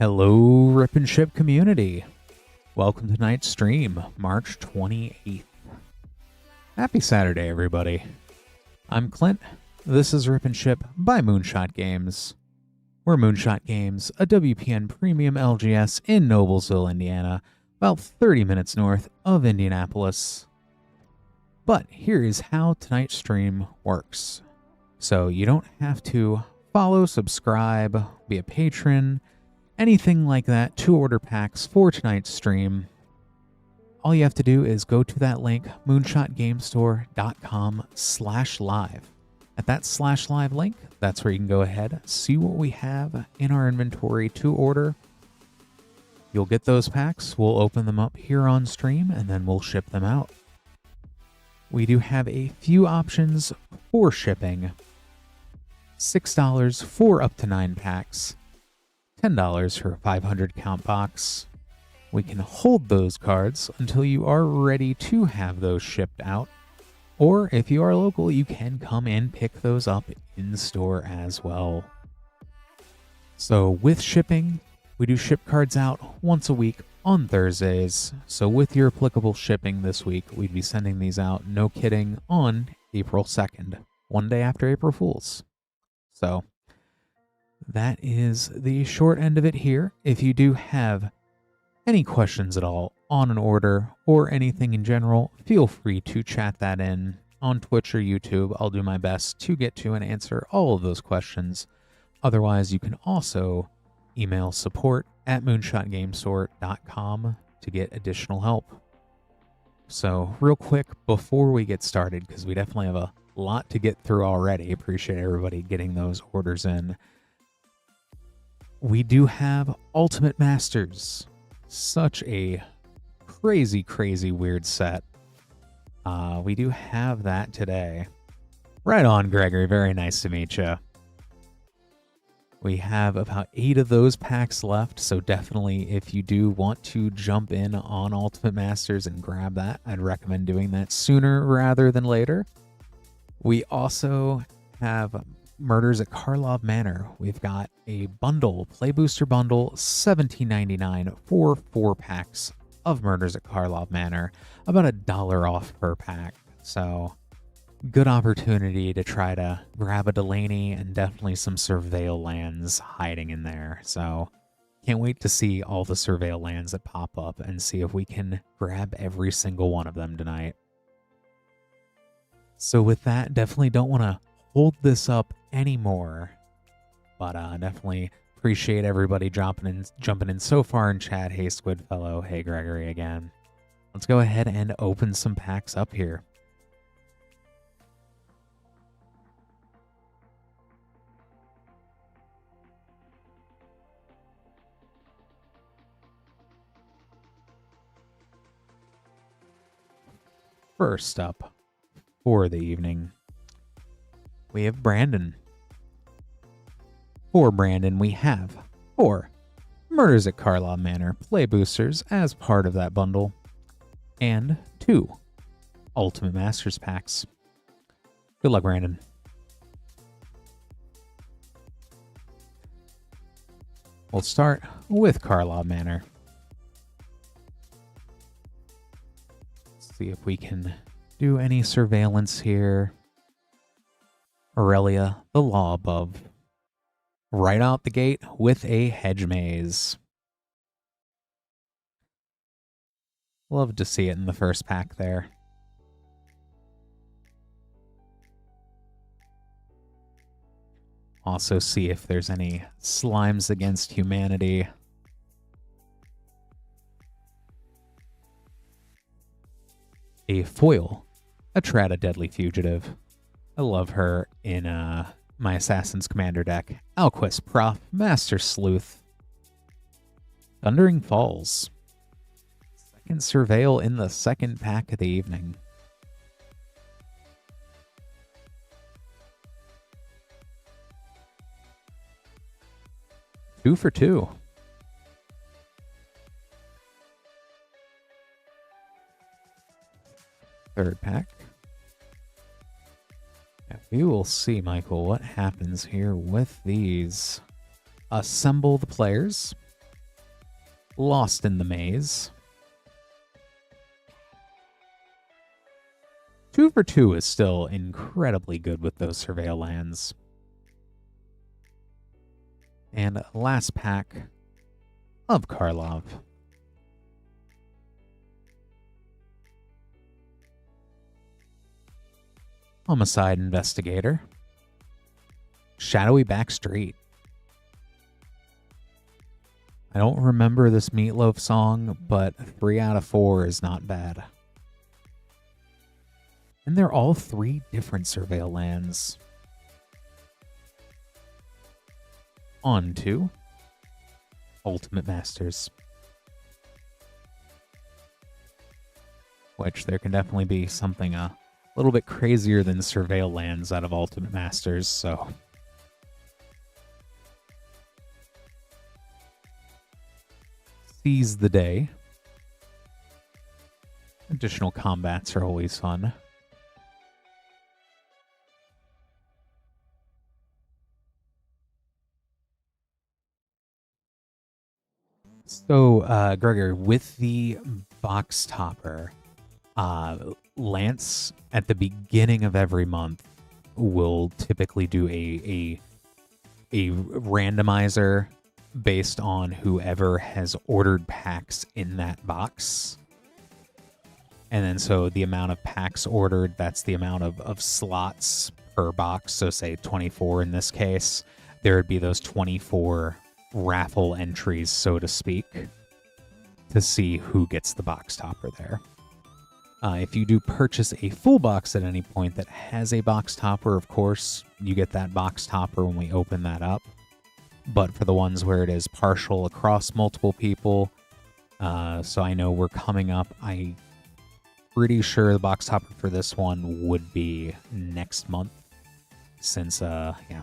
Hello, Rip and Ship community. Welcome to tonight's stream, March 28th. Happy Saturday, everybody. I'm Clint. This is Rip and Ship by Moonshot Games. We're Moonshot Games, a WPN premium LGS in Noblesville, Indiana, about 30 minutes north of Indianapolis. But here is how tonight's stream works. So you don't have to follow, subscribe, be a patron, anything like that to order packs for tonight's stream. All you have to do is go to that link, moonshotgamestore.com/live. At that /live link, that's where you can go ahead, see what we have in our inventory to order. You'll get those packs, we'll open them up here on stream, and then we'll ship them out. We do have a few options for shipping. $6 for up to 9 packs. $10 for a 500 count box. We can hold those cards until you are ready to have those shipped out. Or if you are local, you can come and pick those up in store as well. So with shipping, we do ship cards out once a week on Thursdays. So with your applicable shipping this week, we'd be sending these out, no kidding, on April 2nd, one day after April Fool's. So that is the short end of it here. If you do have any questions at all on an order or anything in general, feel free to chat that in on Twitch or YouTube. I'll do my best to get to and answer all of those questions. Otherwise, you can also email support@moonshotgamestore.com to get additional help. So real quick before we get started, because we definitely have a lot to get through already. Appreciate everybody getting those orders in. We do have Ultimate Masters. Such a crazy weird set. We do have that today. Right on, Gregory. Very nice to meet you. We have about 8 of those packs left, so definitely if you do want to jump in on Ultimate Masters and grab that, I'd recommend doing that sooner rather than later. We also have Murders at Karlov Manor. We've got a bundle, Play Booster Bundle, $17.99 for 4 packs of Murders at Karlov Manor, about $1 off per pack. So good opportunity to try to grab a Delaney and definitely some Surveil lands hiding in there. So can't wait to see all the Surveil lands that pop up and see if we can grab every single one of them tonight. So with that, definitely don't want to hold this up anymore, but definitely appreciate everybody jumping in so far in chat. Hey Squidfellow, hey Gregory again. Let's go ahead and open some packs up here. First up for the evening, we have Brandon. For Brandon, we have 4 Murders at Karlov Manor Play Boosters as part of that bundle, and 2 Ultimate Masters packs. Good luck, Brandon. We'll start with Karlov Manor. Let's see if we can do any surveillance here. Aurelia, the Law Above. Right out the gate with a Hedge Maze. Love to see it in the first pack there. Also see if there's any Slimes Against Humanity. A foil, Atrata Deadly Fugitive. I love her in my Assassin's Commander deck. Alquist Prof, Master Sleuth. Thundering Falls. Second Surveil in the second pack of the evening. Two for 2. Third pack. We will see, Michael, what happens here with these. Assemble the players. Lost in the Maze. 2 for 2 is still incredibly good with those Surveil lands. And last pack of Karlov. Homicide Investigator. Shadowy Backstreet. I don't remember this Meatloaf song, but 3 out of 4 is not bad. And they're all 3 different Surveil lands. On to Ultimate Masters. Which there can definitely be something a little bit crazier than Surveil lands out of Ultimate Masters, so... Seize the day. Additional combats are always fun. So, Gregory, with the box topper, Lance at the beginning of every month will typically do a randomizer based on whoever has ordered packs in that box. And then so the amount of packs ordered, that's the amount of slots per box. So say 24 in this case, there would be those 24 raffle entries, so to speak, to see who gets the box topper there. If you do purchase a full box at any point that has a box topper, of course, you get that box topper when we open that up. But for the ones where it is partial across multiple people, so I know we're coming up, I'm pretty sure the box topper for this one would be next month, since, yeah.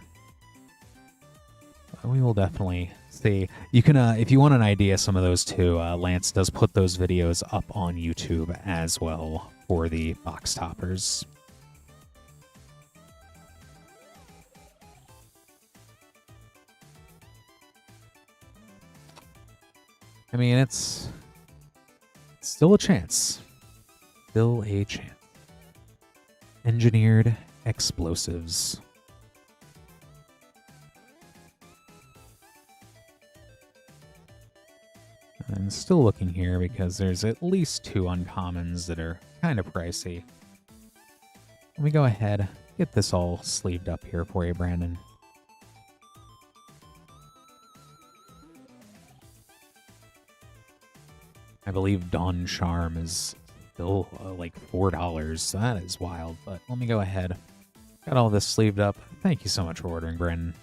We will definitely see. You can, if you want an idea, some of those too, Lance does put those videos up on YouTube as well for the box toppers. I mean, it's still a chance. Still a chance. Engineered explosives. I'm still looking here because there's at least 2 uncommons that are kind of pricey. Let me go ahead, get this all sleeved up here for you, Brandon. I believe Dawn Charm is still like $4, so that is wild. But let me go ahead. Got all this sleeved up. Thank you so much for ordering, Brandon.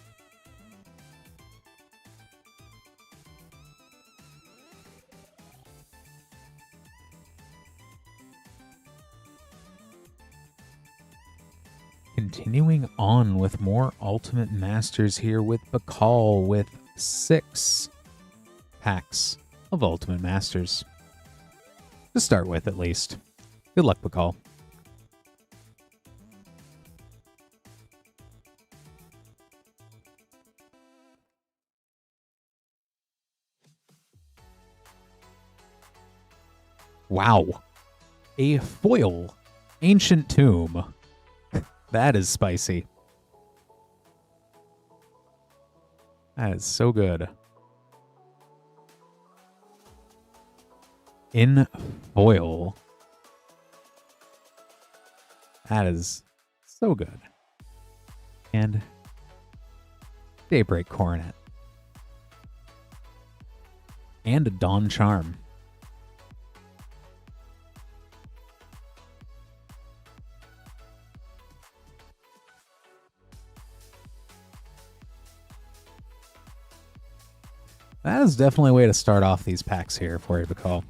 Continuing on with more Ultimate Masters here with Beall with 6 packs of Ultimate Masters. To start with, at least. Good luck, Beall. Wow. A foil Ancient Tomb. That is spicy. That is so good. In foil. That is so good. And Daybreak Coronet. And a Dawn Charm. That is definitely a way to start off these packs here for you, Beall.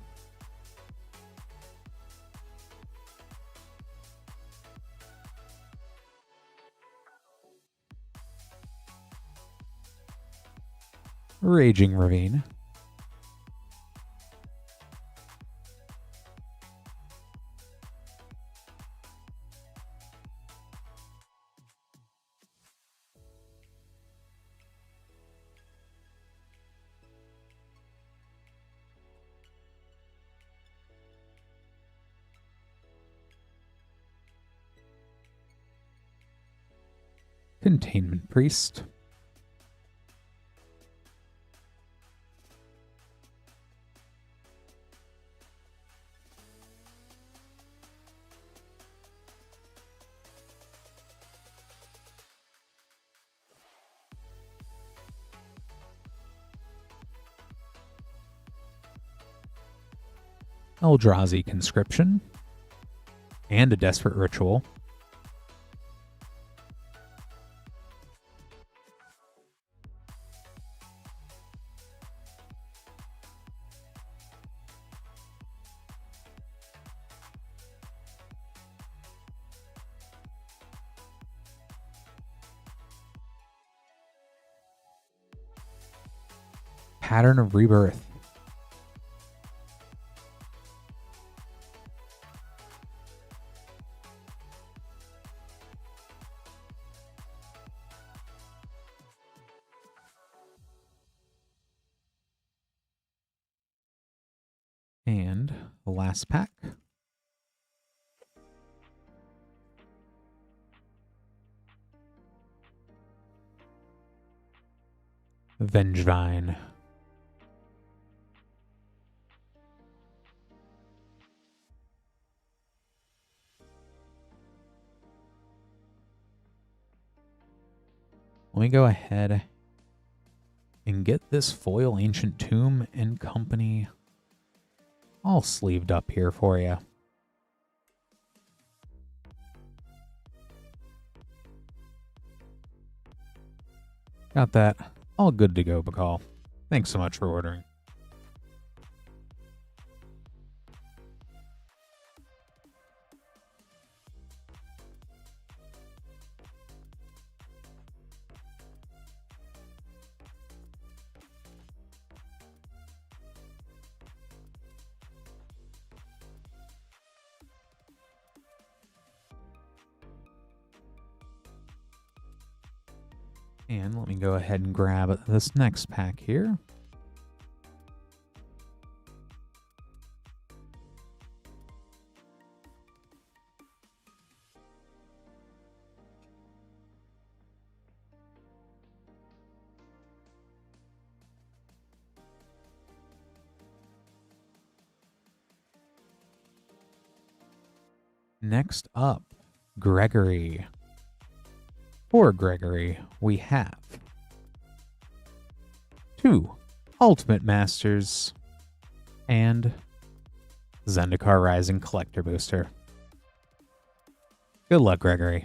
Raging Ravine. Containment Priest. Eldrazi Conscription. And a Desperate Ritual. Pattern of Rebirth. And the last pack. Vengevine. Let me go ahead and get this foil Ancient Tomb and Company all sleeved up here for you. Got that all good to go, Beall. Thanks so much for ordering. And let me go ahead and grab this next pack here. Next up, Gregory. For Gregory, we have 2 Ultimate Masters and Zendikar Rising Collector Booster. Good luck, Gregory.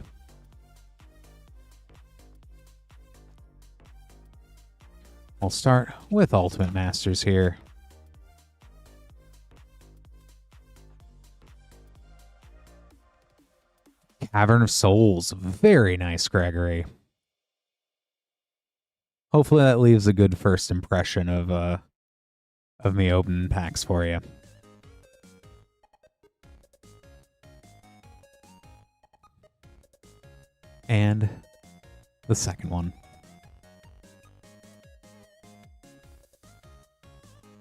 We'll start with Ultimate Masters here. Cavern of Souls. Very nice, Gregory. Hopefully that leaves a good first impression of me opening packs for you. And the second one.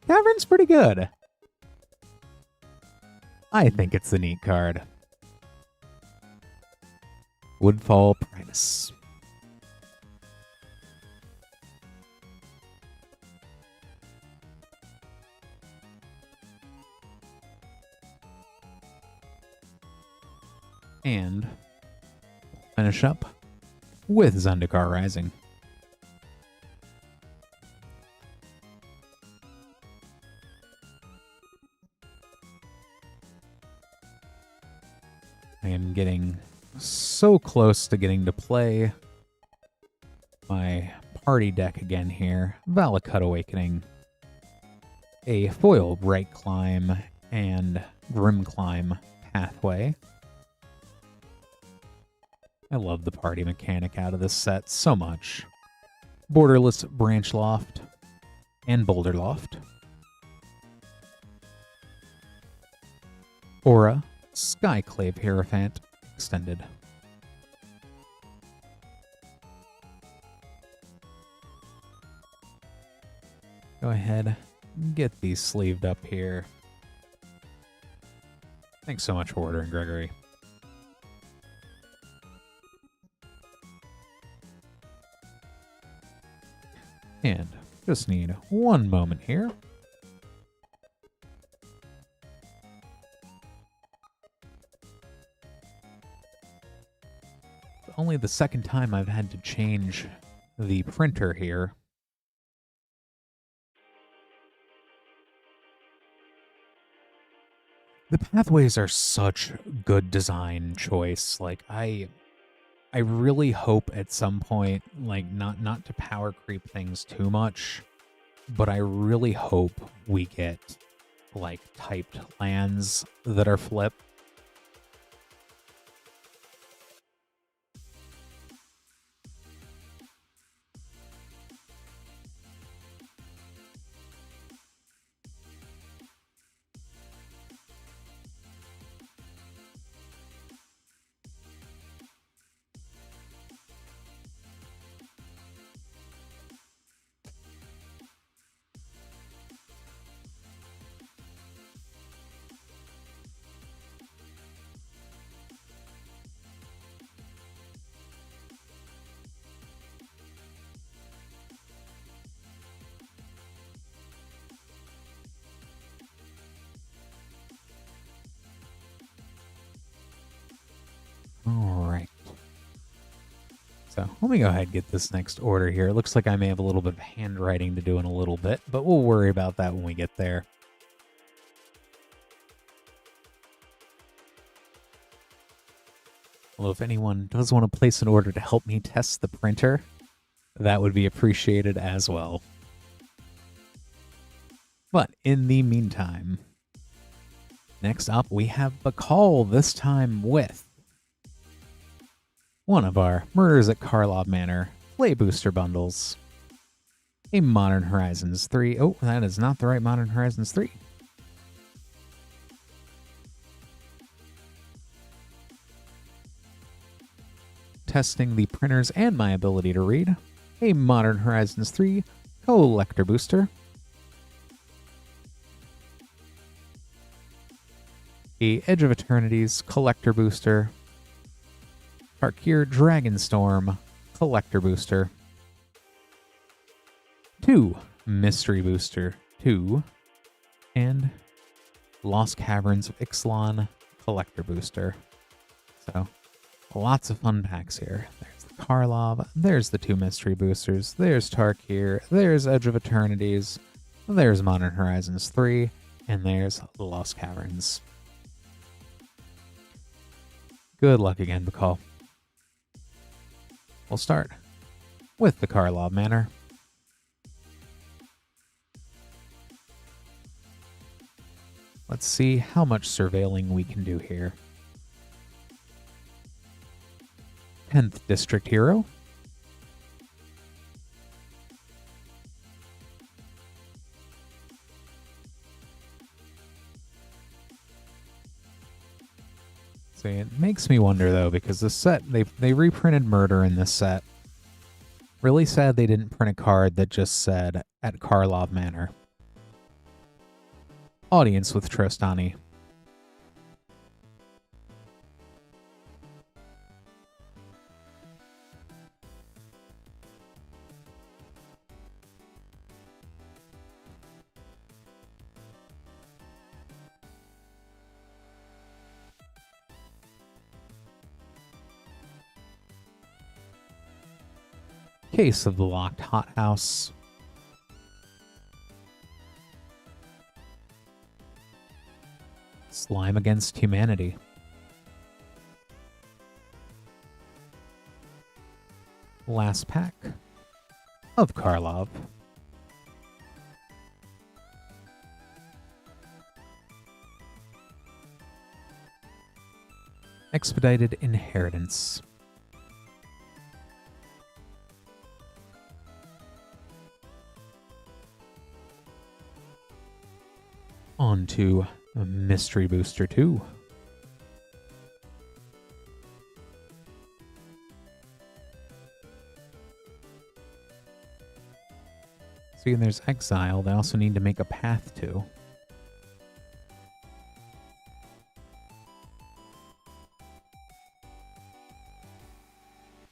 Cavern's pretty good. I think it's a neat card. Woodfall Primus. And we'll finish up with Zendikar Rising. I am getting so close to getting to play my party deck again here. Valakut Awakening, a foil Bright Climb, and Grim Climb pathway. I love the party mechanic out of this set so much. Borderless Branch Loft and Boulder Loft. Aura, Skyclave Hierophant Extended. Go ahead, get these sleeved up here. Thanks so much for ordering, Gregory. And just need one moment here. Only the second time I've had to change the printer here. The pathways are such good design choice. Like I really hope at some point, like not to power creep things too much, but I really hope we get like typed lands that are flipped. All right. So let me go ahead and get this next order here. It looks like I may have a little bit of handwriting to do in a little bit, but we'll worry about that when we get there. Well, if anyone does want to place an order to help me test the printer, that would be appreciated as well. But in the meantime, next up we have Beall, this time with one of our Murders at Karlov Manor Play Booster bundles. A Modern Horizons 3. Oh, that is not the right Modern Horizons 3. Testing the printers and my ability to read. A Modern Horizons 3 Collector Booster. A Edge of Eternities Collector Booster. Tarkir Dragonstorm Collector Booster. 2 Mystery Booster 2. And Lost Caverns of Ixalan Collector Booster. So, lots of fun packs here. There's the Karlov, there's the 2 Mystery Boosters, there's Tarkir, there's Edge of Eternities, there's Modern Horizons 3, and there's the Lost Caverns. Good luck again, Beall. We'll start with the Karlov Manor. Let's see how much surveilling we can do here. 10th District Hero. See, it makes me wonder though, because the set, they reprinted Murder in this set. Really sad they didn't print a card that just said, at Karlov Manor. Audience with Trostani. Case of the Locked Hothouse. Slime Against Humanity. Last pack of Karlov. Expedited Inheritance. On to Mystery Booster 2. See, and there's Exiled. I also need to make a path to.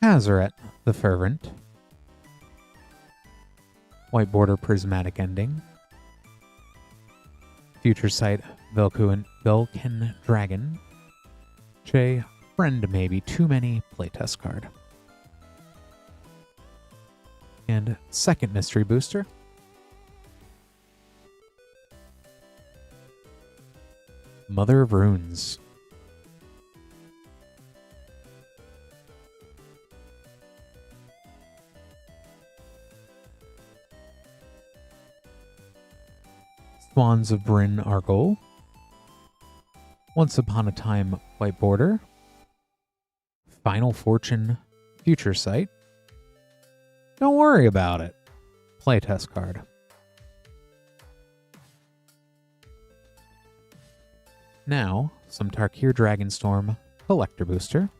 Hazaret the Fervent. White border prismatic ending. Future Sight Velkin Dragon. J. Friend Maybe Too Many playtest card. And second mystery booster. Mother of Runes. Swans of Bryn Argol. Once Upon a Time White Border. Final Fortune Future Sight. Don't worry about it. Playtest card. Now, some Tarkir Dragonstorm Collector Booster.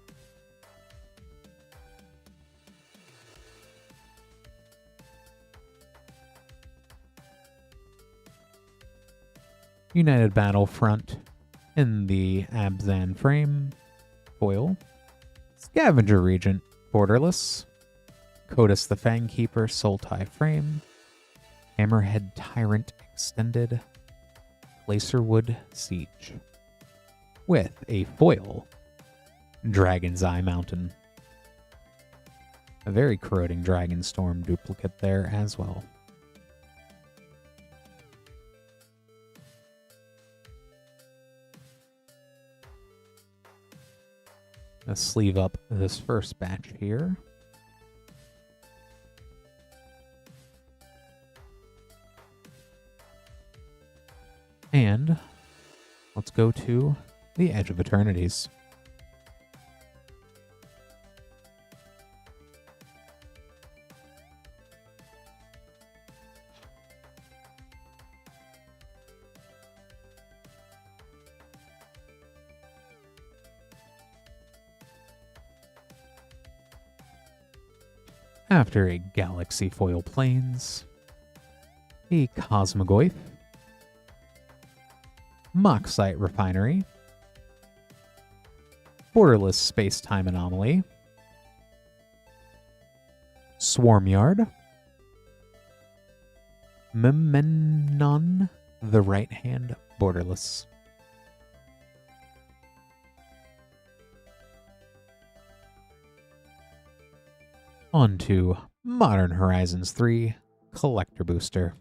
United Battlefront in the Abzan frame. Foil. Scavenger Regent Borderless. Kodas the Fangkeeper Sultai frame. Hammerhead Tyrant Extended. Placerwood Siege. With a foil Dragon's Eye Mountain. A very corroding Dragonstorm duplicate there as well. Let's sleeve up this first batch here. And let's go to the Edge of Eternities. After a Galaxy Foil Plains, a Cosmogoyf, Moxite Refinery, Borderless Space-Time Anomaly, Swarmyard, Memnon the Right Hand Borderless. On to Modern Horizons 3 Collector Booster.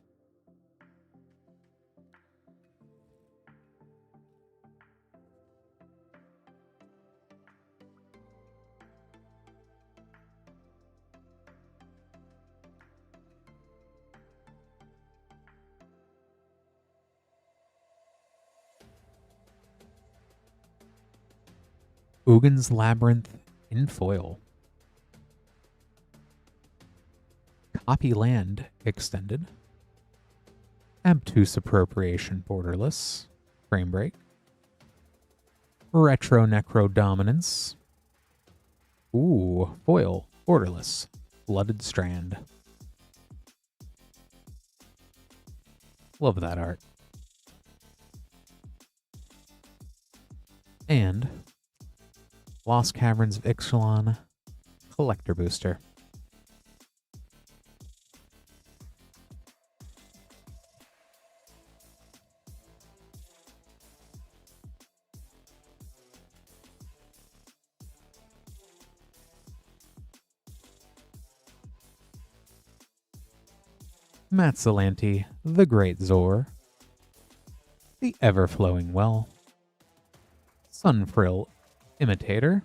Ugin's Labyrinth in foil. Copy Land Extended. Obtuse Appropriation Borderless. Frame Break. Retro Necro Dominance. Ooh, foil Borderless. Blooded Strand. Love that art. And Lost Caverns of Ixalan Collector Booster. Matsalanti, the Great Zor, the Ever-Flowing Well, Sunfrill Imitator,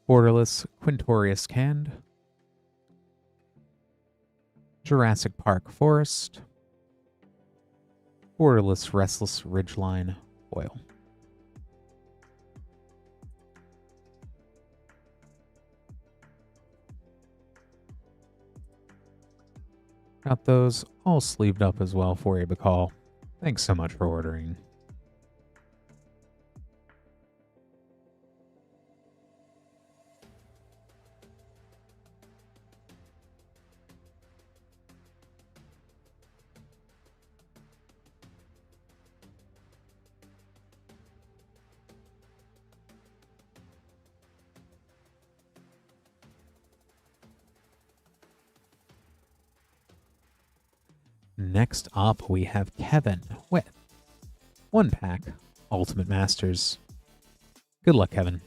Borderless Quintorius Cand, Jurassic Park Forest, Borderless Restless Ridgeline Foil. Got those all sleeved up as well for you, Beall. Thanks so much for ordering. next up we have Kevin with 1-pack Ultimate Masters. Good luck, Kevin.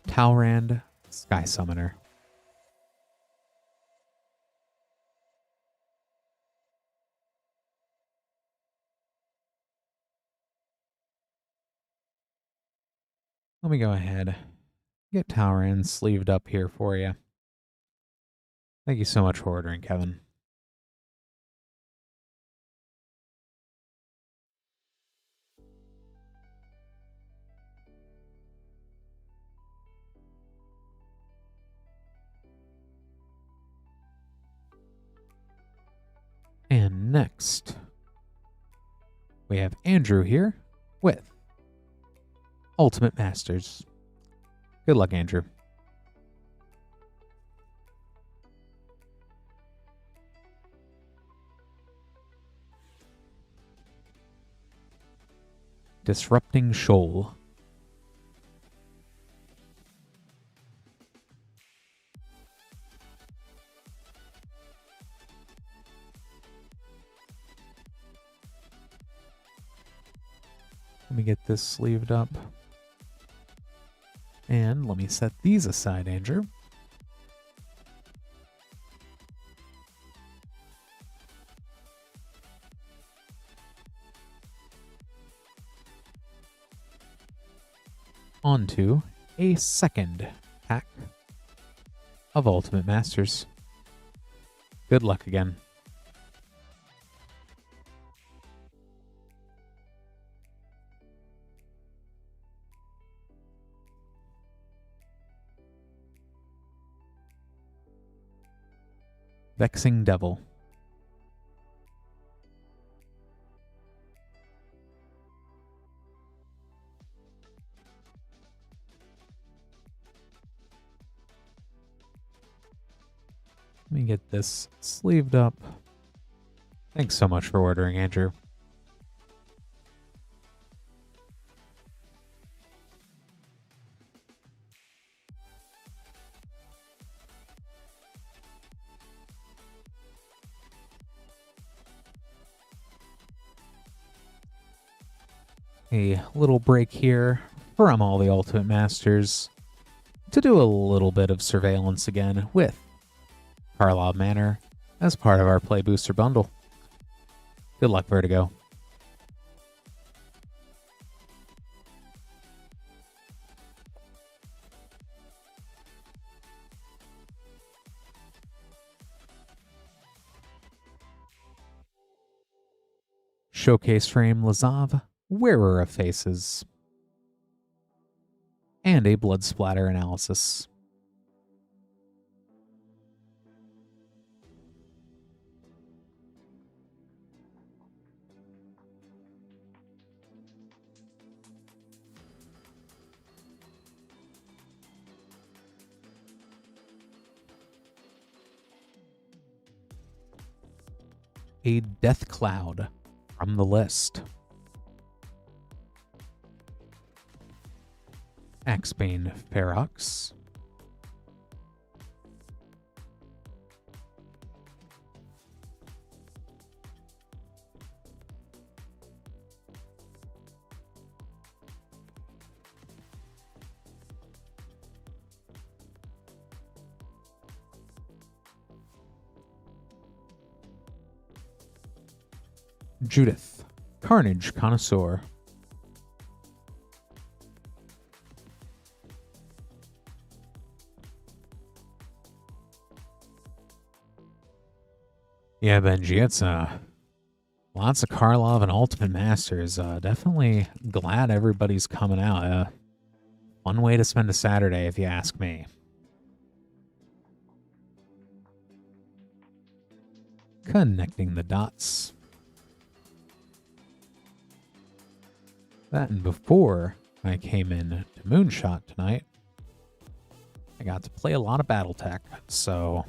Talrand, Sky Summoner. Let me go ahead, get Talrand sleeved up here for you. Thank you so much for ordering, Kevin. And next, we have Andrew here with Ultimate Masters. Good luck, Andrew. Disrupting Shoal. Let me get this sleeved up. And let me set these aside, Andrew. On to a second pack of Ultimate Masters. Good luck again. Vexing Devil. Let me get this sleeved up. Thanks so much for ordering, Andrew. A little break here from all the Ultimate Masters to do a little bit of surveillance again with Karlov Manor as part of our Play Booster bundle. Good luck, Vertigo. Showcase Frame Lazav, Wearer of Faces, and a Blood Splatter Analysis. A Death Cloud from the list. Axebane Ferox. Judith, Carnage Connoisseur. Yeah, Benji, it's lots of Karlov and Ultimate Masters. Definitely glad everybody's coming out. Fun way to spend a Saturday, if you ask me. Connecting the dots. That and before I came in to Moonshot tonight, I got to play a lot of Battletech, so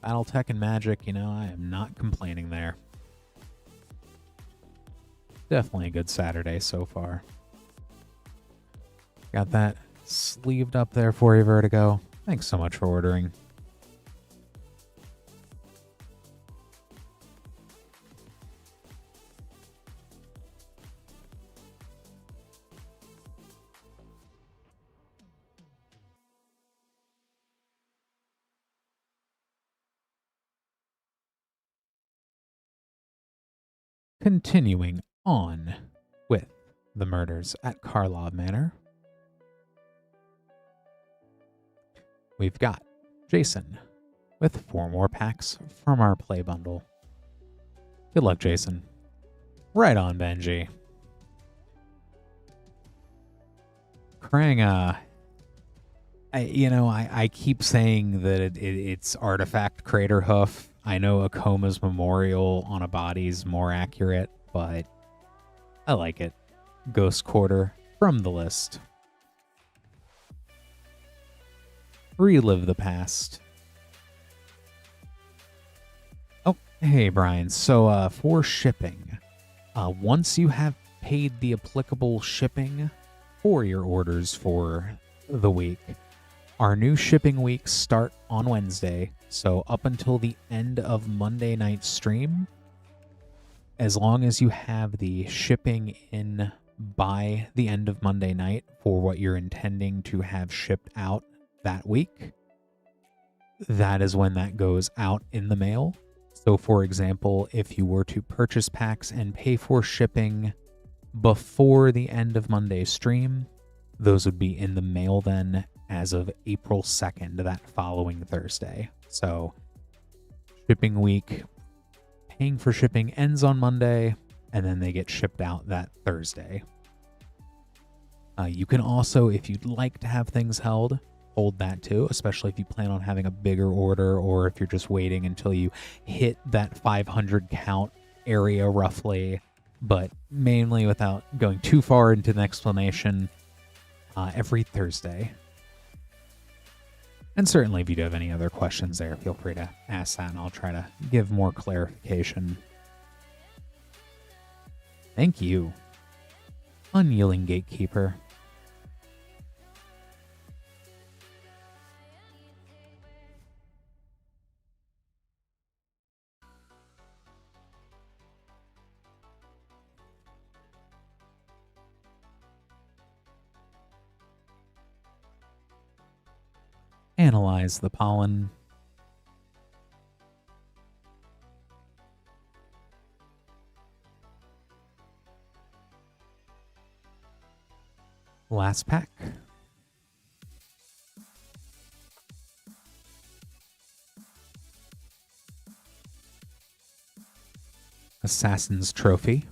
Battletech and Magic, you know, I am not complaining there. Definitely a good Saturday so far. Got that sleeved up there for you, Vertigo. Thanks so much for ordering. Continuing on with the murders at Karlov Manor, we've got Jason with 4 more packs from our play bundle. Good luck, Jason. Right on, Benji. Krang, I keep saying that it's Artifact Crater Hoof. I know Akoma's Memorial on a body's more accurate, but I like it. Ghost Quarter from the list. Relive the past. Oh, hey, Brian. So for shipping, once you have paid the applicable shipping for your orders for the week, our new shipping weeks start on Wednesday, so up until the end of Monday night's stream, as long as you have the shipping in by the end of Monday night for what you're intending to have shipped out that week, that is when that goes out in the mail. So for example, if you were to purchase packs and pay for shipping before the end of Monday's stream, those would be in the mail then as of April 2nd, that following Thursday. So shipping week, paying for shipping ends on Monday, and then they get shipped out that Thursday. You can also, if you'd like to have things held, hold that too, especially if you plan on having a bigger order or if you're just waiting until you hit that 500 count area roughly, but mainly without going too far into the explanation, every Thursday. And certainly if you do have any other questions there, feel free to ask that and I'll try to give more clarification. Thank you. Unyielding Gatekeeper. Analyze the pollen. Last pack. Assassin's Trophy.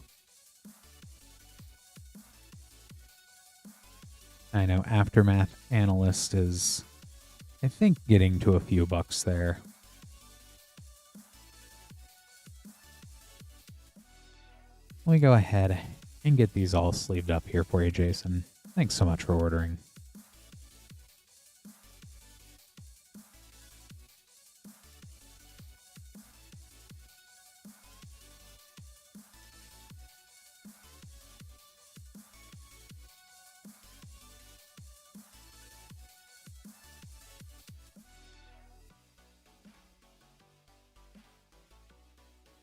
I know Aftermath Analyst is, I think, getting to a few bucks there. Let me go ahead and get these all sleeved up here for you, Jason. Thanks so much for ordering.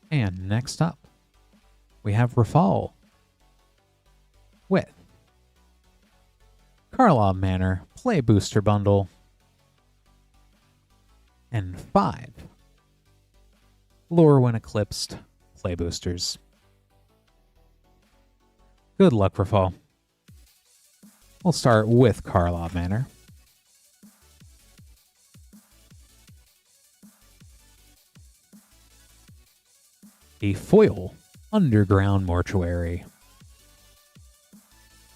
And next up, we have Rafal with Karlov Manor Play Booster Bundle and 5 Lure When Eclipsed Play Boosters. Good luck, Rafal. We'll start with Karlov Manor. A foil underground mortuary.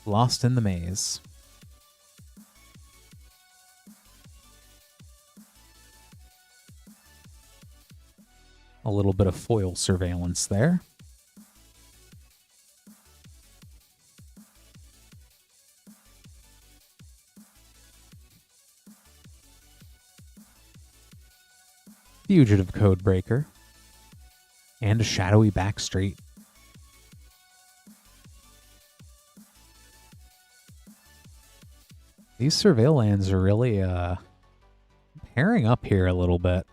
Lost in the Maze. A little bit of foil surveillance there. Fugitive Codebreaker. And a shadowy back street. These surveil lands are really pairing up here a little bit.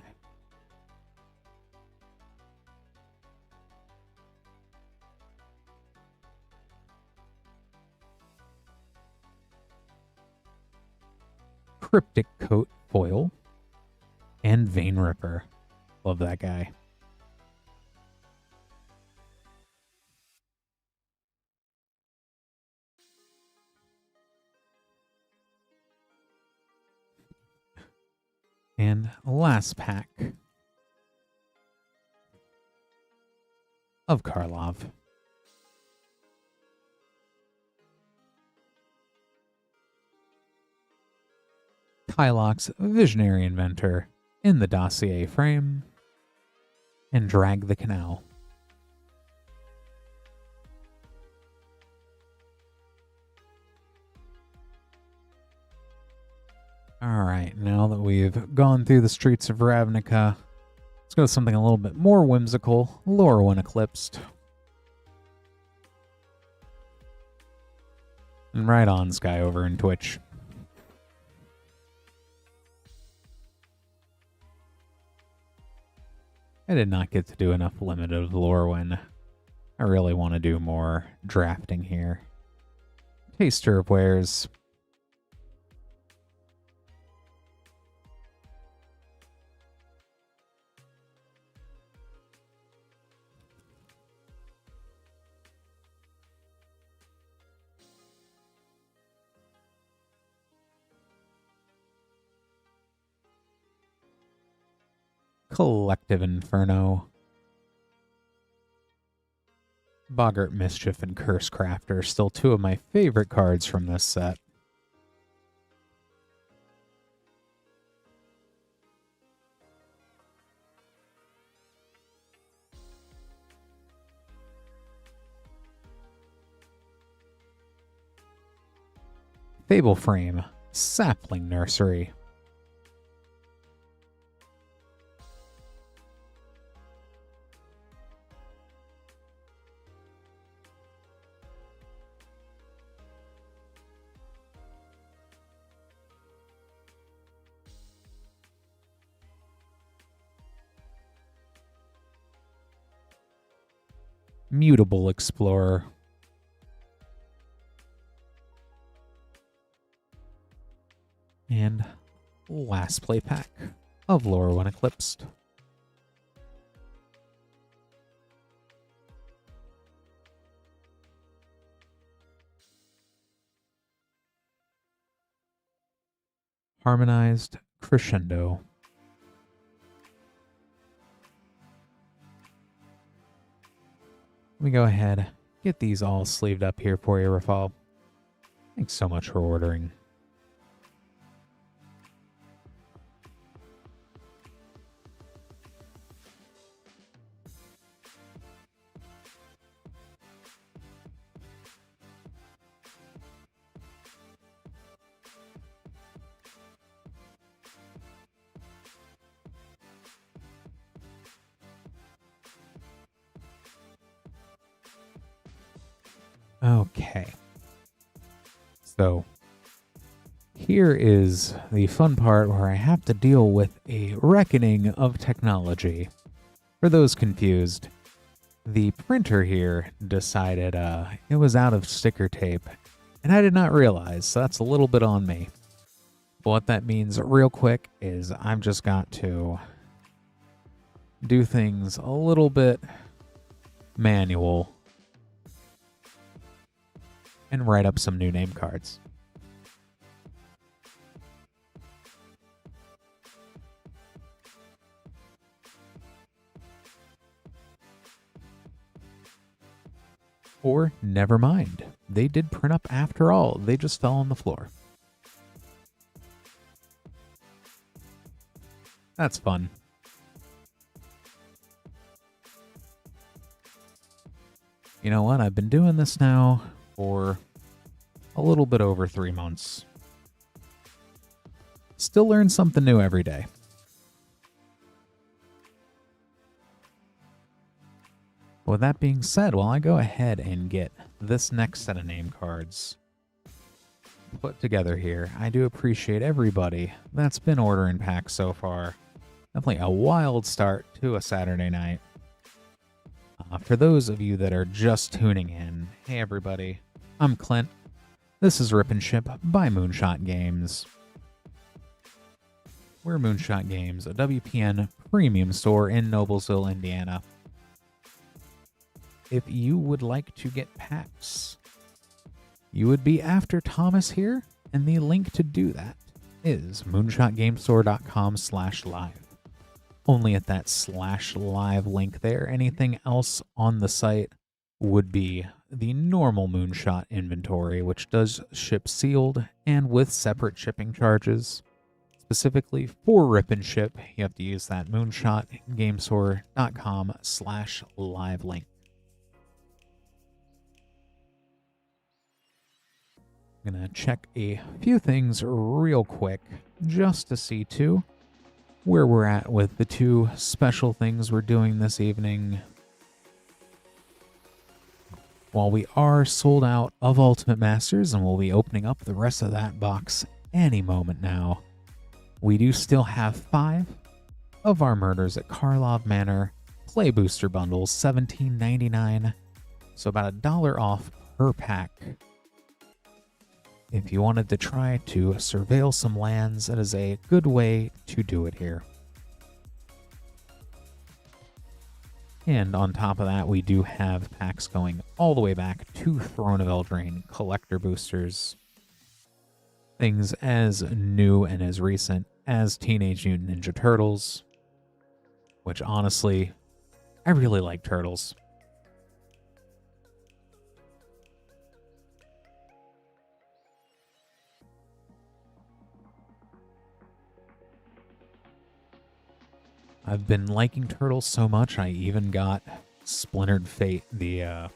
Cryptic Coat foil and Vein Ripper. Love that guy. And last pack of Karlov. Kylock's Visionary Inventor in the Dossier frame. And Drag the Canal. Alright, now that we've gone through the streets of Ravnica, let's go with something a little bit more whimsical. Lorwyn Eclipsed. And right on, Sky over in Twitch. I did not get to do enough limited of Lorwyn. I really want to do more drafting here. Taster of Wares. Collective Inferno. Boggart Mischief and Curse Crafter, still two of my favorite cards from this set. Fable Frame, Sapling Nursery. Mutable Explorer. And last play pack of Lorwyn Eclipsed. Harmonized Crescendo. Let me go ahead, get these all sleeved up here for you, Rafal. Thanks so much for ordering. Okay. So, here is the fun part where I have to deal with a reckoning of technology. For those confused, the printer here decided it was out of sticker tape, and I did not realize, so that's a little bit on me. But what that means real quick is I've just got to do things a little bit manual and write up some new name cards. Or never mind. They did print up after all. They just fell on the floor. That's fun. You know what? I've been doing this now for a little bit over 3 months. Still learn something new every day. With that being said, while I go ahead and get this next set of name cards put together here. I do appreciate everybody that's been ordering packs so far. Definitely a wild start to a Saturday night. For those of you that are just tuning in, hey everybody, I'm Clint. This is Rip and Ship by Moonshot Games. We're Moonshot Games, a WPN premium store in Noblesville, Indiana. If you would like to get packs, you would be after Thomas here, and the link to do that is moonshotgamestore.com/live. Only at that /live link there. Anything else on the site would be the normal Moonshot inventory, which does ship sealed and with separate shipping charges. Specifically for Rip and Ship, you have to use that moonshotgamestore.com/live link. I'm going to check a few things real quick just to see too where we're at with the two special things we're doing this evening. While we are sold out of Ultimate Masters and we'll be opening up the rest of that box any moment now, we do still have 5 of our Murders at Karlov Manor Play Booster bundles, $17.99, so about $1 off per pack. If you wanted to try to surveil some lands, that is a good way to do it here. And on top of that, we do have packs going all the way back to Throne of Eldraine collector boosters. Things as new and as recent as Teenage Mutant Ninja Turtles, which honestly, I really like Turtles. I've been liking Turtles so much, I even got Splintered Fate, that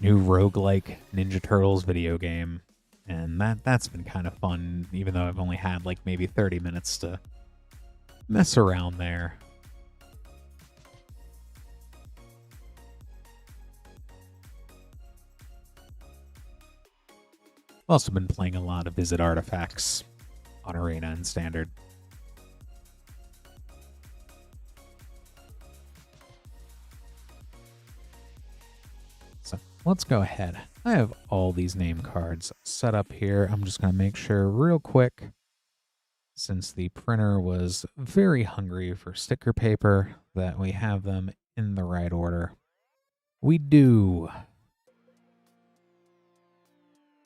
new roguelike Ninja Turtles video game. And that's been kind of fun, even though I've only had like maybe 30 minutes to mess around there. I've also been playing a lot of Visit Artifacts on Arena and Standard. So let's go ahead. I have all these name cards set up here. I'm just going to make sure real quick, since the printer was very hungry for sticker paper, that we have them in the right order. We do.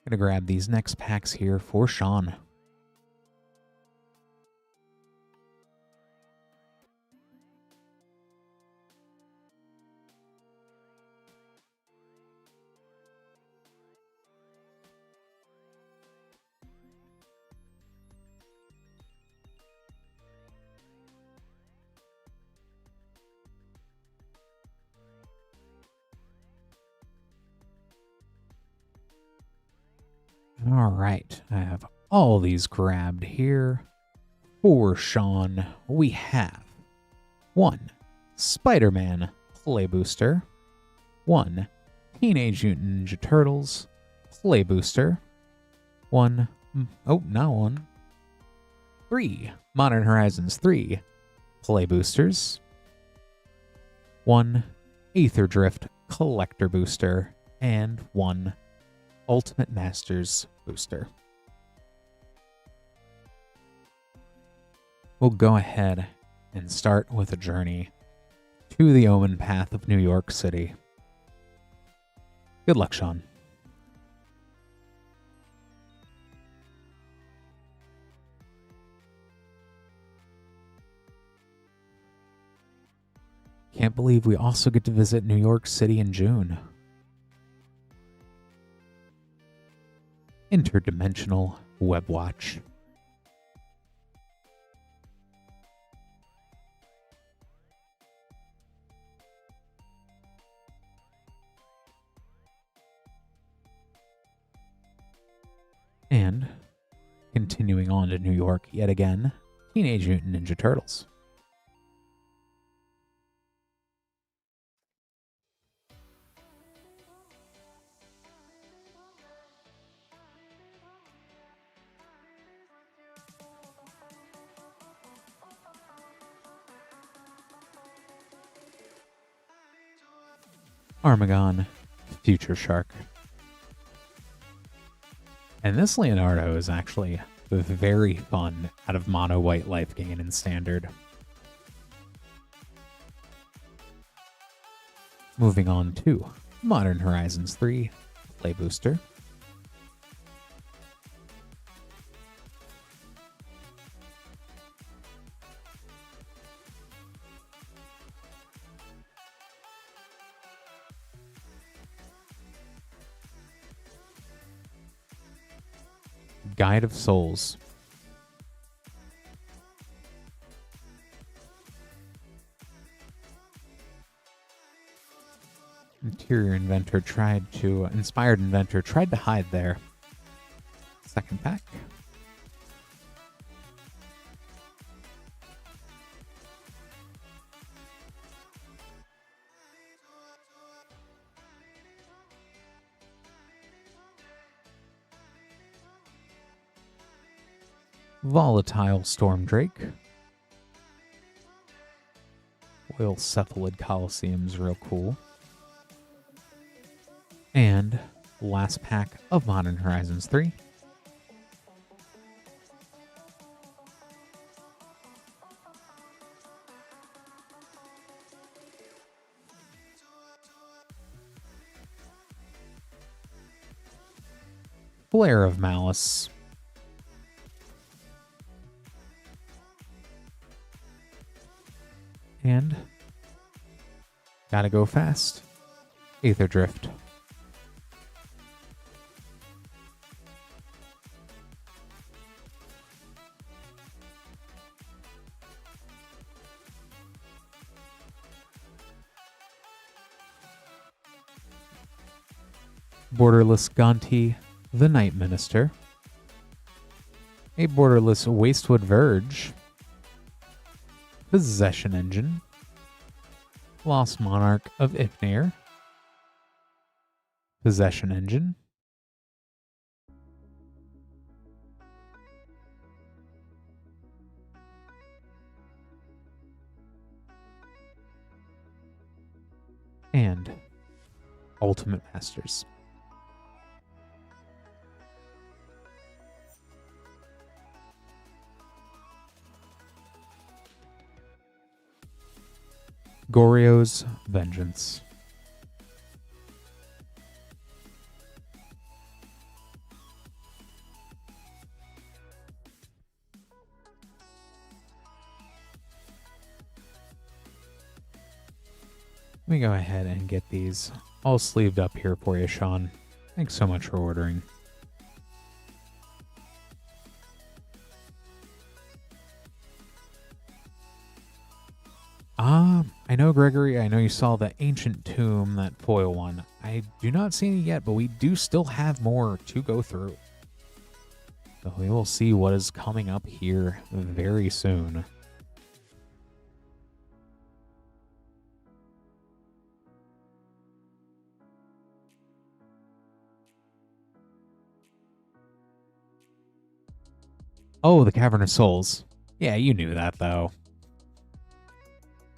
Gonna grab these next packs here for Shawn. All right, I have all these grabbed here. For Shawn, we have 1 Spider-Man Play Booster, 1 Teenage Mutant Ninja Turtles Play Booster, 3 Modern Horizons 3 Play Boosters, 1 Aether Drift Collector Booster, and 1 Ultimate Masters Booster. We'll go ahead and start with a journey to the Omen Path of New York City. Good luck, Shawn. Can't believe we also get to visit New York City in June. Interdimensional Web Watch. And continuing on to New York yet again, Teenage Mutant Ninja Turtles. Armagon, Future Shark. And this Leonardo is actually very fun out of mono white life gain and standard. Moving on to Modern Horizons 3 Play Booster. Guide of Souls. Inspired Inventor tried to hide there. Second pack. Volatile Storm Drake. Oil Cephalid Coliseum's real cool. And last pack of Modern Horizons 3. Flare of Malice. And gotta go fast. Aether Drift. Borderless Gonti, the Night Minister. A borderless Wastewood Verge. Possession Engine. Lost Monarch of Ifnir. Possession Engine. And Ultimate Masters. Goryo's Vengeance. Let me go ahead and get these all sleeved up here for you, Shawn. Thanks so much for ordering. I know, Gregory, I know you saw the Ancient Tomb, that foil one. I do not see any yet, but we do still have more to go through. So we will see what is coming up here very soon. Oh, the Cavern of Souls. Yeah, you knew that, though.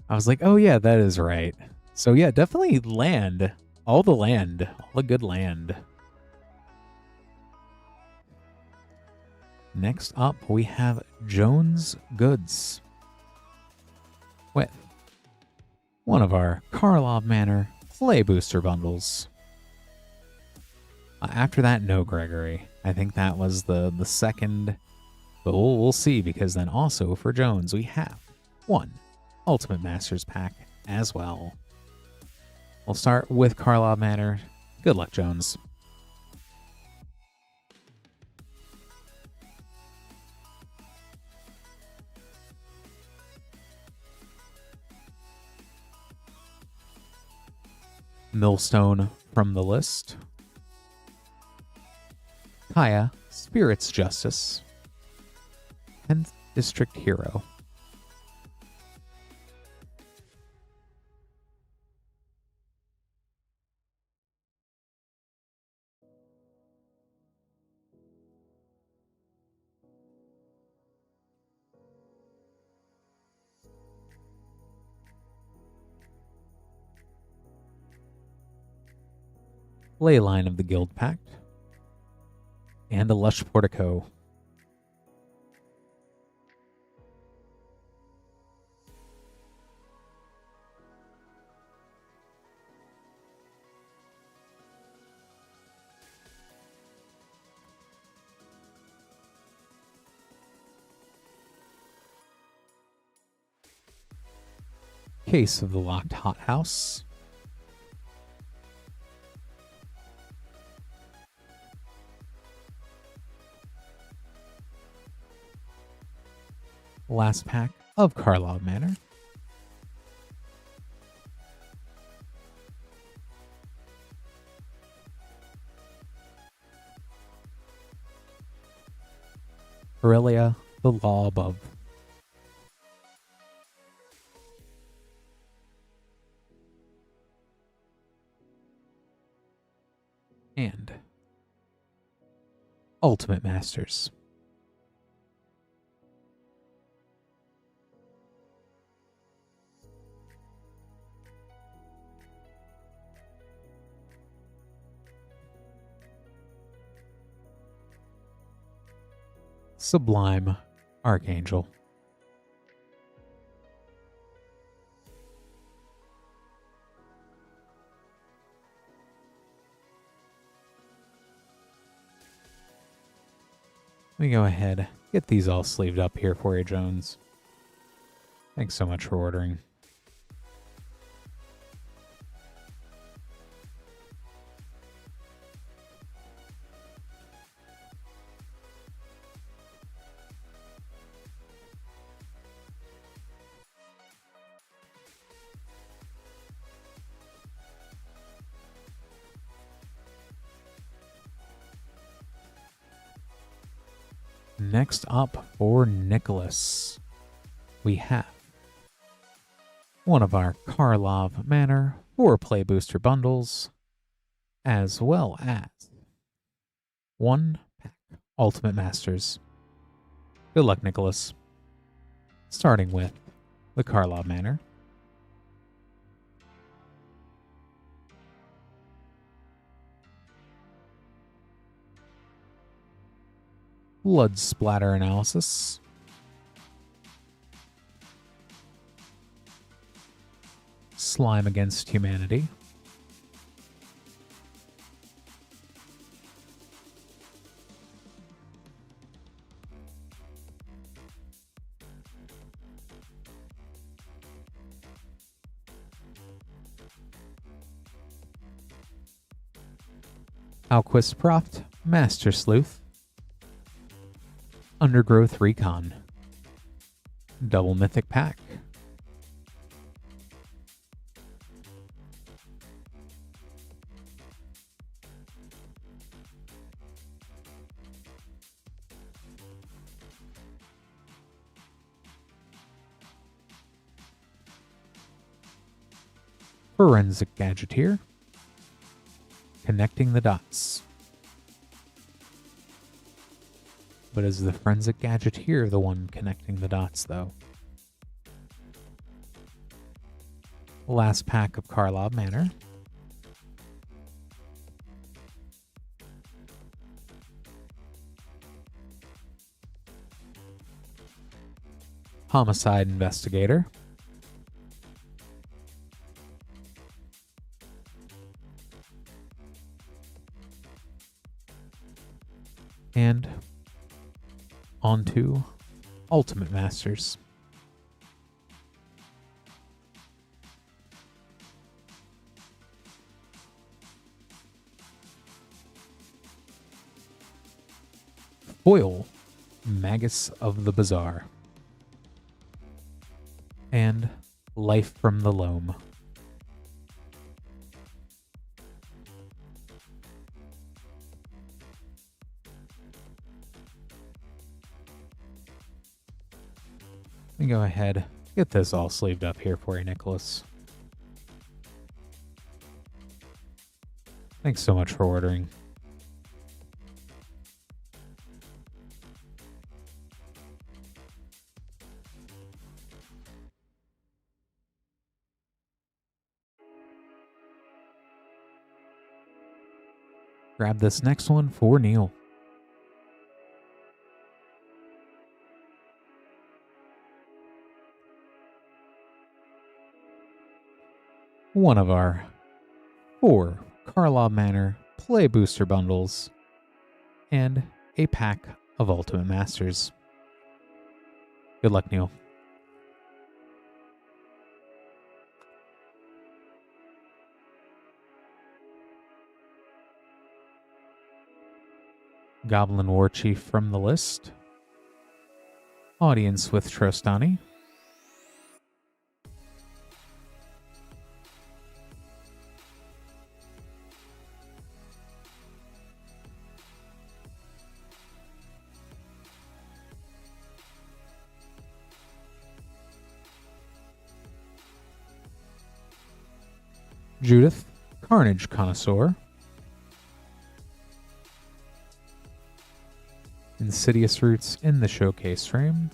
I was like, oh yeah, that is right. So yeah, definitely land. All the good land. Next up, we have Jones Goods with one of our Karlov Manor Play Booster bundles. After that, no, Gregory. I think that was the second, but we'll see, because then also for Jones, we have one Ultimate Masters pack as well. We'll start with Karlov Manor. Good luck, Jones. Millstone from the list. Kaya, Spirit's Justice. 10th District Hero. Leyline of the Guild Pact, and a Lush Portico. Case of the Locked Hothouse. Last pack of Karlov Manor. Aurelia, the Law Above. And Ultimate Masters. Sublime Archangel. Let me go ahead, get these all sleeved up here for you, Jones. Thanks so much for ordering. Next up for Nicholas, we have one of our Karlov Manor 4-play booster bundles, as well as 1 pack Ultimate Masters. Good luck, Nicholas. Starting with the Karlov Manor. Blood Splatter Analysis. Slime Against Humanity. Alquist Proft, Master Sleuth. Undergrowth Recon. Double Mythic Pack. Forensic Gadgeteer. Connecting the Dots. But is the Forensic Gadgeteer the one connecting the dots, though? Last pack of Karlov Manor. Homicide Investigator. And onto Ultimate Masters. Foil, Magus of the Bazaar. And Life from the Loam. Let me go ahead, get this all sleeved up here for you, Nicholas. Thanks so much for ordering. Grab this next one for Neil. One of our 4 Karlov Manor Play Booster Bundles, and a pack of Ultimate Masters. Good luck, Neil. Goblin War Chief from the list. Audience with Trostani. Judith, Carnage Connoisseur. Insidious Roots in the showcase frame.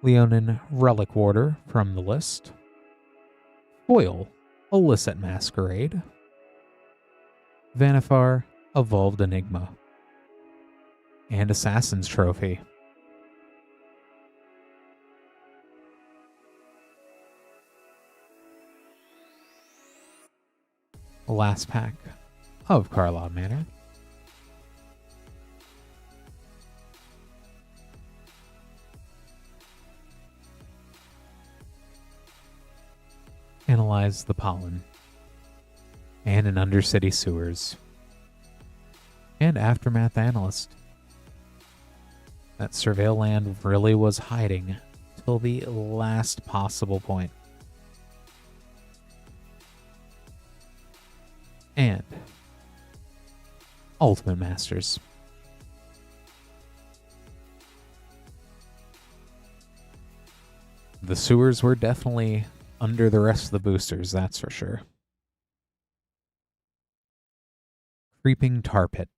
Leonin Relic Warder from the list. Foil, Illicit Masquerade. Vanifar, Evolved Enigma. And Assassin's Trophy. The last pack of Karlov Manor. Analyze the pollen. And an Undercity Sewers. And Aftermath Analyst. That Surveil land really was hiding till the last possible point. And Ultimate Masters. The sewers were definitely under the rest of the boosters, that's for sure. Creeping Tar Pit.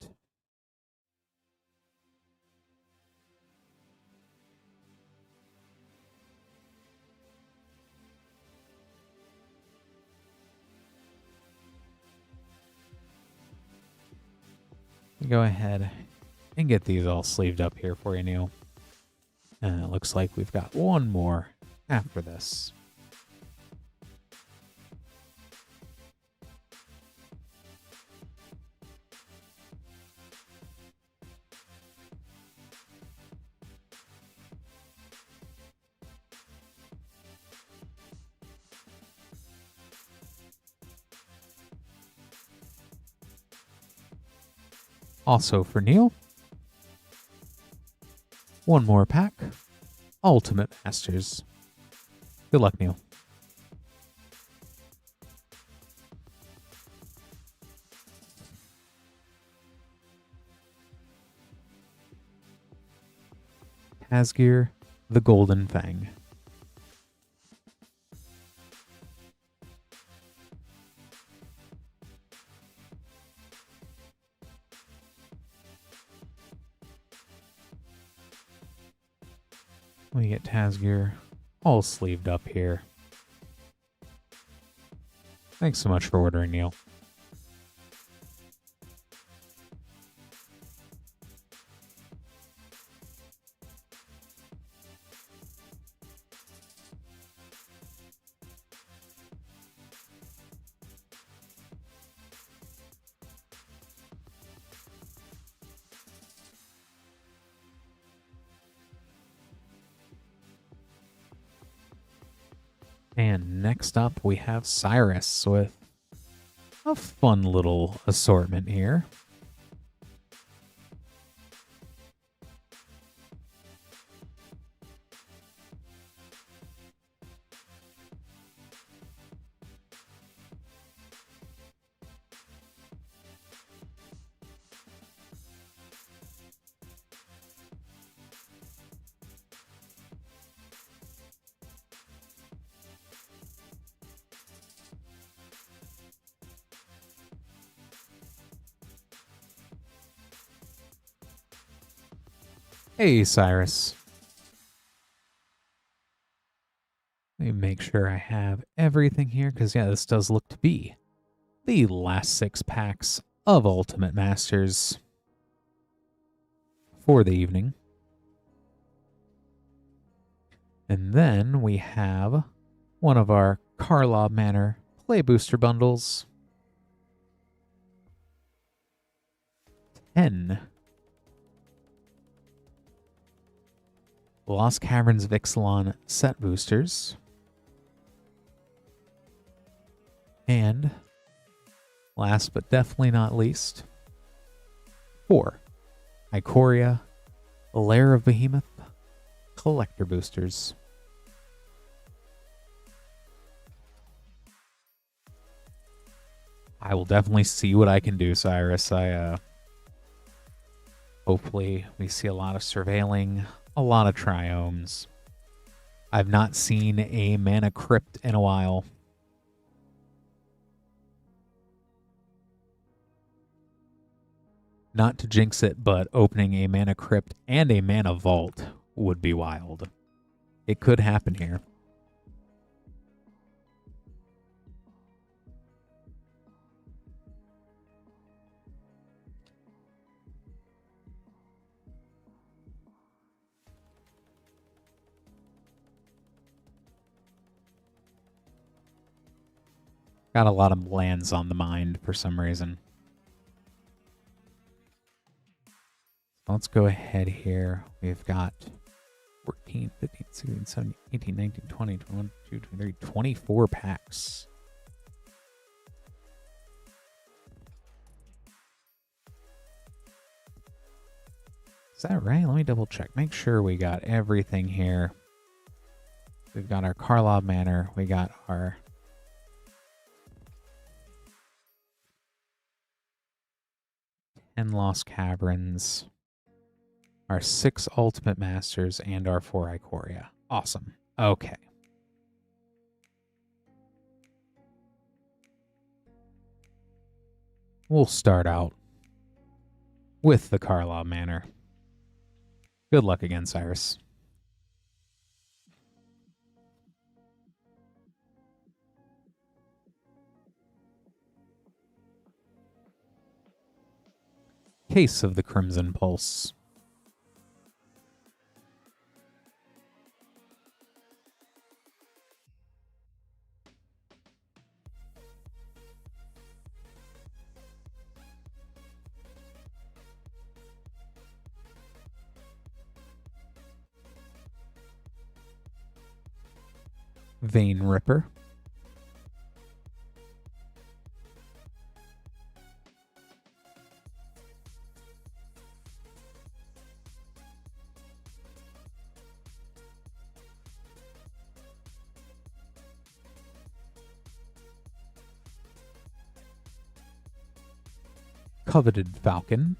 Go ahead and get these all sleeved up here for you, Neil. And it looks like we've got one more after this. Also for Neil, one more pack, Ultimate Masters. Good luck, Neil. Asgear, the Golden Fang. We get Asgear all sleeved up here. Thanks so much for ordering, Neil. And next up, we have Cyrus with a fun little assortment here. Hey, Cyrus. Let me make sure I have everything here, because, yeah, this does look to be the last 6 packs of Ultimate Masters for the evening. And then we have one of our Karlov Manor Play Booster bundles. 10 Lost Caverns Vixlon set boosters. And last but definitely not least, 4 Ikoria Lair of Behemoth collector boosters. I will definitely see what I can do, Cyrus. Hopefully we see a lot of surveilling, a lot of triomes. I've not seen a mana crypt in a while. Not to jinx it, but opening a mana crypt and a mana vault would be wild. It could happen here. Got a lot of lands on the mind for some reason. Let's go ahead here. We've got 14, 15, 16, 17, 18, 19, 20, 21, 22, 23, 24 packs. Is that right? Let me double check. Make sure we got everything here. We've got our Karlov Manor. We got our Lost Caverns, our 6 Ultimate Masters, and our 4 Ikoria. Awesome. Okay. We'll start out with the Karlov Manor. Good luck again, Cyrus. Case of the Crimson Pulse. Vein Ripper. Coveted Falcon.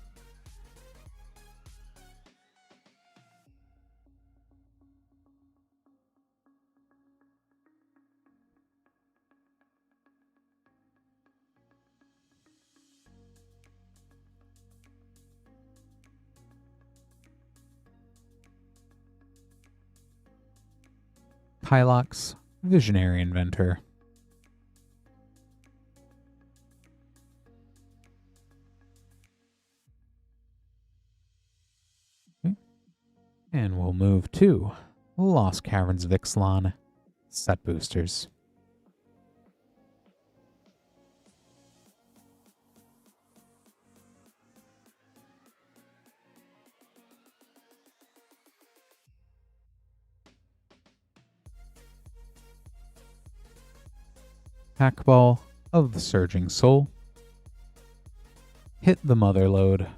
Kylox, Visionary Inventor. Okay. And we'll move to Lost Caverns Vixlon set boosters. Packball of the Surging Soul. Hit the Motherlode.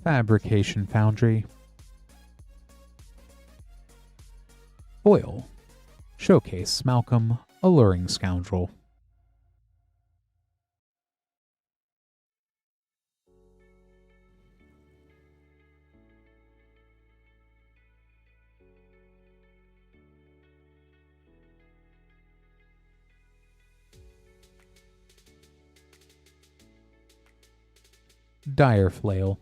Fabrication Foundry. Foil. Showcase Malcolm, Alluring Scoundrel. Dire Flail.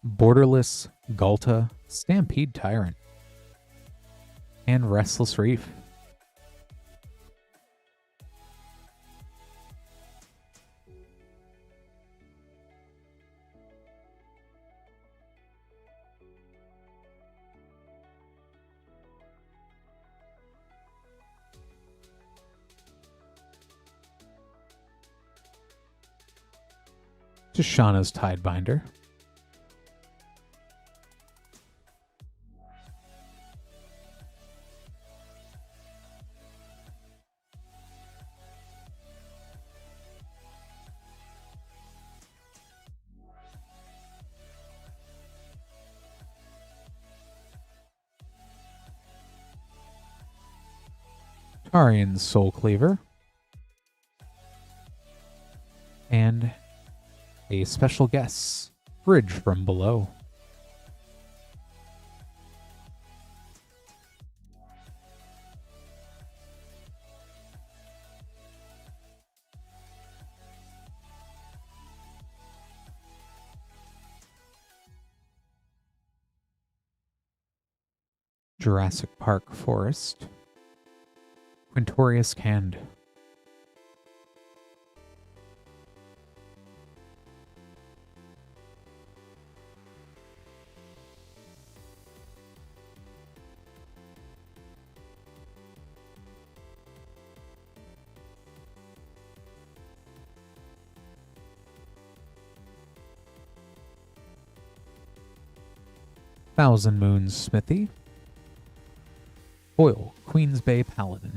Borderless Galta, Stampede Tyrant, and Restless Reef. Shoshana's Tidebinder. Tarian's Soul Cleaver. And a special guest, Bridge from Below. Jurassic Park Forest. Quintorius Cand. Thousand Moons Smithy. Foil Queens Bay Paladin.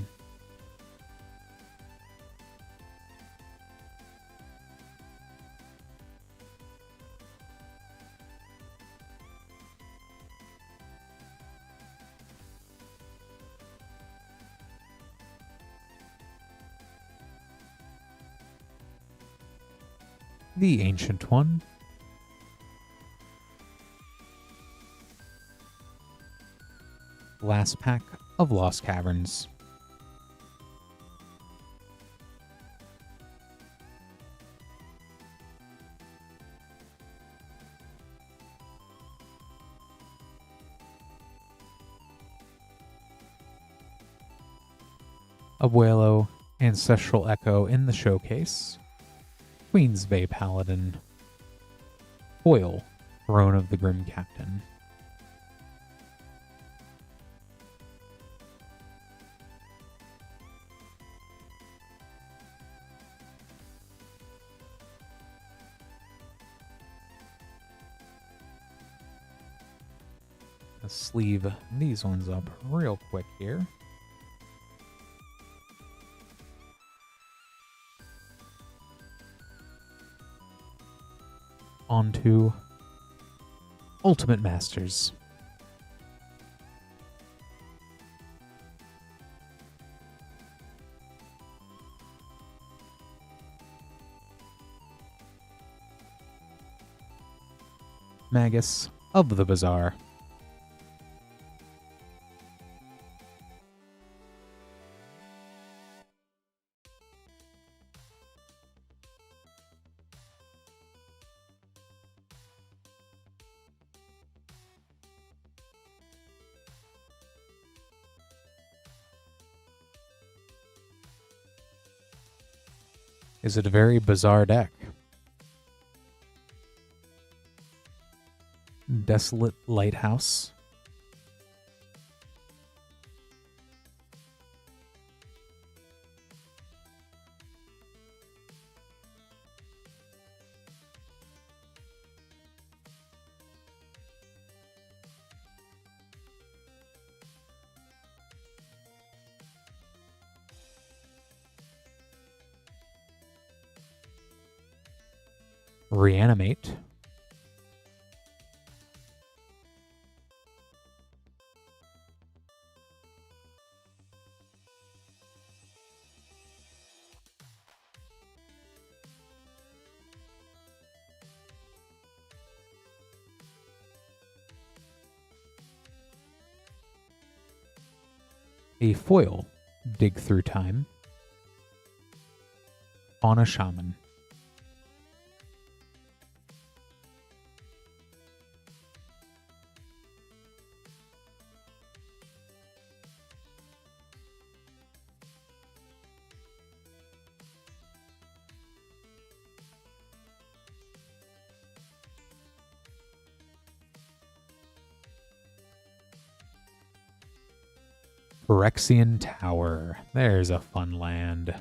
The Ancient One. Last pack of Lost Caverns. Abuelo, Ancestral Echo in the showcase. Queens Bay Paladin. Foil, Throne of the Grim Captain. Let's sleeve these ones up real quick here. On to Ultimate Masters. Magus of the Bazaar. Is it a very bizarre deck? Desolate Lighthouse. Reanimate. A foil, Dig Through Time. Fauna Shaman. Phyrexian Tower. There's a fun land.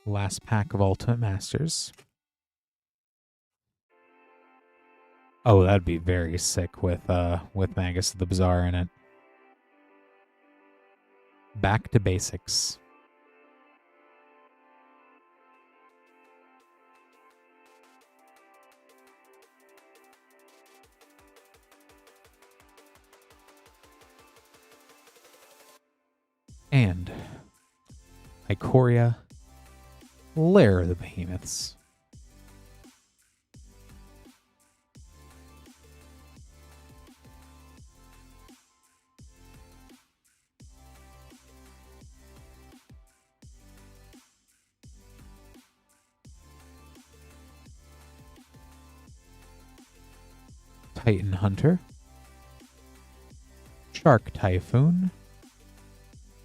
Last pack of Ultimate Masters. Oh, that'd be very sick with Magus the Bazaar in it. Back to basics. And Ikoria, Lair of the Behemoths. Titan Hunter, Shark Typhoon,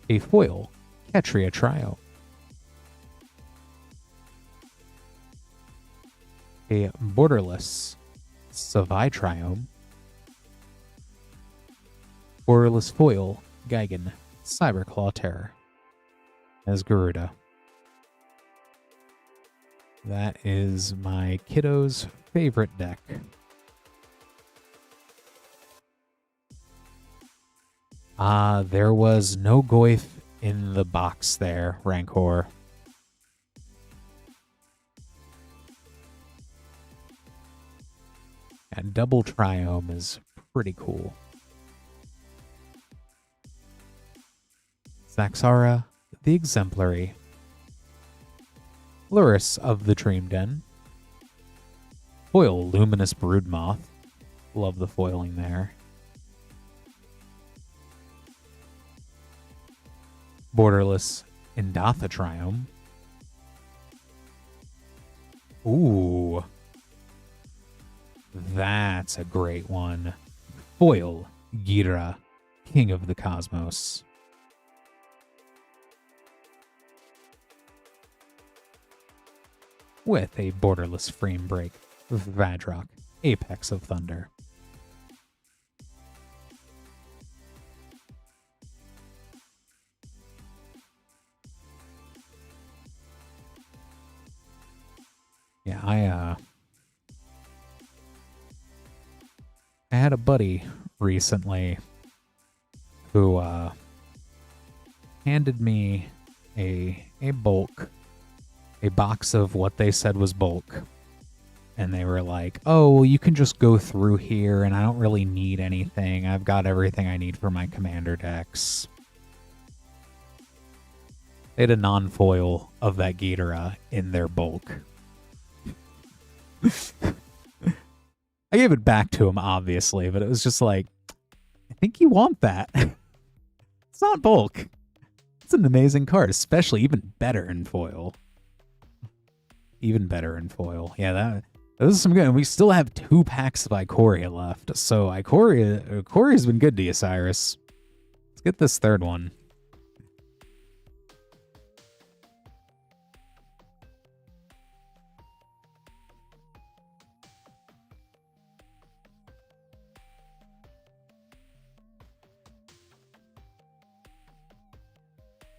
a foil, Ketria Trio, a borderless Savai Triome, borderless foil, Gigan, Cyberclaw Terror, as Garuda. That is my kiddo's favorite deck. There was no Goyf in the box there, Rancor. And double Triome is pretty cool. Zaxara, the Exemplary. Luris of the Dream Den. Foil Luminous Broodmoth. Love the foiling there. Borderless Indatha Triome. Ooh. That's a great one. Foil Gira, King of the Cosmos. With a borderless frame break, Vadrock, Apex of Thunder. Yeah, I had a buddy recently who handed me a box of what they said was bulk. And they were like, oh, well, you can just go through here and I don't really need anything. I've got everything I need for my commander decks. They had a non-foil of that Ghidorah in their bulk. I gave it back to him, obviously, but it was just like, I think you want that. It's not bulk. It's an amazing card, especially even better in foil. Even better in foil. Yeah, those are some good. And we still have 2 packs of Ikoria left. So Ikoria's been good to you, Cyrus. Let's get this third one.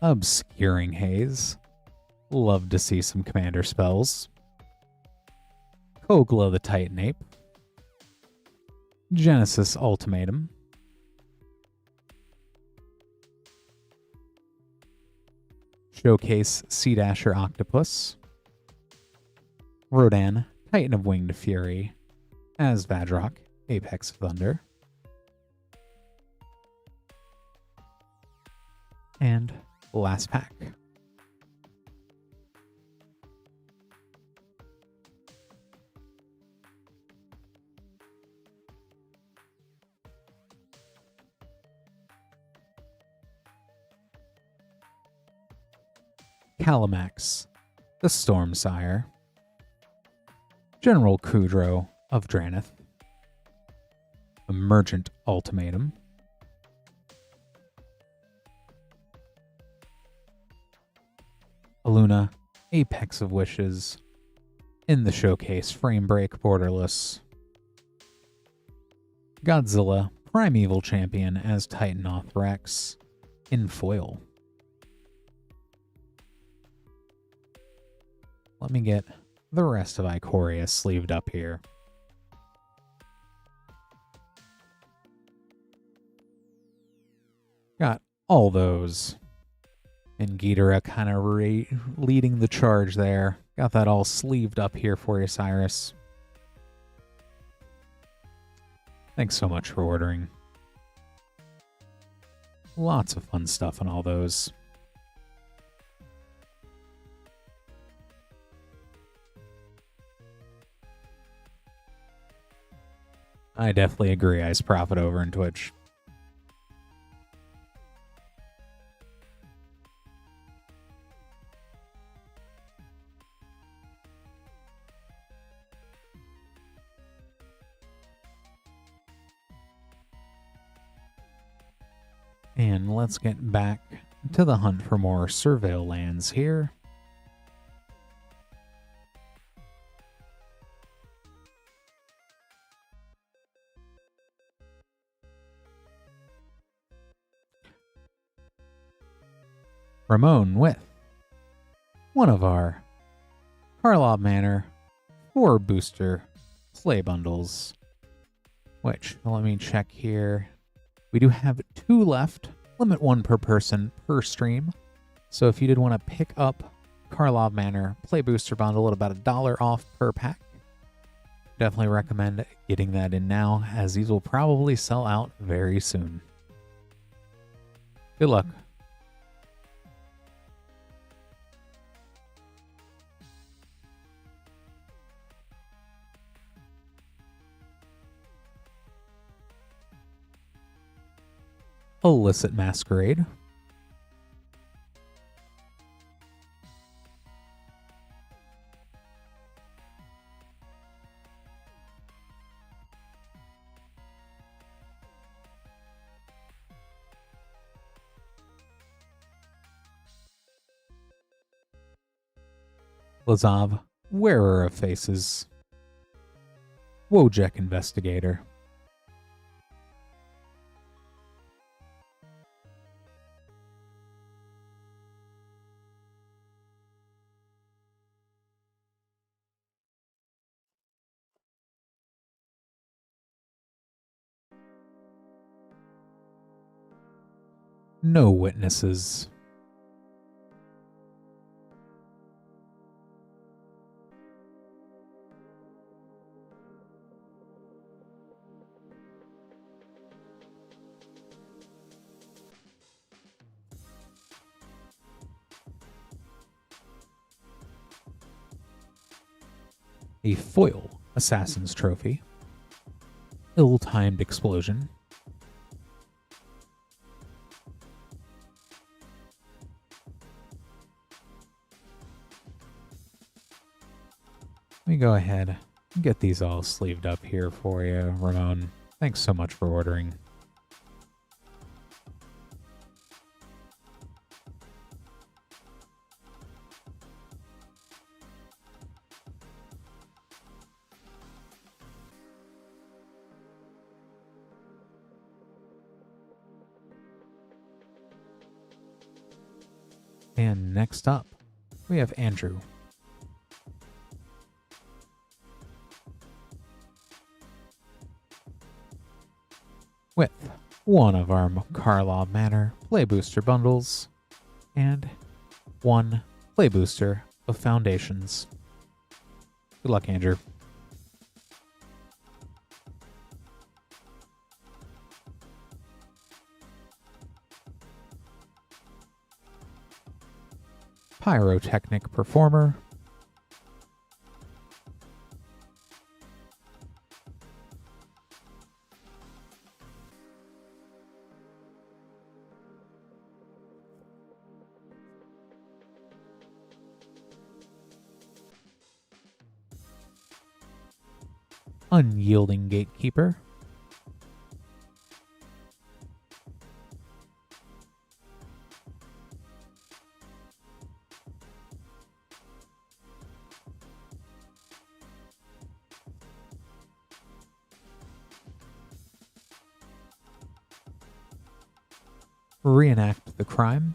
Obscuring Haze. Love to see some commander spells. Kogla the Titan Ape. Genesis Ultimatum. Showcase Sea Dasher Octopus. Rodan, Titan of Winged Fury. As Vadrock, Apex of Thunder. And last pack. Calamax, the Stormsire. General Kudro of Draneth. Emergent Ultimatum. Aluna, Apex of Wishes. In the Showcase, Frame Break Borderless. Godzilla, Primeval Champion as Titanoth Rex. In foil. Let me get the rest of Ikoria sleeved up here. Got all those. And Ghidorah kind of leading the charge there. Got that all sleeved up here for you, Cyrus. Thanks so much for ordering. Lots of fun stuff on all those. I definitely agree. Ice Profit over in Twitch. And let's get back to the hunt for more Surveil lands here. Raone with one of our Karlov Manor 4 booster play bundles, which, let me check here. We do have 2 left, limit 1 per person per stream. So if you did want to pick up Karlov Manor play booster bundle at about $1 off per pack, definitely recommend getting that in now, as these will probably sell out very soon. Good luck. Illicit Masquerade. Lazav, Wearer of Faces. Wojek Investigator. No Witnesses. A foil Assassin's Trophy. Ill-timed Explosion. Let me go ahead and get these all sleeved up here for you, Raone. Thanks so much for ordering. And next up, we have Andrew. With one of our Karlov Manor Play Booster bundles and 1 Play Booster of Foundations. Good luck, Andrew. Pyrotechnic Performer, Unyielding Gatekeeper, Reenact the Crime,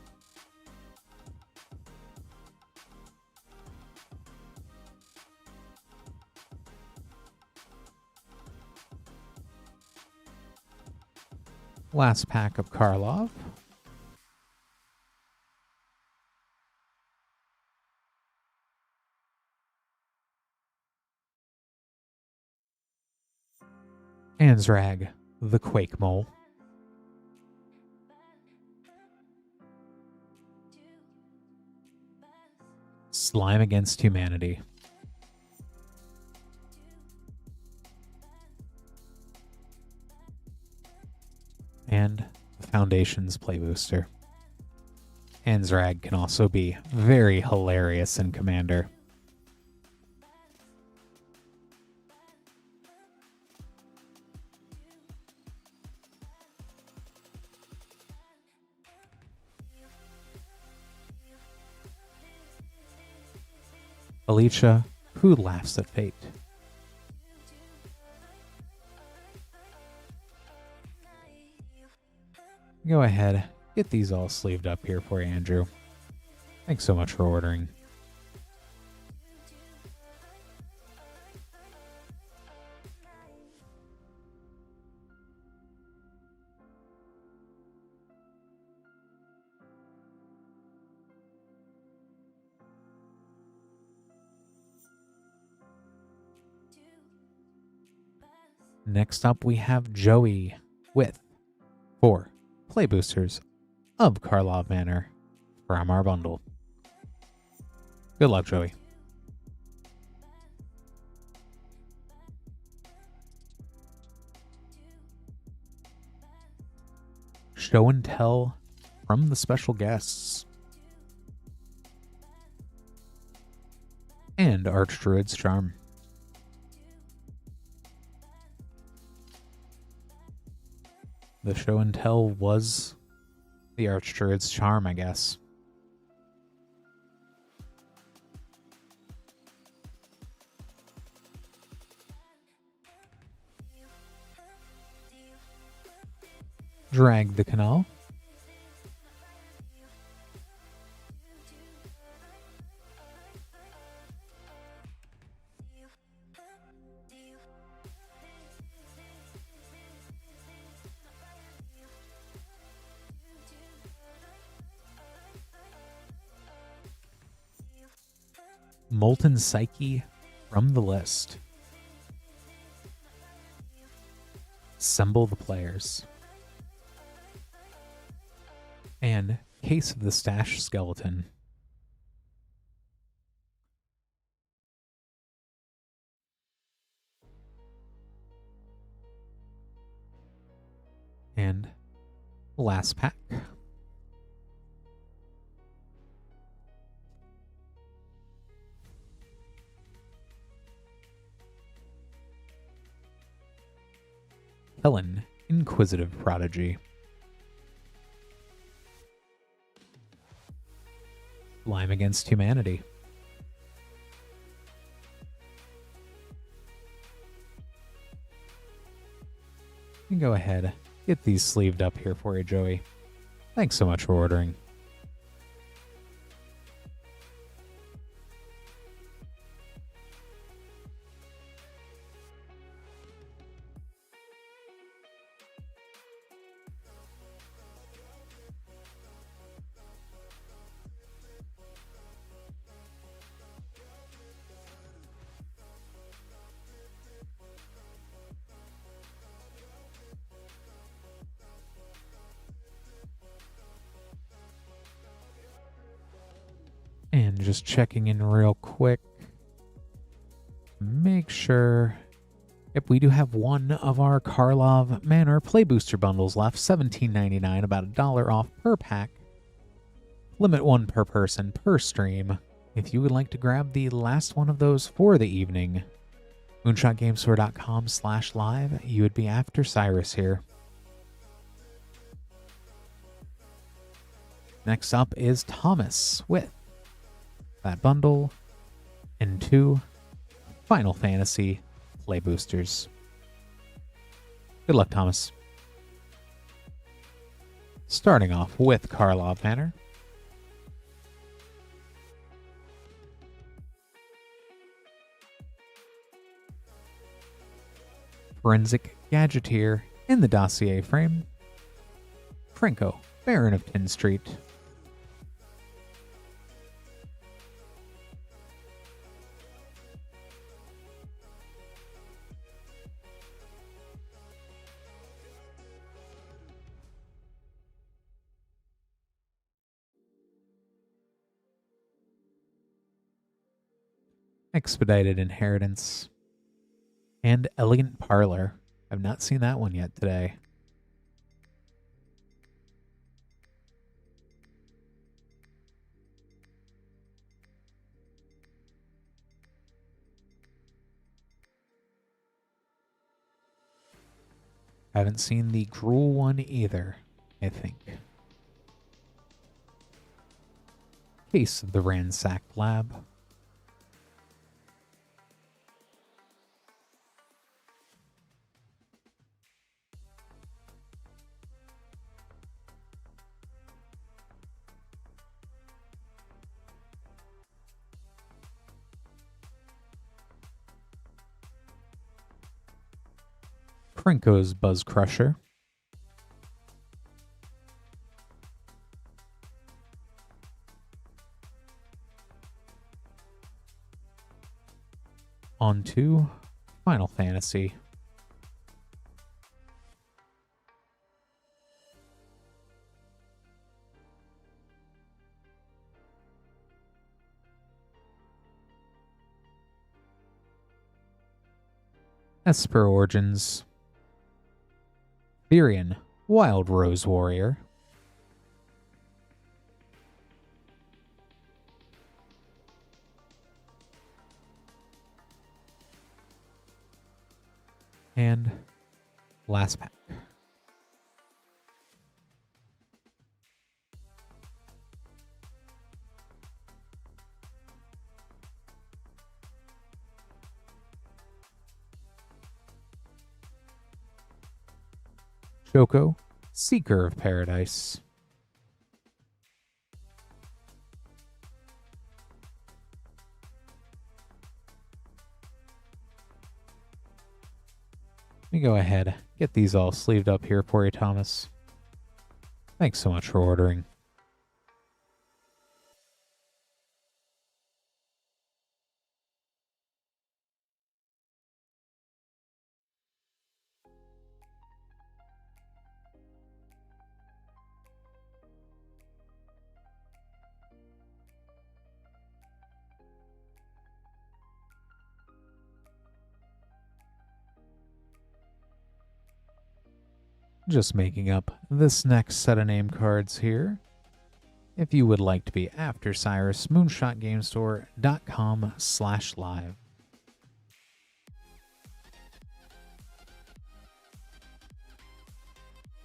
last pack of Karlov, Anzrag the Quake Mole, Slime Against Humanity, and the Foundation's Play Booster. Anzrag can also be very hilarious in Commander. Alicia, who laughs at fate. Go ahead, get these all sleeved up here for you, Andrew. Thanks so much for ordering. Next up, we have Joey with 4 Play Boosters of Karlov Manor from our bundle. Good luck, Joey. Show and Tell from the special guests. And Archdruid's Charm. The Show and Tell was the Archdruid's Charm, I guess. Drag the Canal. Molten Psyche from the list. Assemble the Players. And Case of the Stash Skeleton. And last pack. Helen, Inquisitive Prodigy. Slime Against Humanity. You can go ahead, get these sleeved up here for you, Joey. Thanks so much for ordering. And just checking in real quick. Make sure. Yep, we do have one of our Karlov Manor Play Booster bundles left. $17.99, about $1 off per pack. Limit 1 per person per stream. If you would like to grab the last one of those for the evening, moonshotgamestore.com/live, you would be after Cyrus here. Next up is Thomas with that bundle and 2 Final Fantasy Play Boosters. Good luck, Thomas. Starting off with Karlov Manor. Forensic Gadgeteer in the dossier frame. Franco, Baron of Tin Street. Expedited Inheritance. And Elegant Parlor. I've not seen that one yet today. Haven't seen the Gruul one either, I think. Case of the Ransacked Lab. Franco's Buzz Crusher. On to Final Fantasy. Esper Origins. Therian, Wild Rose Warrior. And last pack. Choco, Seeker of Paradise. Let me go ahead, get these all sleeved up here for you, Thomas. Thanks so much for ordering. Just making up this next set of name cards here. If you would like to be after Cyrus, moonshotgamestore.com/live.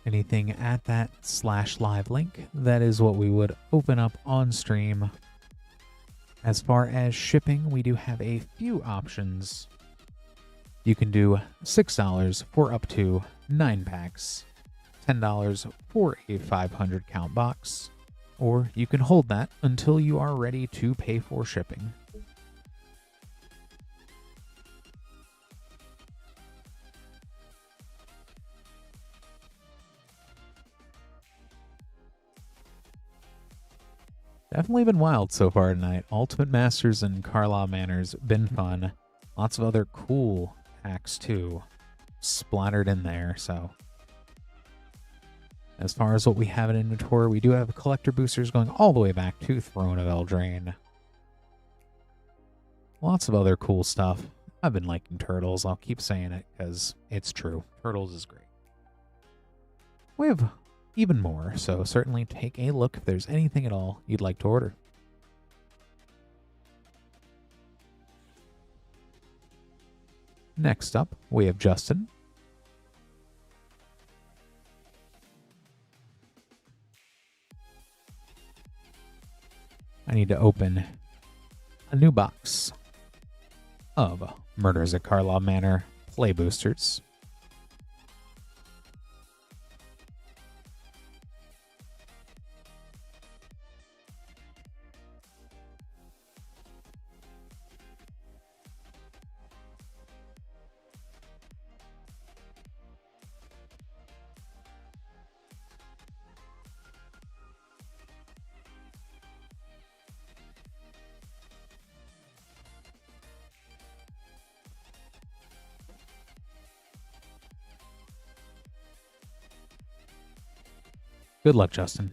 Anything at that /live link, that is what we would open up on stream. As far as shipping, we do have a few options. You can do $6 for up to 9 packs. $10 for a 500 count box, or you can hold that until you are ready to pay for shipping. Definitely been wild so far tonight. Ultimate Masters and Karlov Manor's been fun. Lots of other cool packs too splattered in there, so. As far as what we have in inventory, we do have collector boosters going all the way back to Throne of Eldraine. Lots of other cool stuff. I've been liking Turtles. I'll keep saying it because it's true. Turtles is great. We have even more, so certainly take a look if there's anything at all you'd like to order. Next up, we have Justin. I need to open a new box of Murders at Carlisle Manor play boosters. Good luck, Justin.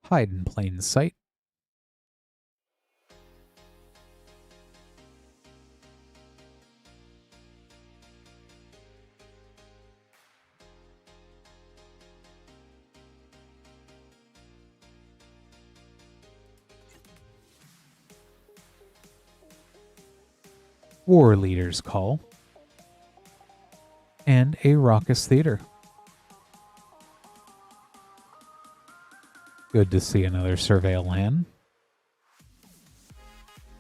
Hide in plain sight. War Leader's Call, and a Raucous Theater. Good to see another Surveil land.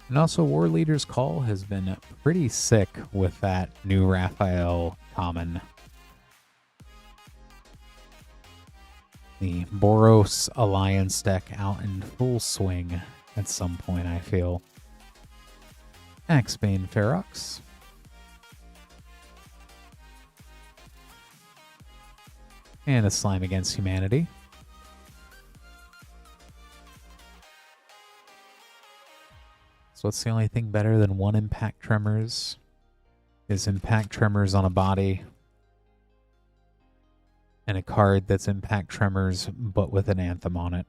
And also, War Leader's Call has been pretty sick with that new Rafal common. The Boros Alliance deck out in full swing at some point, I feel. Axebane Ferox. And a Slime Against Humanity. So what's the only thing better than one Impact Tremors? Is Impact Tremors on a body. And a card that's Impact Tremors, but with an Anthem on it.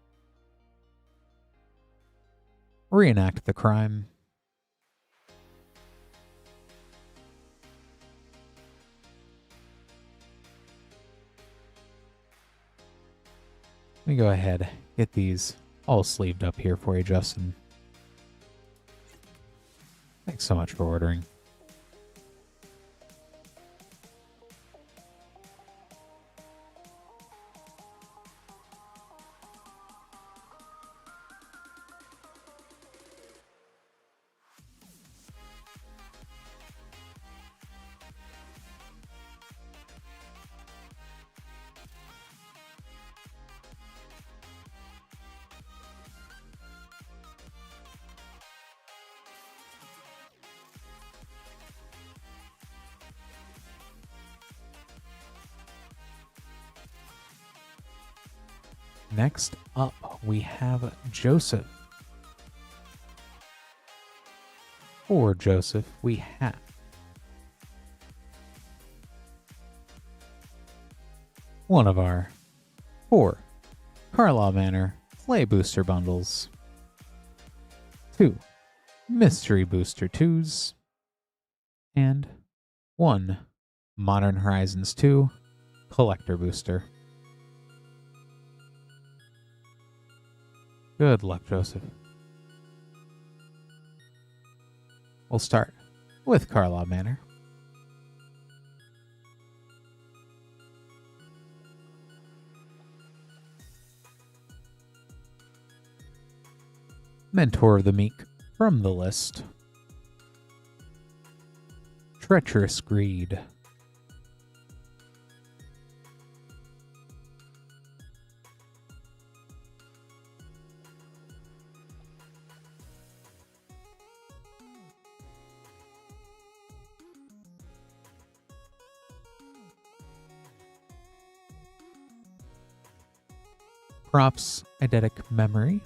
Reenact the crime. Let me go ahead, get these all sleeved up here for you, Justin. Thanks so much for ordering. Next up, we have Joseph. For Joseph, we have one of our 4 Carlisle Manor Play Booster Bundles, 2 Mystery Booster 2s, and 1 Modern Horizons 2 Collector Booster. Good luck, Joseph. We'll start with Carlisle Manor. Mentor of the Meek from the list. Treacherous Greed. Props, Eidetic Memory.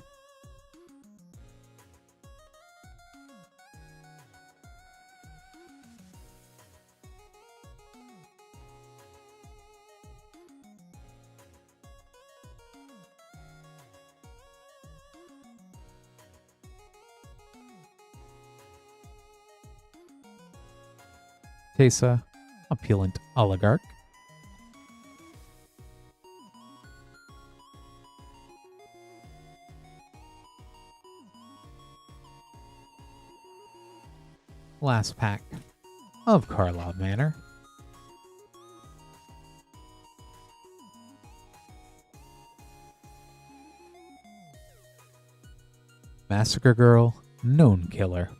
Tesa, Opulent Oligarch. Last pack of Karlov Manor. Massacre Girl, Known Killer.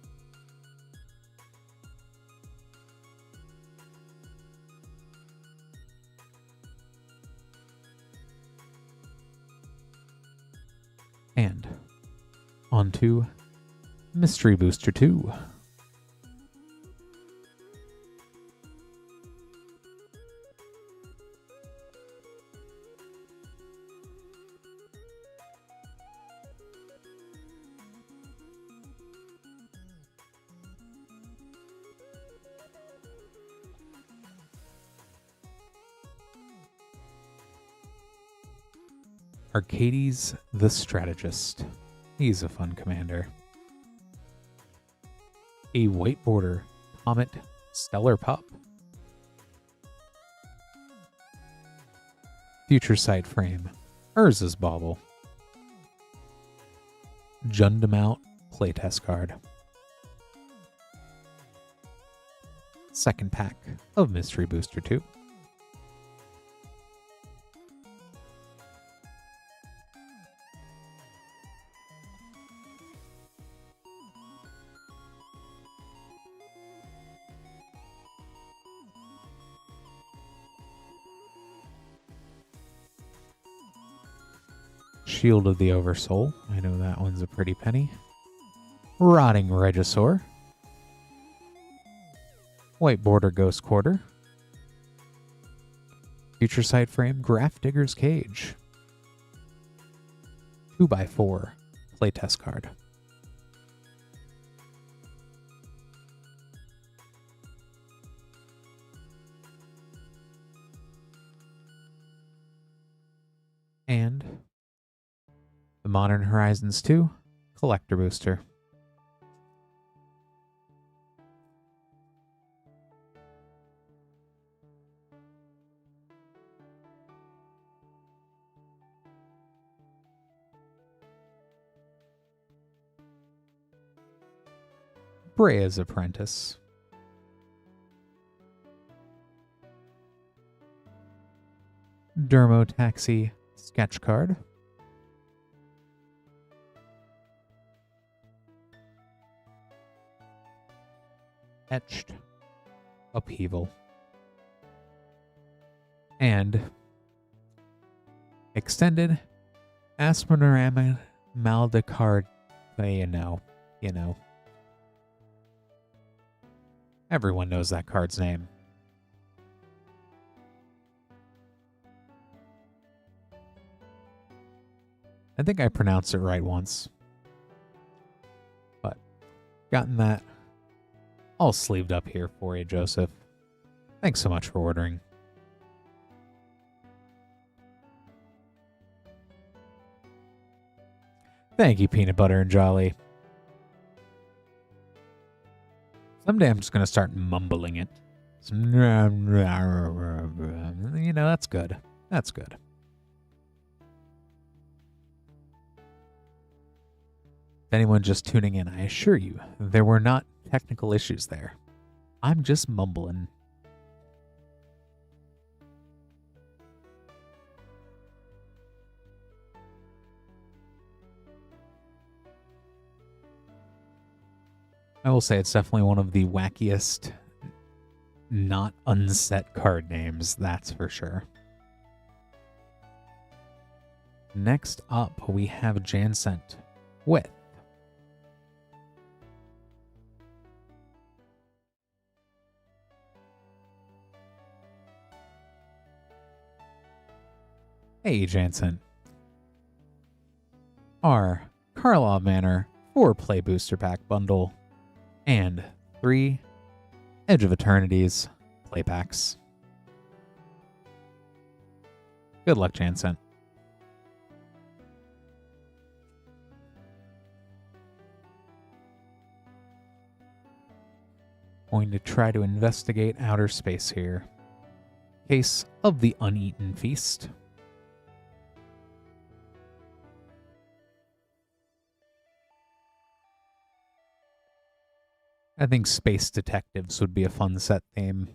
And on to Mystery Booster 2. Arcades the Strategist. He's a fun commander. A white border Comet Stellar Pup. Future Sight Frame Urza's Bauble. Jundamount playtest card. Second pack of Mystery Booster 2. Shield of the Oversoul. I know that one's a pretty penny. Rotting Regisaur. White Border Ghost Quarter. Future Sight Frame Graph Digger's Cage. 2x4 playtest card. And the Modern Horizons 2 Collector Booster. Brea's Apprentice. Dermotaxi sketch card. Etched Upheaval. And extended Aspanorama Maldecard. You know. Everyone knows that card's name. I think I pronounced it right once. But gotten that all sleeved up here for you, Joseph. Thanks so much for ordering. Thank you, Peanut Butter and Jolly. Someday I'm just going to start mumbling it. You know, that's good. That's good. If anyone just tuning in, I assure you, there were not technical issues there. I'm just mumbling. I will say it's definitely one of the wackiest, not unset card names, that's for sure. Next up, we have Jansen with Hey Jansen. Our Karlov Manor 4-play booster pack bundle and 3 Edge of Eternities play packs. Good luck, Jansen. Going to try to investigate outer space here. Case of the Uneaten Feast. I think Space Detectives would be a fun set theme.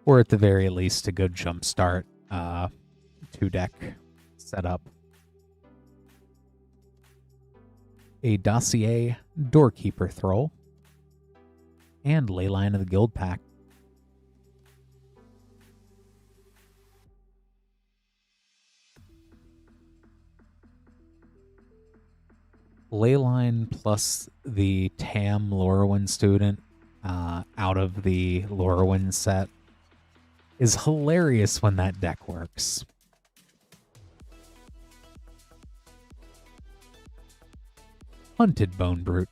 Or at the very least, a good jumpstart 2-deck setup. A Dossier Doorkeeper Thrall. And Leyline of the Guild Pack. Leyline plus the Tam Lorwyn student out of the Lorwyn set is hilarious when that deck works. Hunted Bone Brute.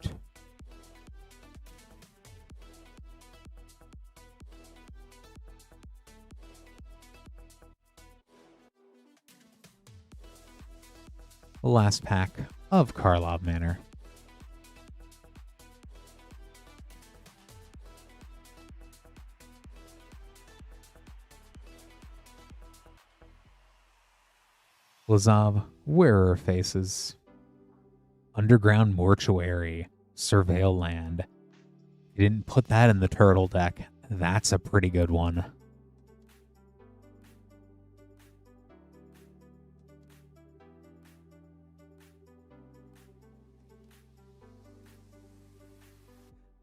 The last pack of Karlov Manor. Lazav, Wearer Faces. Underground Mortuary, Surveil Land. You didn't put that in the turtle deck. That's a pretty good one.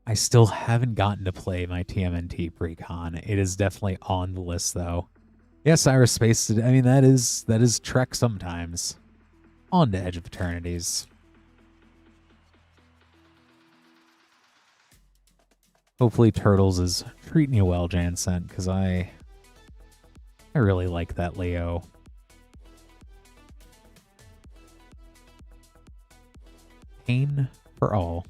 I still haven't gotten to play my TMNT Precon. It is definitely on the list, though. Yeah, Cyrus Space, I mean, that is Trek sometimes. On to Edge of Eternities. Hopefully Turtles is treating you well, Jansen, because I really like that Leo. Pain for all.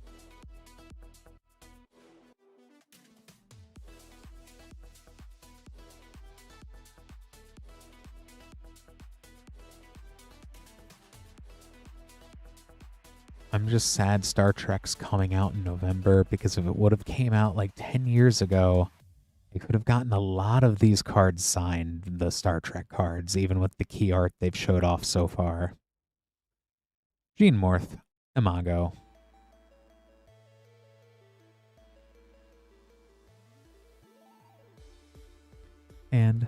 I'm just sad Star Trek's coming out in November, because if it would have came out like 10 years ago, they could have gotten a lot of these cards signed, the Star Trek cards, even with the key art they've showed off so far. Gene Morth, Imago. And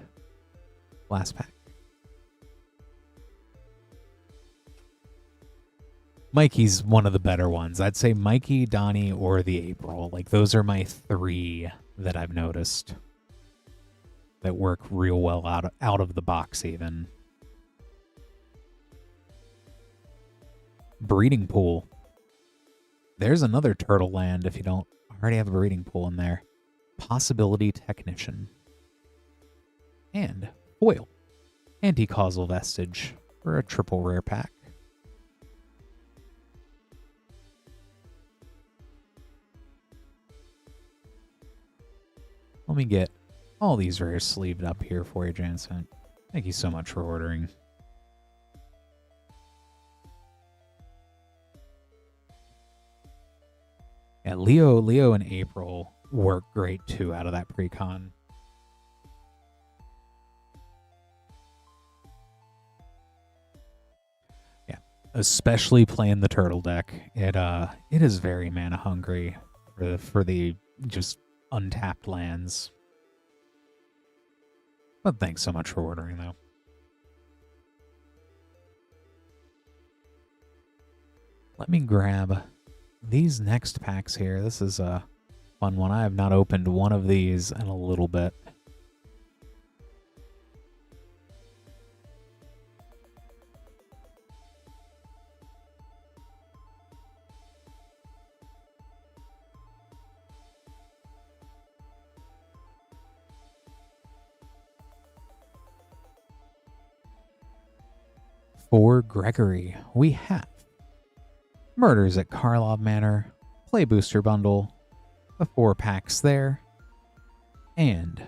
last pack. Mikey's one of the better ones. I'd say Mikey, Donnie, or the April. Like, those are my three that I've noticed that work real well out of the box even. Breeding Pool. There's another Turtle Land if you don't already have a breeding pool in there. Possibility Technician. And Foil. Anti-Causal Vestige for a triple rare pack. Let me get all these rares sleeved up here for you, Jansen. Thank you so much for ordering. Yeah, Leo and April work great too out of that precon. Yeah, especially playing the turtle deck. It is very mana hungry for the just untapped lands. But thanks so much for ordering, though. Let me grab these next packs here. This is a fun one. I have not opened one of these in a little bit. For Gregory, we have Murders at Karlov Manor, Play Booster Bundle, the 4 packs there, and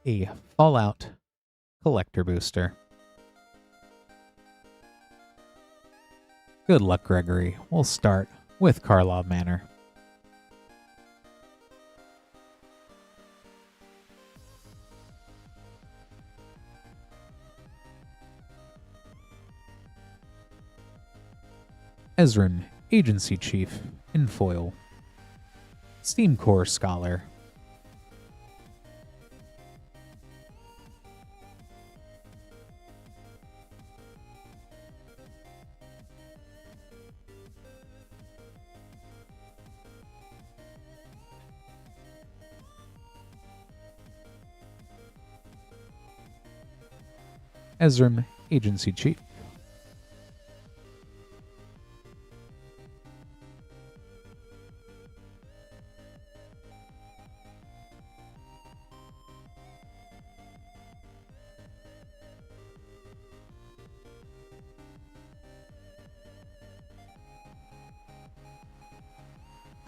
a Fallout Collector Booster. Good luck, Gregory. We'll start with Karlov Manor. Ezrin, Agency Chief, in foil. Steam Corps Scholar. Ezrin, Agency Chief.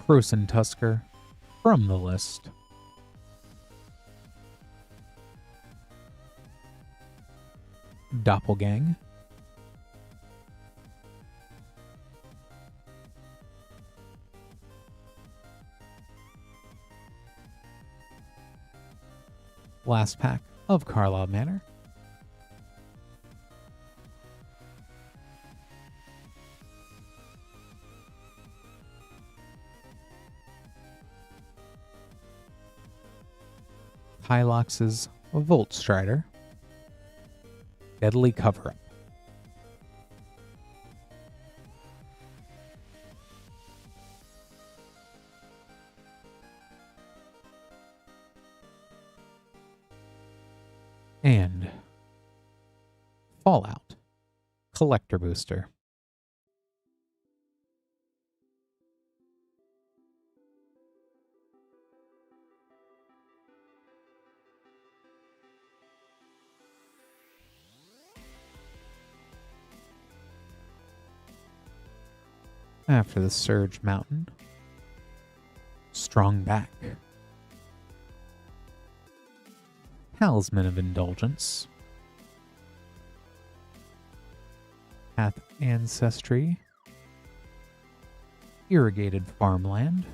Frozen Tusker, from the list. Doppelgang. Last pack of Karlov Manor. Hylox's Volt Strider. Deadly Cover-Up. And Fallout Collector Booster. After the Surge Mountain, Strong Back, Talisman of Indulgence, Path Ancestry, Irrigated Farmland,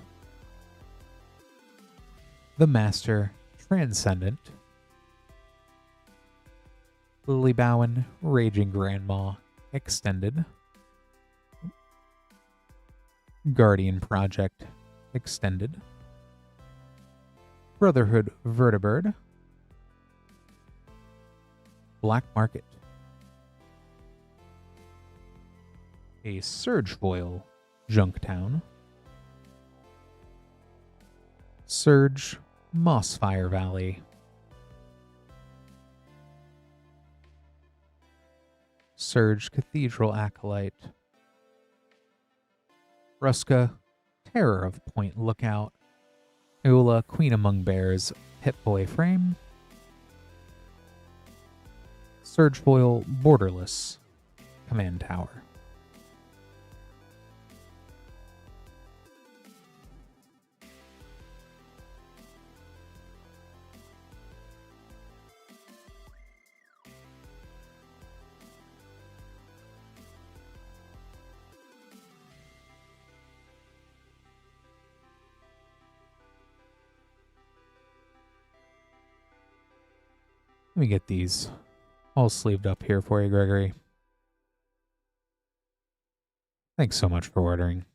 The Master Transcendent, Lilybowen Raging Grandma Extended, Guardian Project Extended, Brotherhood Vertibird, Black Market, a Surge Foil Junktown, Surge Mossfire Valley, Surge Cathedral Acolyte, Ruska, Terror of Point Lookout, Eula, Queen Among Bears, Pip-Boy Frame, Surge Foil Borderless, Command Tower. Let me get these all sleeved up here for you, Gregory. Thanks so much for ordering.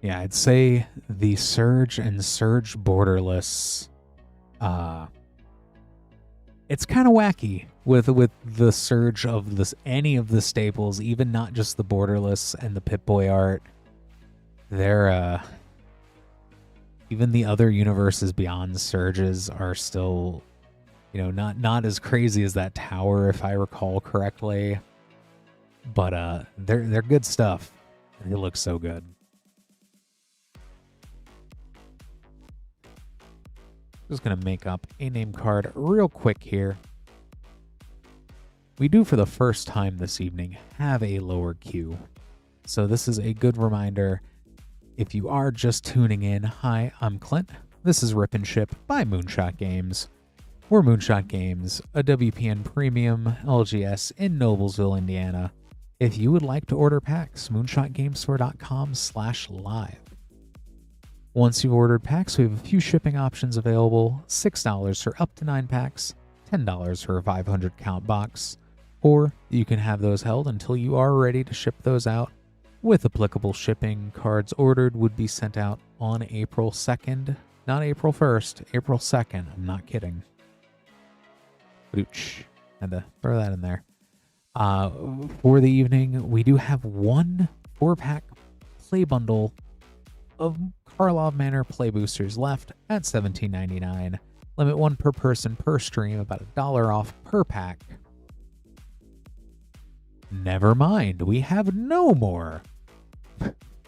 Yeah, I'd say the Surge and Surge Borderless, it's kind of wacky with the Surge of this, any of the staples, even not just the Borderless and the Pip-Boy art. They're even the other universes beyond Surges are still, you know, not as crazy as that tower, if I recall correctly. But they're good stuff. They look so good. Just gonna make up a name card real quick here. we do for the first time this evening have a lower queue. So this is a good reminder. If you are just tuning in, hi, I'm Clint. This is Rip and Ship by Moonshot Games. We're Moonshot Games, a WPN premium LGS in Noblesville, Indiana. If you would like to order packs, moonshotgamestore.com/live. Once you've ordered packs, we have a few shipping options available. $6 for up to 9 packs, $10 for a 500 count box, or you can have those held until you are ready to ship those out. With applicable shipping, cards ordered would be sent out on April 2nd, not April 1st, April 2nd. I'm not kidding. Ooch. Had to throw that in there. For the evening, we do have one 4-pack play bundle of Karlov Manor play boosters left at $17.99. Limit 1 per person per stream, about $1 off per pack. Never mind, we have no more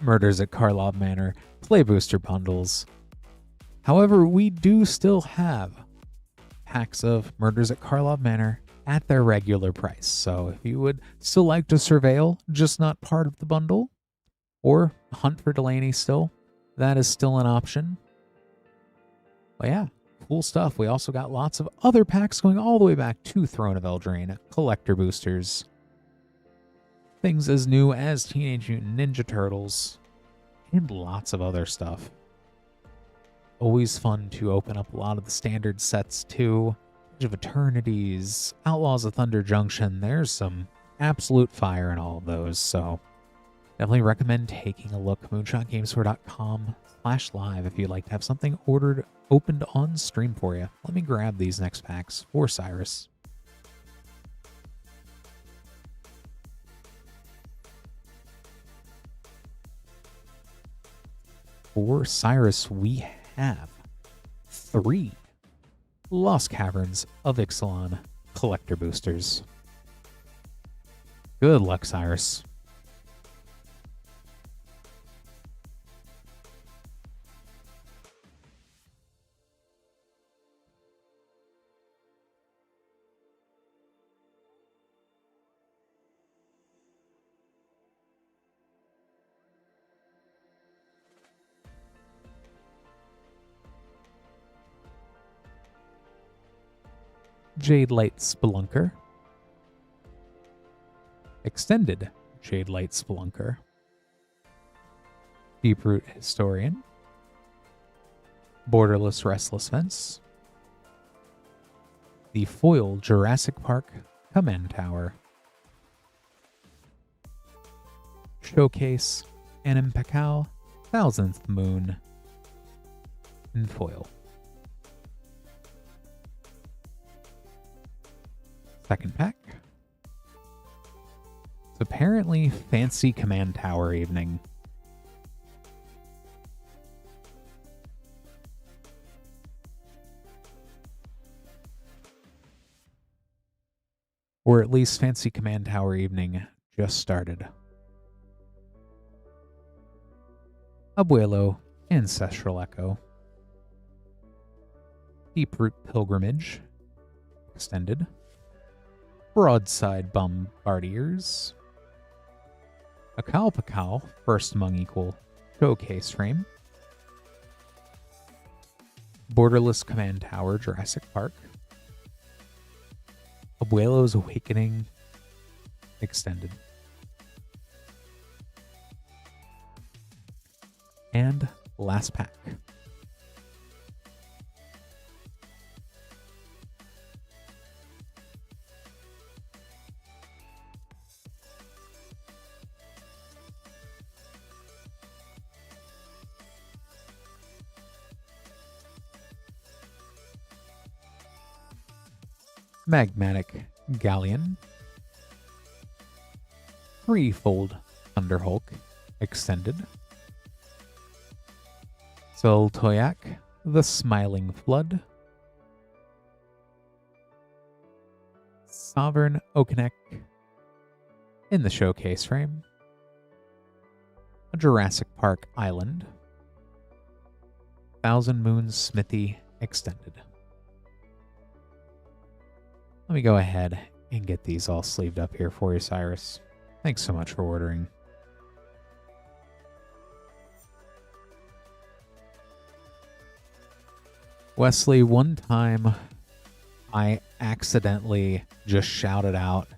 Murders at Karlov Manor play booster bundles. However, we do still have packs of Murders at Karlov Manor at their regular price. So if you would still like to surveil, just not part of the bundle, or hunt for Delaney still, that is still an option. But yeah, cool stuff. We also got lots of other packs going all the way back to Throne of Eldraine, collector boosters. Things as new as Teenage Mutant Ninja Turtles, and lots of other stuff. Always fun to open up a lot of the standard sets too. Age of Eternities, Outlaws of Thunder Junction. There's some absolute fire in all of those, so definitely recommend taking a look. moonshotgamestore.com/live if you'd like to have something opened on stream for you. Let me grab these next packs for Cyrus. For Cyrus, we have 3 Lost Caverns of Ixalan collector boosters. Good luck, Cyrus. Jade Light Spelunker. Extended Jade Light Spelunker. Deeproot Historian. Borderless Restless Fence. The foil Jurassic Park Command Tower. Showcase Animpekal 1000th Moon. In foil. Second pack. It's apparently Fancy Command Tower Evening. Or at least Fancy Command Tower Evening just started. Abuelo Ancestral Echo. Deeproot Pilgrimage. Extended. Broadside Bombardiers. Akal First Among Equal Showcase Frame. Borderless Command Tower Jurassic Park. Abuelo's Awakening Extended. And last pack. Magmatic Galleon. Threefold Thunderhulk Extended. Zoltoyak, the Smiling Flood. Sovereign Okenek in the showcase frame. A Jurassic Park Island. Thousand Moons Smithy Extended. Let me go ahead and get these all sleeved up here for you, Cyrus. Thanks so much for ordering. Wesley, one time I accidentally just shouted out,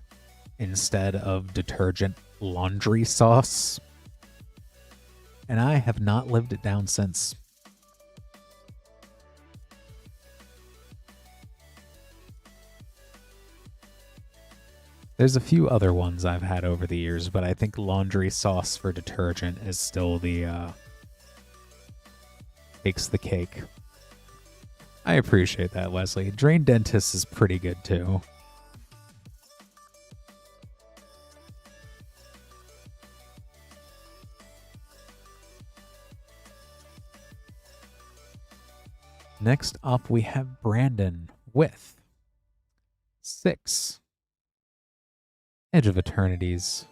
instead of detergent, laundry sauce. And I have not lived it down since. There's a few other ones I've had over the years, but I think laundry sauce for detergent is still the, takes the cake. I appreciate that, Wesley. Drain Dentist is pretty good, too. Next up, we have Brandon with 6 Edge of Eternities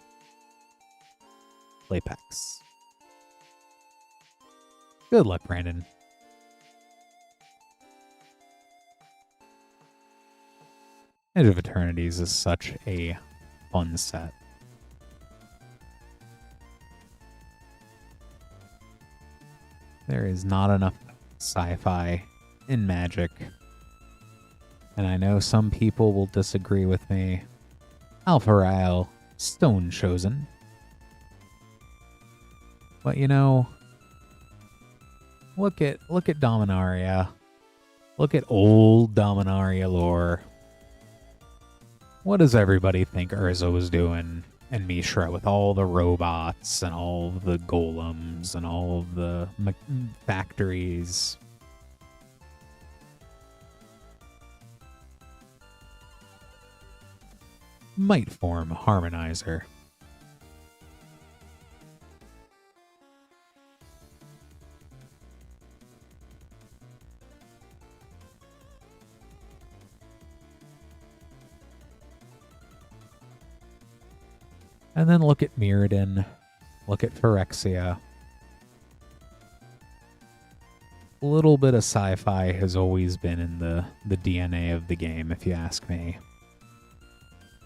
play packs. Good luck, Brandon. Edge of Eternities is such a fun set. There is not enough sci-fi in Magic, and I know some people will disagree with me. Alpha Rael, Stone Chosen. But you know, look at Dominaria. Look at old Dominaria lore. What does everybody think Urza was doing in Mishra with all the robots and all the golems and all of the factories? Might form Harmonizer. And then look at Mirrodin, look at Phyrexia. A little bit of sci-fi has always been in the DNA of the game, if you ask me.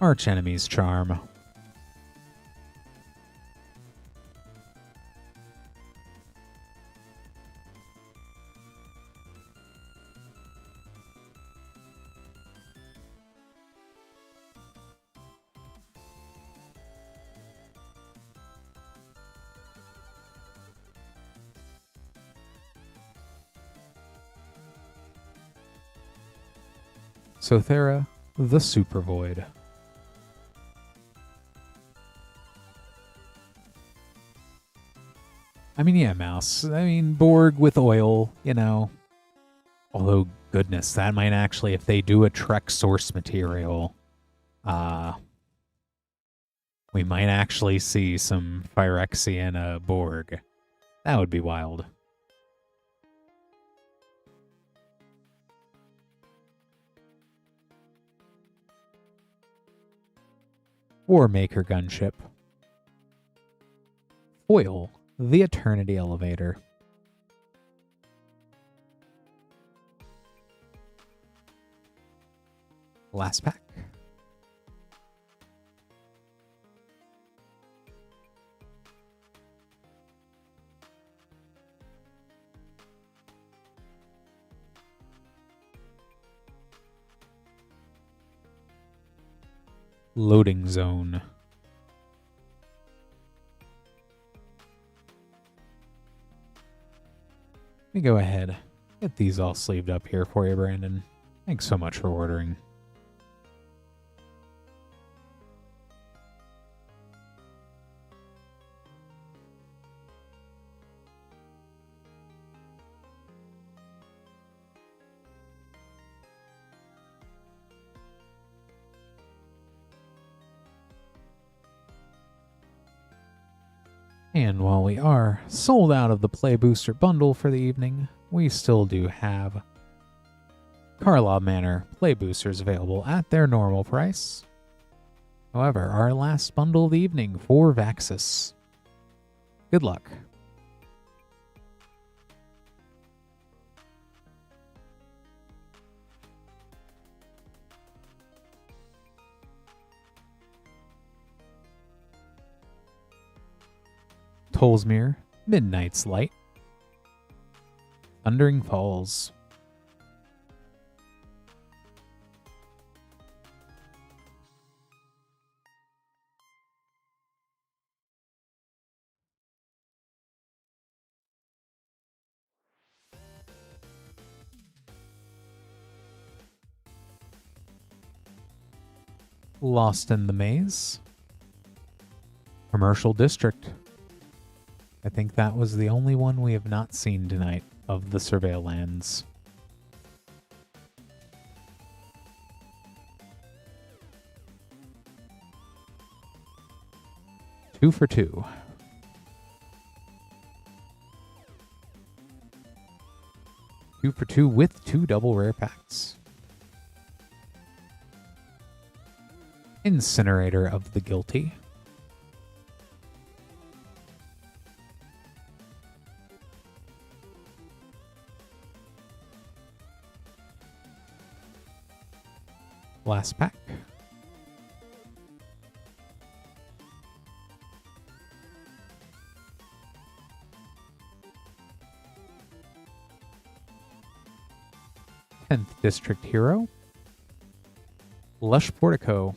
Archenemy's Charm. Sothera, the Super Void. I mean, yeah, Mouse. I mean, Borg with oil, you know. Although, goodness, that might actually, if they do a Trek source material, we might actually see some Phyrexian Borg. That would be wild. Warmaker Gunship. Foil, the Eternity Elevator. Last pack. Loading Zone. Let me go ahead, get these all sleeved up here for you, Brandon. Thanks so much for ordering. And while we are sold out of the Play Booster bundle for the evening, we still do have Karlov Manor Play Boosters available at their normal price. However, our last bundle of the evening for Vaxis. Good luck. Tolsmere, Midnight's Light, Thundering Falls. Lost in the Maze, Commercial District. I think that was the only one we have not seen tonight of the Surveil lands. Two for two. Two for two with two double rare packs. Incinerator of the Guilty. Last pack. Tenth District Hero. Lush Portico.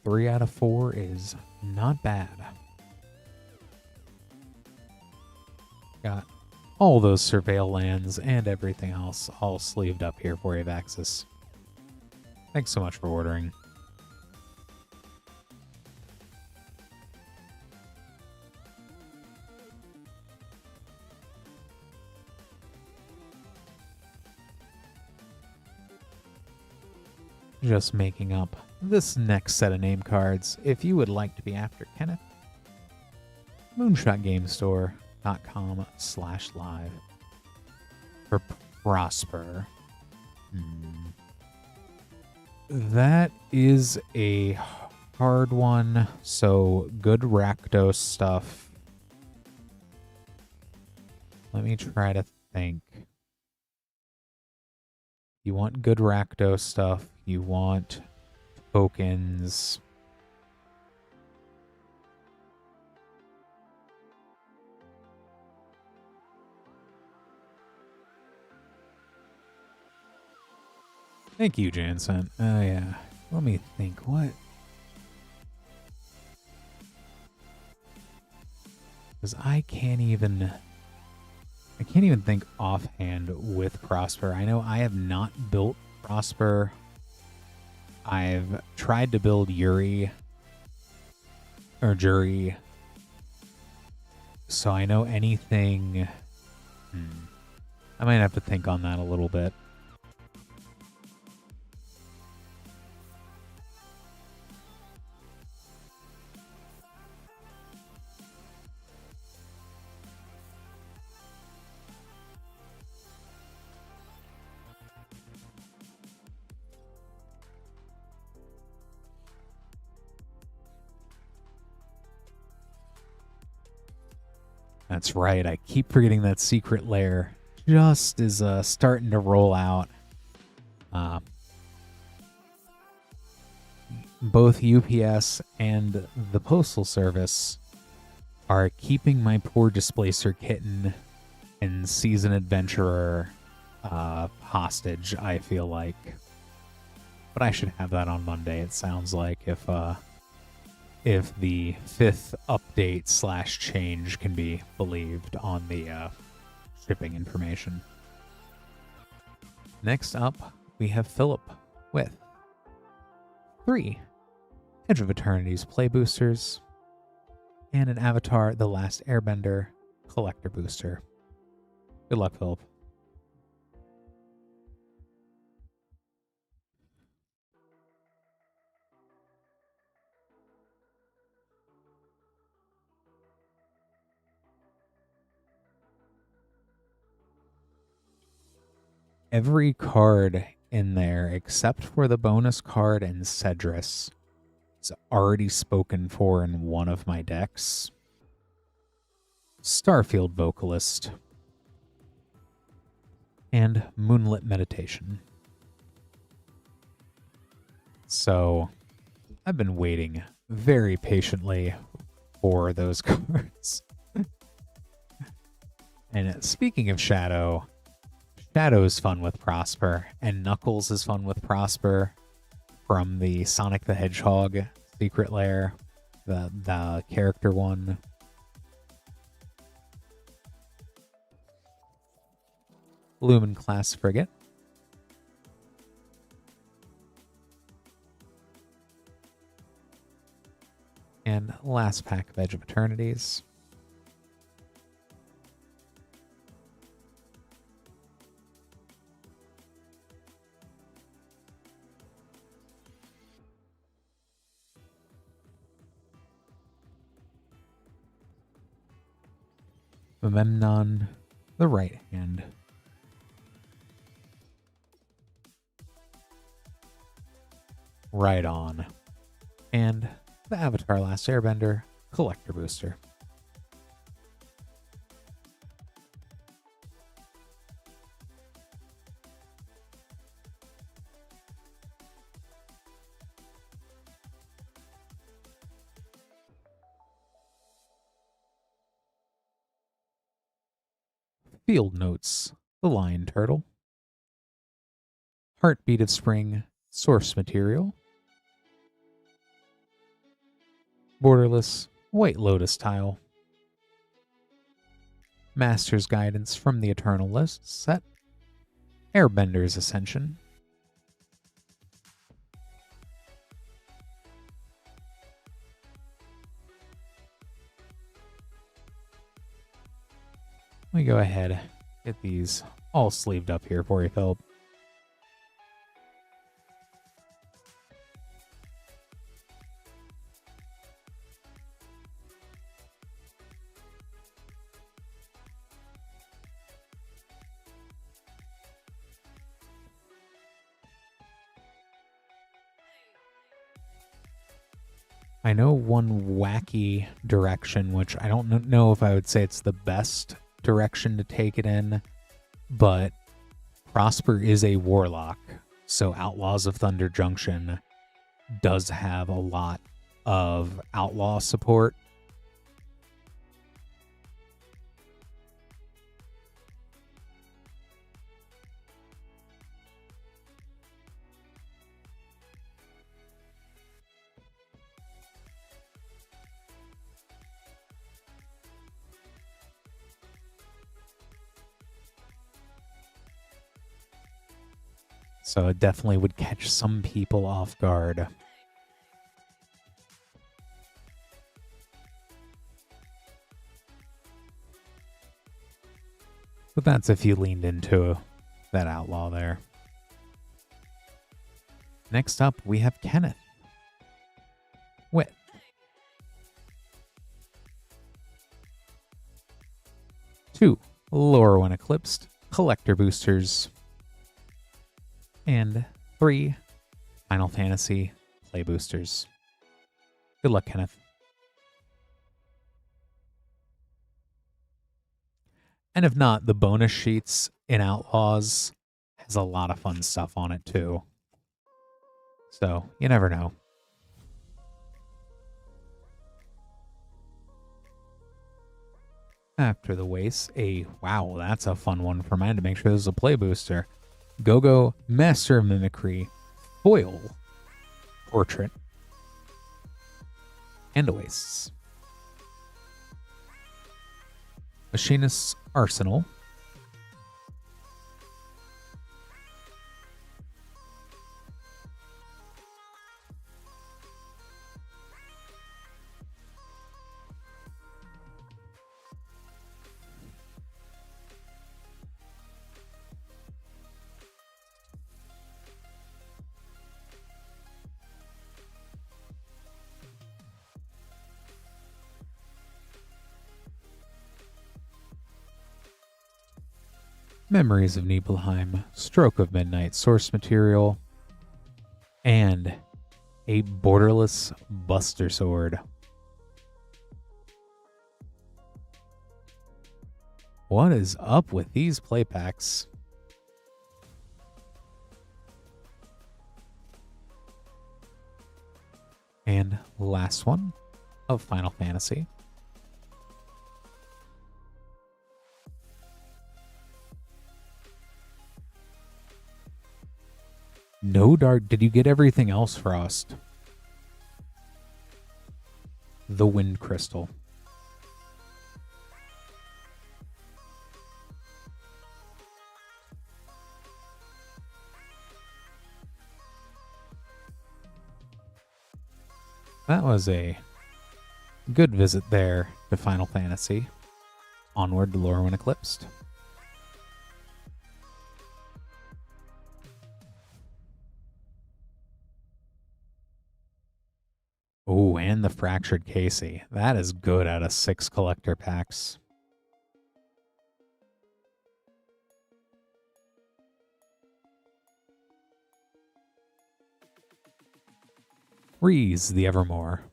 Three out of four is not bad. Got all those Surveil lands and everything else all sleeved up here for you, Vaxis. Thanks so much for ordering. Just making up this next set of name cards. If you would like to be after Kenneth, moonshotgamestore.com/live for Prosper. That is a hard one. So good Rakdos stuff. Let me try to think. You want good Rakdos stuff. You want tokens. Thank you, Jansen. Oh, yeah. Let me think. What? Because I can't even think offhand with Prosper. I know I have not built Prosper. I've tried to build Jury. So I know anything. I might have to think on that a little bit. That's right. I keep forgetting that secret lair just is starting to roll out. Both UPS and the Postal Service are keeping my poor Displacer Kitten and Season Adventurer hostage, I feel like. But I should have that on Monday, it sounds like, if the 5th update / change can be believed on the shipping information. Next up, we have Phillip with 3 Edge of Eternity's Play Boosters and an Avatar The Last Airbender Collector Booster. Good luck, Phillip. Every card in there, except for the bonus card and Cedrus, is already spoken for in one of my decks. Starfield Vocalist and Moonlit Meditation. So I've been waiting very patiently for those cards. And speaking of Shadow, Shadow's fun with Prosper, and Knuckles is fun with Prosper from the Sonic the Hedgehog Secret Lair, the character one. Lumen class frigate. And last pack of Edge of Eternities. Memnon, the right hand. Right on. And the Avatar Last Airbender Collector Booster. Field Notes, the Lion Turtle. Heartbeat of Spring, Source Material. Borderless, White Lotus Tile. Master's Guidance from the Eternal List set. Airbender's Ascension. Let me go ahead, get these all sleeved up here for you, Phillip. I know one wacky direction, which I don't know if I would say it's the best direction to take it in, but Prosper is a warlock, so Outlaws of Thunder Junction does have a lot of outlaw support. So it definitely would catch some people off guard. But that's if you leaned into that outlaw there. Next up, we have Kenneth. Wit. Two, Lore when Eclipsed, Collector Boosters. And 3 Final Fantasy Play Boosters. Good luck, Kenneth. And if not, the bonus sheets in Outlaws has a lot of fun stuff on it too. So, you never know. After the Waste, wow, that's a fun one for mine to make sure this is a play booster. Go-Go, Master of Mimicry, Foil, Portrait, and Oasis. Machinist's Arsenal. Memories of Nibelheim, Stroke of Midnight Source Material, and a Borderless Buster Sword. What is up with these play packs? And last one of Final Fantasy. No dark. Did you get everything else, Frost? The Wind Crystal. That was a good visit there to Final Fantasy. Onward to Lore When Eclipsed. Oh, and the Fractured Casey. That is good out of 6 collector packs. Reese the Evermore.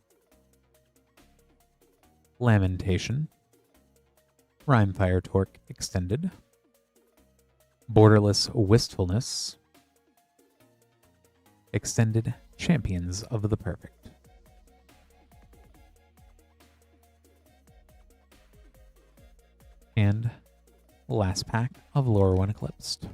Lamentation. Rhymefire Torque Extended. Borderless Wistfulness. Extended Champions of the Perfect. And last pack of Lore When Eclipsed.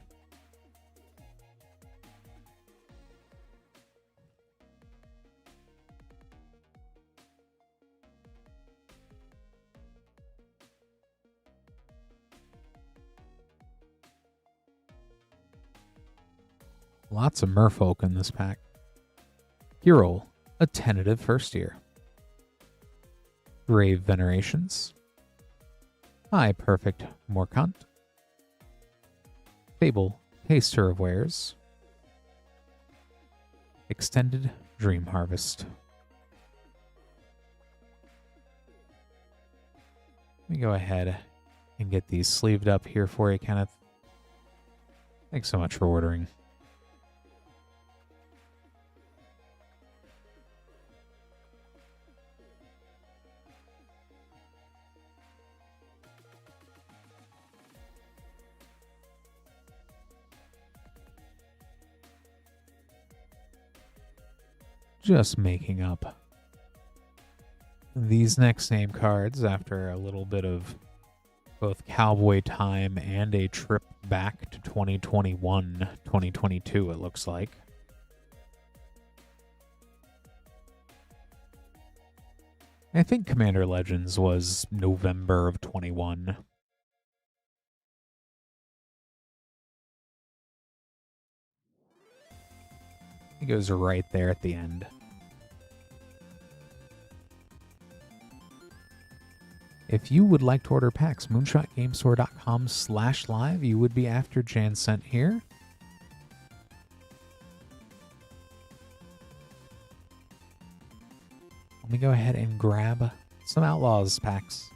Lots of merfolk in this pack. Hero, a tentative first year. Grave Venerations. High Perfect Morkant. Fable, Taster of Wares. Extended Dream Harvest. Let me go ahead and get these sleeved up here for you, Kenneth. Thanks so much for ordering. Just making up these next name cards after a little bit of both cowboy time and a trip back to 2021, 2022, it looks like. I think Commander Legends was November of 21. It goes right there at the end. If you would like to order packs, moonshotgamestore.com/live. You would be after Jansen here. Let me go ahead and grab some Outlaws packs.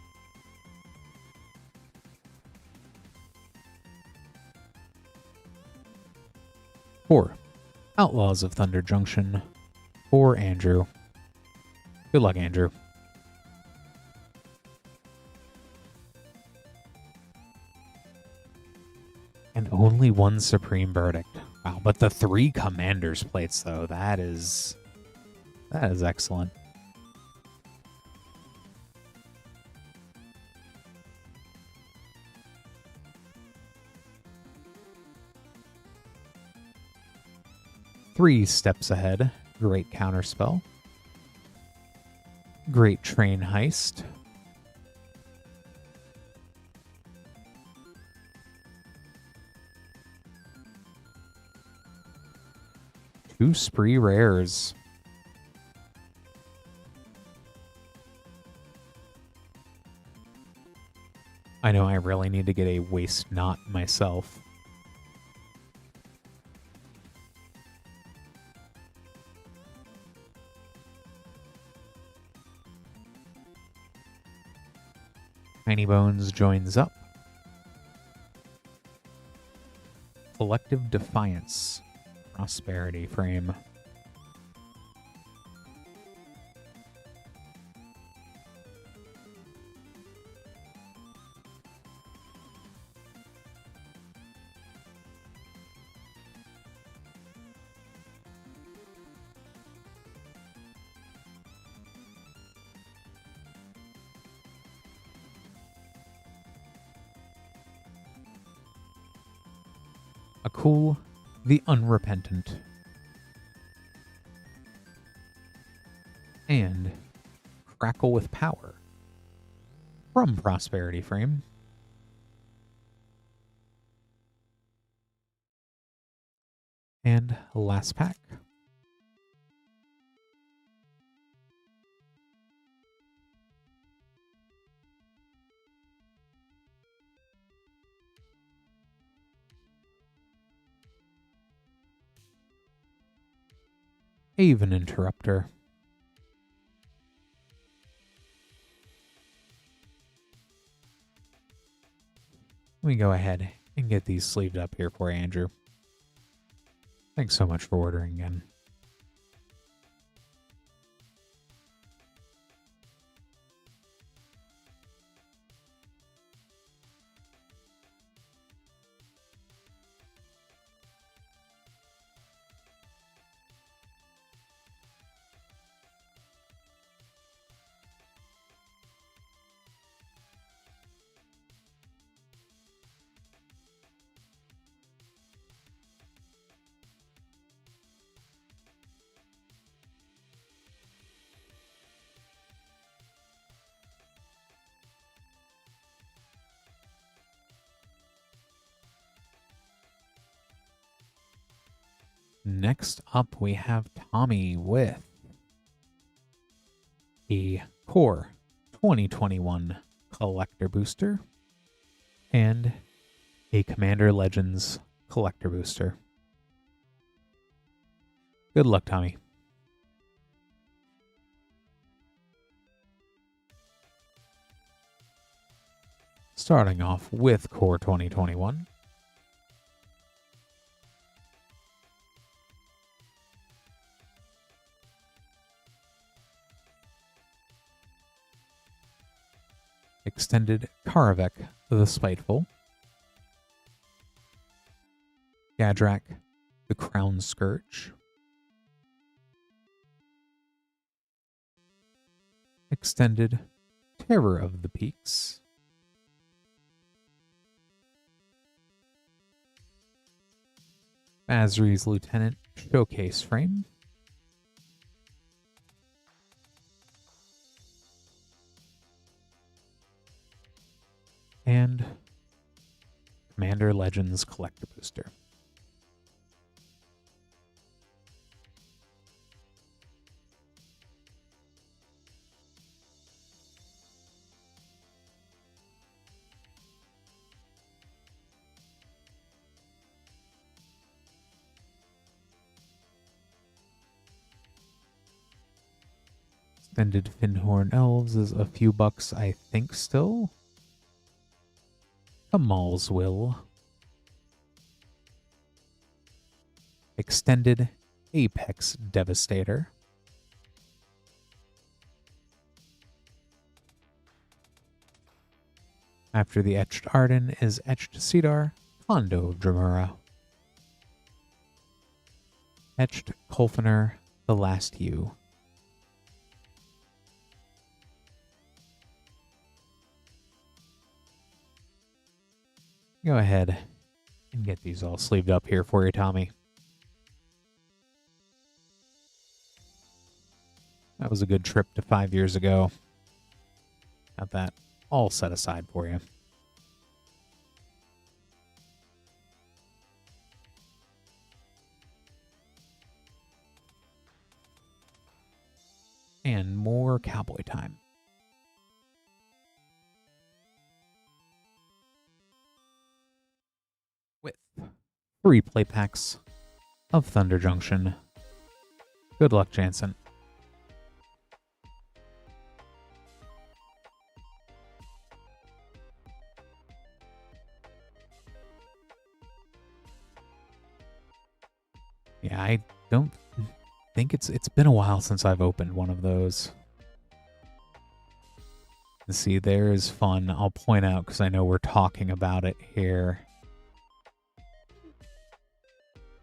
For Outlaws of Thunder Junction for Andrew. Good luck, Andrew. And only one Supreme Verdict. Wow, but the 3 Commanders plates, though, that is excellent. Three Steps Ahead, great counterspell. Great Train Heist. Two Spree Rares. I know I really need to get a Waste Not myself. Tiny Bones joins up. Collective Defiance. Prosperity frame. A cool, the Unrepentant. And Crackle with Power from Prosperity Frame. And last pack. Haven Interrupter. Let me go ahead and get these sleeved up here for you, Andrew. Thanks so much for ordering again. Next up, we have Tommy with a Core 2021 Collector Booster and a Commander Legends Collector Booster. Good luck, Tommy. Starting off with Core 2021. Extended Karavek the Spiteful. Gadrak the Crown Scourge. Extended Terror of the Peaks. Basri's Lieutenant Showcase Frame. And Commander Legends Collector Booster. Extended Finhorn Elves is a few bucks, I think, still. Kamal's Will. Extended Apex Devastator. After the Etched Arden is Etched Cedar, Kondo of Dramura. Etched Kolfener, The Last Hue. Go ahead and get these all sleeved up here for you, Tommy. That was a good trip to 5 years ago. Got that all set aside for you. And more cowboy time. With 3 play packs of Thunder Junction. Good luck, Jansen. Yeah, I don't think it's been a while since I've opened one of those. Let's see, there is fun. I'll point out because I know we're talking about it here.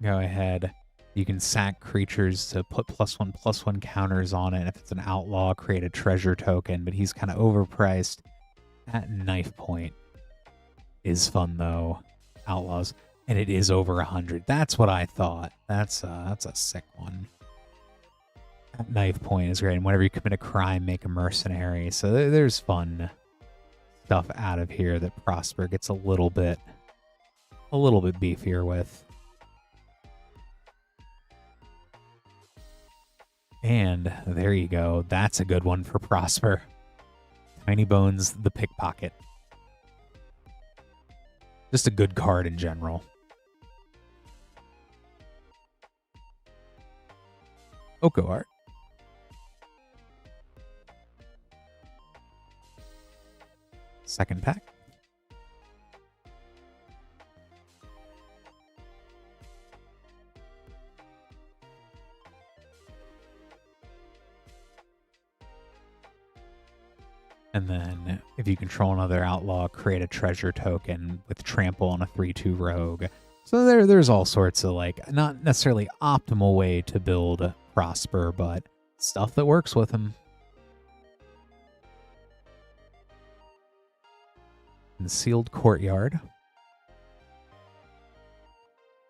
Go ahead. You can sack creatures to put +1/+1 counters on it. If it's an outlaw, create a treasure token, but he's kind of overpriced. That Knife Point is fun, though. Outlaws. And it is over 100. That's what I thought. That's a sick one. That knife point is great. And whenever you commit a crime, make a mercenary. So there's fun stuff out of here that Prosper gets a little bit beefier with. And there you go. That's a good one for Prosper. Tiny Bones, the Pickpocket. Just a good card in general. Oko art. Second pack. And then, if you control another outlaw, create a treasure token with trample on a 3/2 rogue. So there's all sorts of, like, not necessarily optimal way to build Prosper, but stuff that works with him. Concealed Courtyard.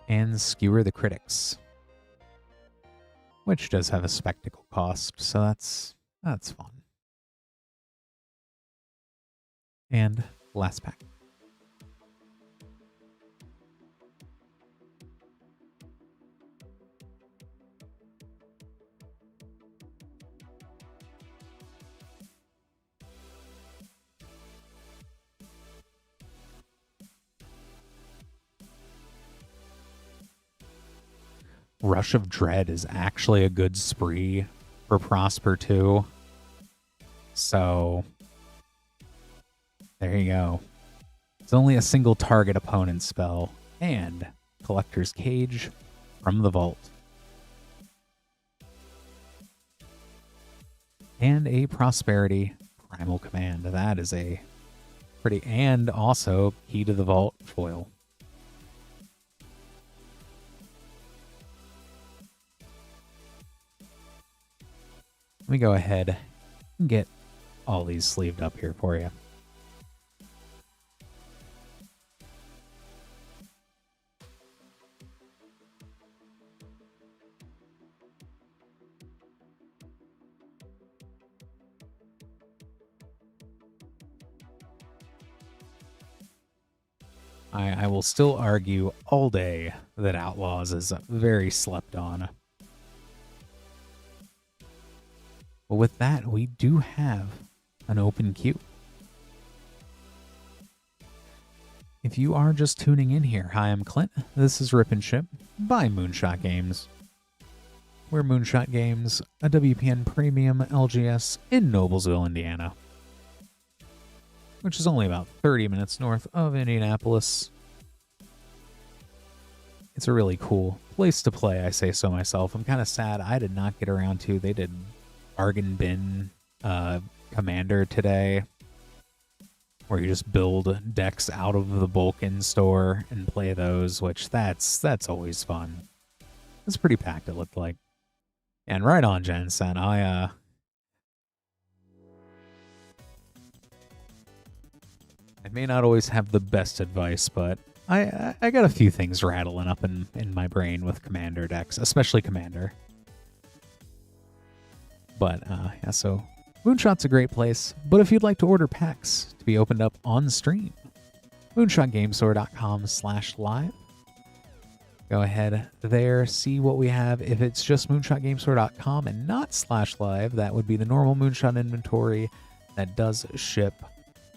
And Skewer the Critics. Which does have a spectacle cost, so that's fun. And last pack. Rush of Dread is actually a good spree for Prosper too. So there you go. It's only a single target opponent spell. And Collector's Cage from the Vault. And a Prosperity Primal Command. That is a pretty... And also Key to the Vault foil. Let me go ahead and get all these sleeved up here for you. I will still argue all day that Outlaws is very slept on. But with that, we do have an open queue. If you are just tuning in here, hi, I'm Clint. This is Rip and Ship by Moonshot Games. We're Moonshot Games, a WPN Premium LGS in Noblesville, Indiana, which is only about 30 minutes north of Indianapolis. It's a really cool place to play, I say so myself. I'm kind of sad I did not get around to. They did Bargain Bin Commander today, where you just build decks out of the Bulkin store and play those, which that's always fun. It's pretty packed, it looked like. And right on, Jansen. I may not always have the best advice, but I got a few things rattling up in my brain with Commander decks, especially Commander. But yeah, so Moonshot's a great place. But if you'd like to order packs to be opened up on stream, moonshotgamestore.com/live. Go ahead there, see what we have. If it's just moonshotgamestore.com and not /live, that would be the normal Moonshot inventory that does ship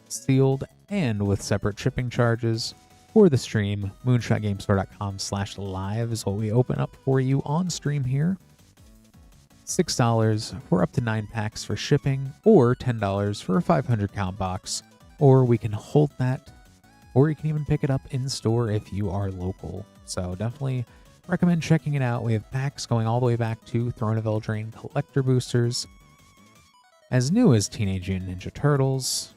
sealed and with separate shipping charges. For the stream, moonshotgamestore.com/live is what we open up for you on stream here. $6 for up to 9 packs for shipping, or $10 for a 500 count box, or we can hold that, or you can even pick it up in store if you are local. So definitely recommend checking it out. We have packs going all the way back to Throne of Eldraine collector boosters, as new as Teenage Mutant Ninja Turtles,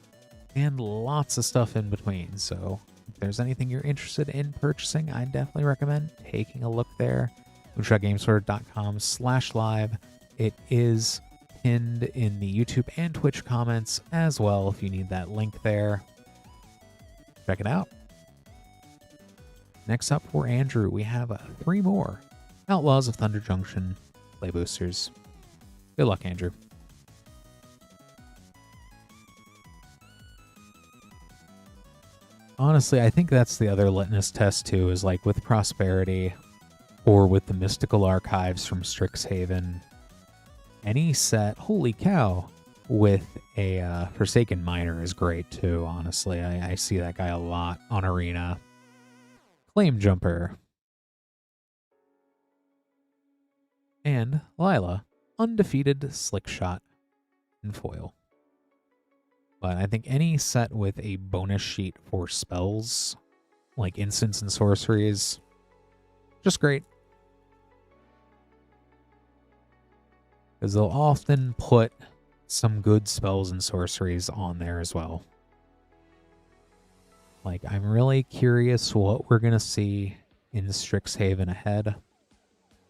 and lots of stuff in between. So if there's anything you're interested in purchasing, I definitely recommend taking a look there. moonshotgamestore.com/live. It is pinned in the YouTube and Twitch comments as well if you need that link there. Check it out. Next up for Andrew, we have 3 more Outlaws of Thunder Junction play boosters. Good luck, Andrew. Honestly, I think that's the other litmus test too, is like with Prosperity or with the Mystical Archives from Strixhaven, any set, holy cow, with a Forsaken Miner is great too, honestly. I see that guy a lot on Arena. Flame Jumper. And Lila, Undefeated Slick Shot in foil. But I think any set with a bonus sheet for spells, like instants and sorceries, just great. Because they'll often put some good spells and sorceries on there as well. Like, I'm really curious what we're going to see in Strixhaven ahead,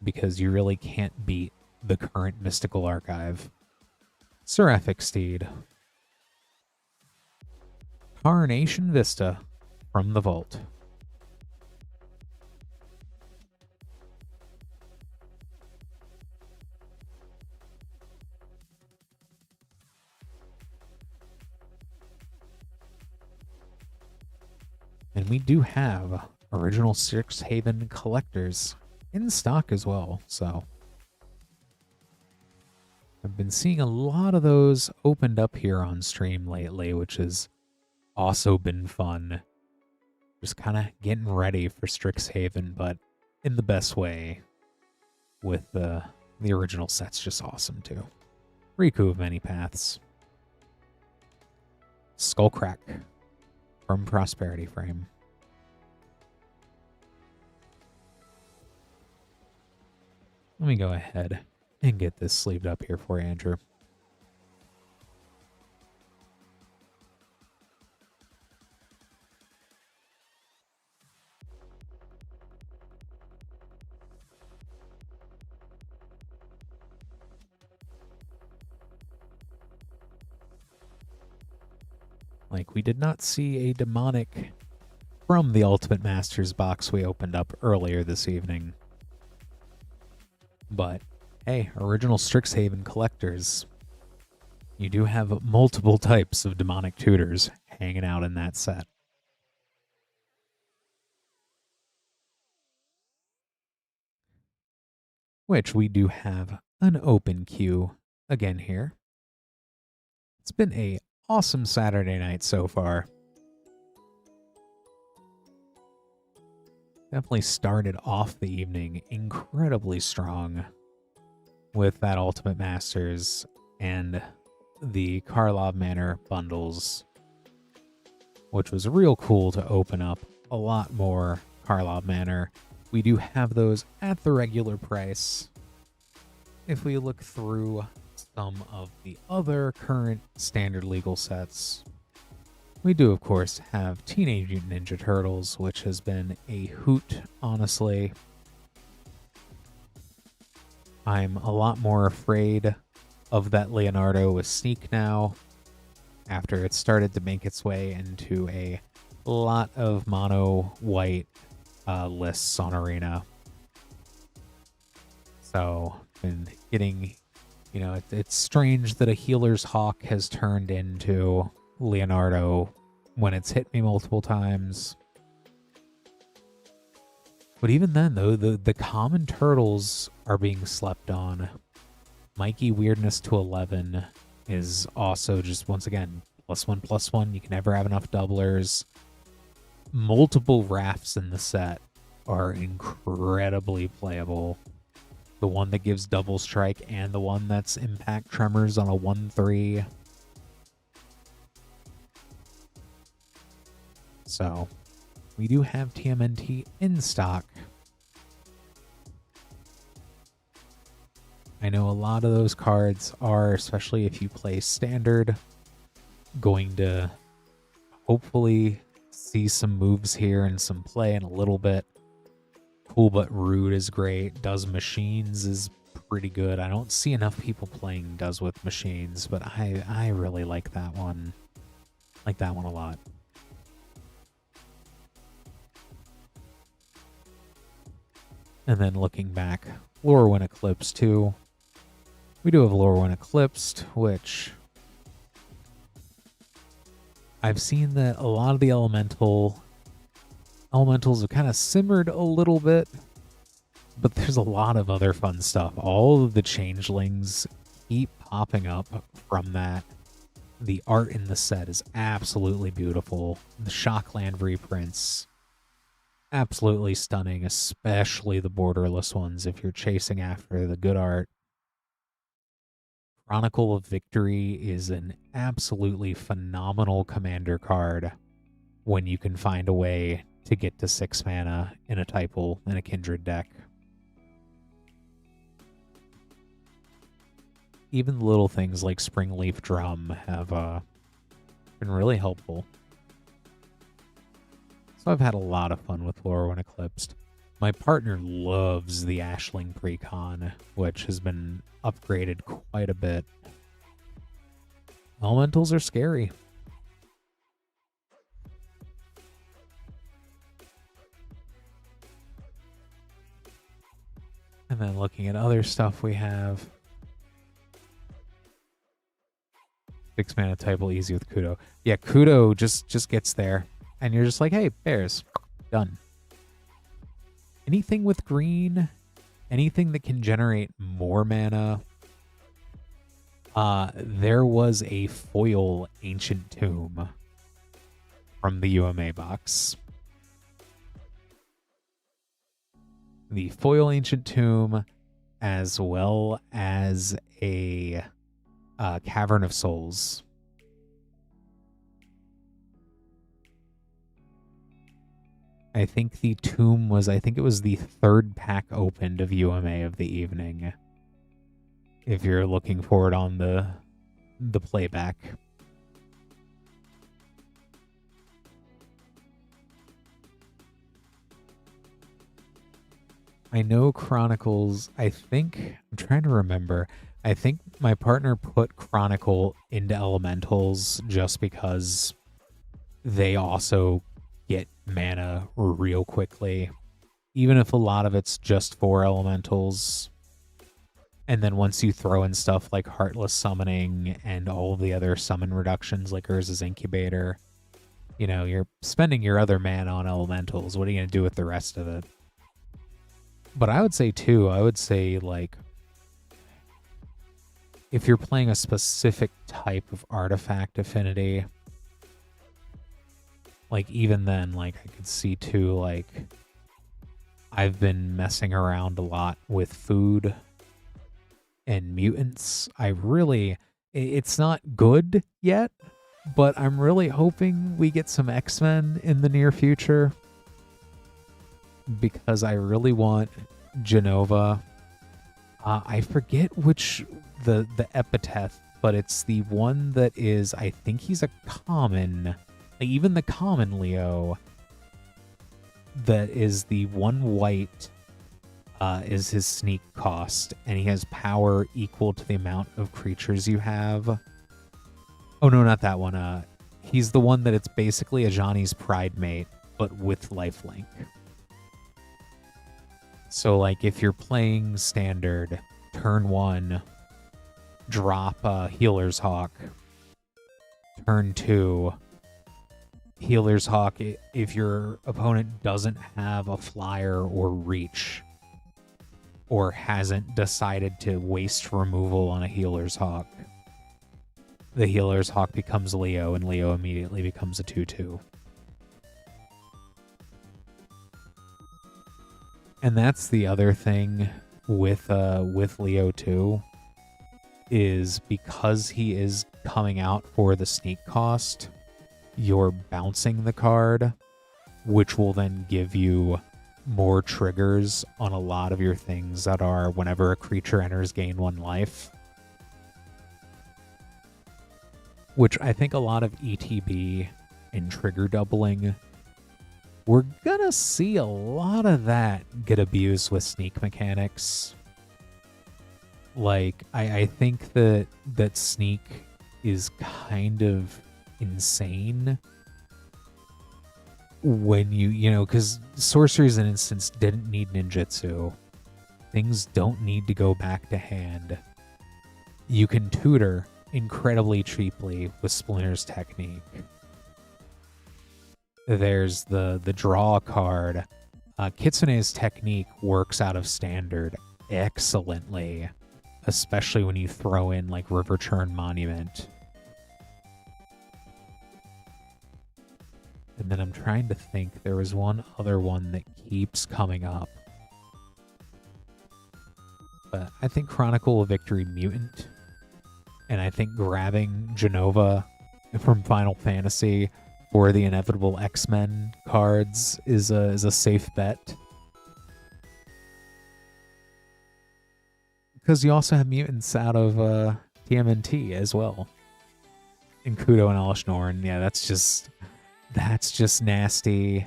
because you really can't beat the current Mystical Archive. Seraphic Steed. Carnation Vista from the Vault. And we do have original Strixhaven collectors in stock as well, so I've been seeing a lot of those opened up here on stream lately, which has also been fun. Just kind of getting ready for Strixhaven, but in the best way, with the original set's just awesome too. Riku of Many Paths. Skullcrack from Prosperity Frame. Let me go ahead and get this sleeved up here for you, Andrew. Like, we did not see a demonic from the Ultimate Masters box we opened up earlier this evening. But, hey, original Strixhaven collectors, you do have multiple types of demonic tutors hanging out in that set. Which we do have an open queue again here. It's been a awesome Saturday night so far. Definitely started off the evening incredibly strong with that Ultimate Masters and the Karlov Manor bundles, which was real cool to open up a lot more Karlov Manor. We do have those at the regular price. If we look through some of the other current standard legal sets, we do, of course, have Teenage Mutant Ninja Turtles, which has been a hoot, honestly. I'm a lot more afraid of that Leonardo with Sneak now, after it started to make its way into a lot of mono white lists on Arena. So, been getting, you know, it's strange that a Healer's Hawk has turned into Leonardo when it's hit me multiple times. But even then, though, the common turtles are being slept on. Mikey Weirdness to 11 is also just, once again, +1/+1. You can never have enough doublers. Multiple rafts in the set are incredibly playable. The one that gives double strike and the one that's impact tremors on a 1/3. So, we do have TMNT in stock. I know a lot of those cards are, especially if you play standard, going to hopefully see some moves here and some play in a little bit. Cool But Rude is great. Does Machines is pretty good. I don't see enough people playing Does with Machines, but I really like that one. Like that one a lot. And then looking back, Lore when Eclipsed too. We do have Lore when Eclipsed, which I've seen that a lot of the elementals have kind of simmered a little bit, but there's a lot of other fun stuff. All of the changelings keep popping up from that. The art in the set is absolutely beautiful. The Shockland reprints, absolutely stunning, especially the borderless ones if you're chasing after the good art. Chronicle of Victory is an absolutely phenomenal commander card when you can find a way to get to 6 mana in a Typal and a Kindred deck. Even little things like Springleaf Drum have been really helpful. So I've had a lot of fun with Lore when Eclipsed. My partner loves the Ashling Precon, which has been upgraded quite a bit. Elementals are scary. And then looking at other stuff we have. 6 mana Typal easy with Kudo. Yeah, Kudo just gets there. And you're just like, hey, bears. Done. Anything with green, anything that can generate more mana. There was a foil Ancient Tomb from the UMA box. The foil Ancient Tomb, as well as a Cavern of Souls. I think the tomb was, I think it was the 3rd pack opened of UMA of the evening. If you're looking for it on the playback. I know Chronicles, I'm trying to remember. I think my partner put Chronicle into Elementals just because they also get mana real quickly. Even if a lot of it's just for Elementals. And then once you throw in stuff like Heartless Summoning and all the other summon reductions like Urza's Incubator, you know, you're spending your other mana on Elementals. What are you going to do with the rest of it? But I would say, like, if you're playing a specific type of artifact affinity, like, even then, like, I could see, too, like, I've been messing around a lot with food and mutants. It's not good yet, but I'm really hoping we get some X-Men in the near future because I really want Genova. I forget which the epithet, but it's the one that is, I think he's a common, like even the common Leo that is the 1 white is his sneak cost, and he has power equal to the amount of creatures you have. Oh no, not that one. He's the one that it's basically a Johnny's Pride Mate, but with lifelink. So like if you're playing standard, turn 1, drop Healer's Hawk. Turn 2, Healer's Hawk if your opponent doesn't have a flyer or reach, or hasn't decided to waste removal on a Healer's Hawk. The Healer's Hawk becomes Leo, and Leo immediately becomes a 2/2. And that's the other thing with Leo too, is because he is coming out for the sneak cost, you're bouncing the card, which will then give you more triggers on a lot of your things that are whenever a creature enters, gain 1 life. Which I think a lot of ETB and trigger doubling, we're gonna see a lot of that get abused with sneak mechanics. Like, I think that sneak is kind of insane when you know, because sorceries and instants didn't need ninjutsu. Things don't need to go back to hand. You can tutor incredibly cheaply with Splinter's technique. There's the draw card. Kitsune's technique works out of standard excellently, especially when you throw in like River Churn Monument. And then I'm trying to think, there was one other one that keeps coming up. But I think Chronicle of Victory Mutant, and I think grabbing Genova from Final Fantasy for the inevitable X-Men cards is a safe bet. Because you also have mutants out of TMNT as well. And Kudo and Elish Norn, yeah, that's just nasty.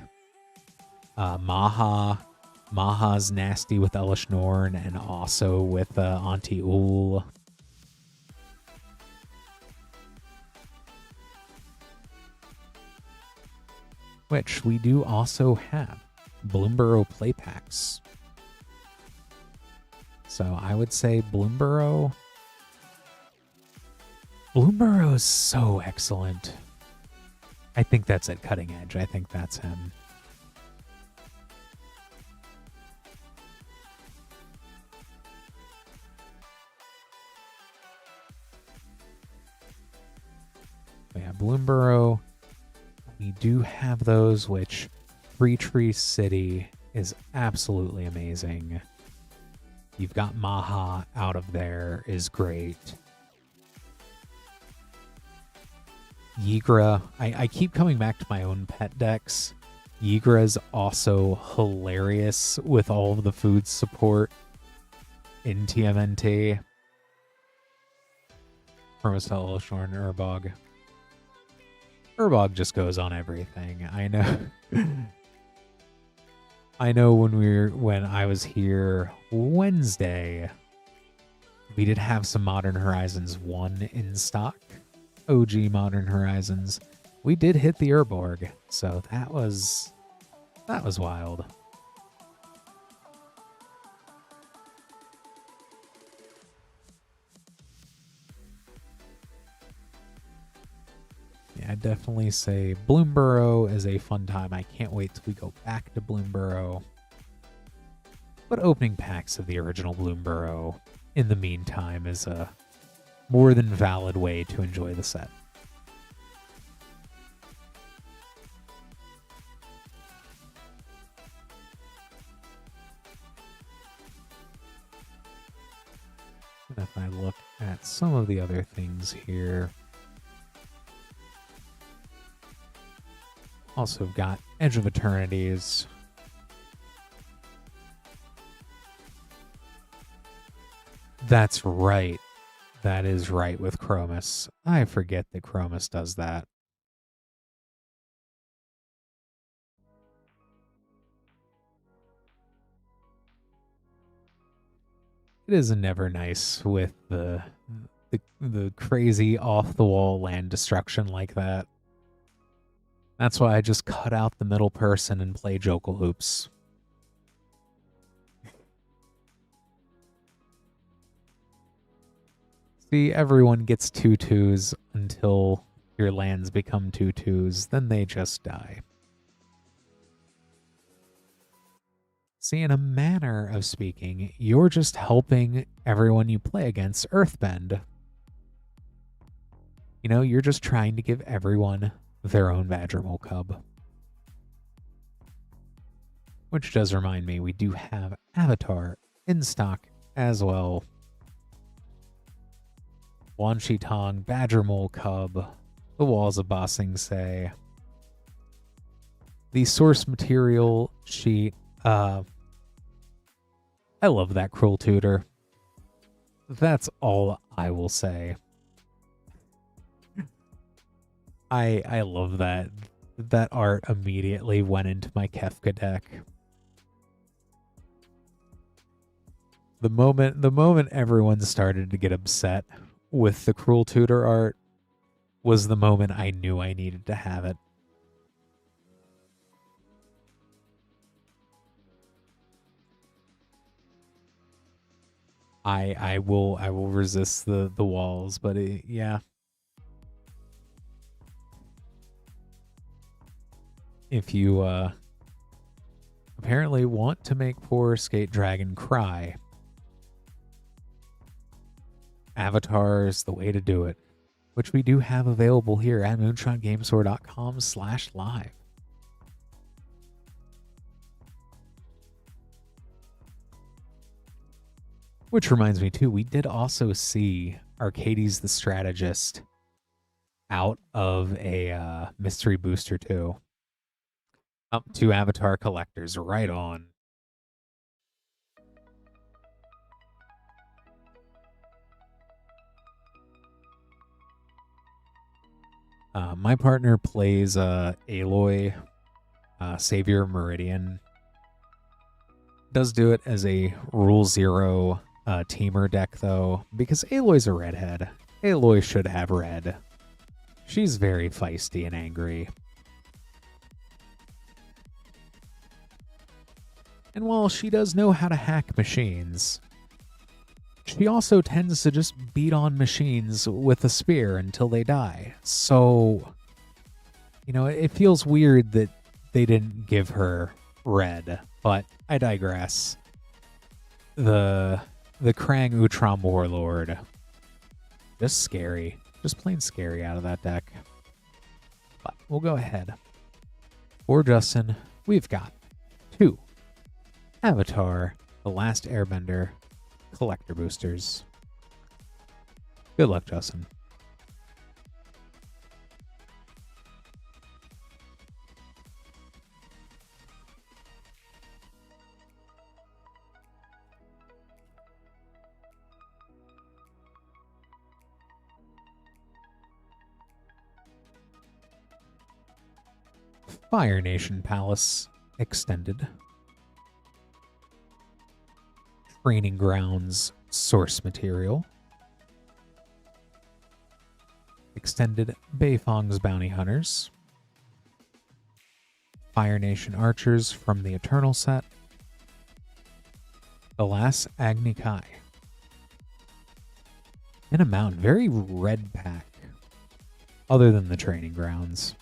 Maha's nasty with Elish Norn and also with Auntie Ul. Which we do also have Bloomborough play packs. So I would say Bloomborough is so excellent. I think that's at Cutting Edge. I think that's him. Yeah, Bloomborough. We do have those, which Free Tree City is absolutely amazing. You've got Maha out of there is great. Yigra, I keep coming back to my own pet decks. Yigra is also hilarious with all of the food support in TMNT. Permacell, Shorn, Urbog. Urbog just goes on everything. I know. I know when I was here Wednesday, we did have some Modern Horizons 1 in stock. OG Modern Horizons. We did hit the Urborg, so that was wild. Yeah, I'd definitely say Bloomborough is a fun time. I can't wait till we go back to Bloomborough. But opening packs of the original Bloomborough in the meantime is a more than valid way to enjoy the set. And if I look at some of the other things here, also got Edge of Eternities. That's right. That is right with Chromus. I forget that Chromus does that. It is never nice with the crazy off-the-wall land destruction like that. That's why I just cut out the middle person and play Jokal Hoops. See, everyone gets 2/2s until your lands become 2/2s, then they just die. See, in a manner of speaking, you're just helping everyone you play against earthbend. You know, you're just trying to give everyone their own Badgermole Cub. Which does remind me, we do have Avatar in stock as well. Wan Shi Tong, Badgermole Cub, the Walls of Ba Sing Se. The source material sheet, I love that Cruel Tutor. That's all I will say. I love that. That art immediately went into my Kefka deck. The moment everyone started to get upset with the Cruel Tutor art was the moment I knew I needed to have it. I will resist the walls, but yeah. If you apparently want to make poor Skate Dragon cry, Avatar is the way to do it, which we do have available here at moonshotgamestore.com/live. Which reminds me too, we did also see Arcades the Strategist out of a mystery booster too. Up to Avatar collectors, right on. My partner plays Aloy, Savior Meridian. Does do it as a Rule 0 teamer deck, though, because Aloy's a redhead. Aloy should have red. She's very feisty and angry. And while she does know how to hack machines, she also tends to just beat on machines with a spear until they die. So, you know, it feels weird that they didn't give her red, but I digress. The Krang Utrom Warlord, just scary. Just plain scary out of that deck. But we'll go ahead. For Justin, we've got 2 Avatar, The Last Airbender, collector boosters. Good luck, Justin. Fire Nation Palace Extended. Training Grounds Source Material. Extended Beifong's Bounty Hunters. Fire Nation Archers from the Eternal set. Alas Agni Kai. And a mountain. Very red pack. Other than the Training Grounds.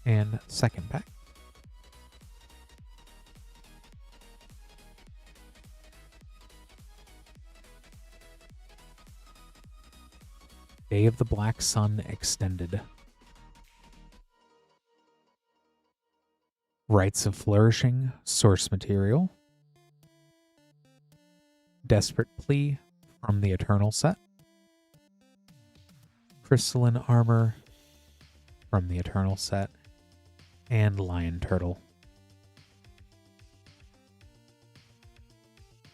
And second pack. Day of the Black Sun Extended. Rites of Flourishing Source Material. Desperate Plea from the Eternal set. Crystalline Armor from the Eternal set. And Lion Turtle.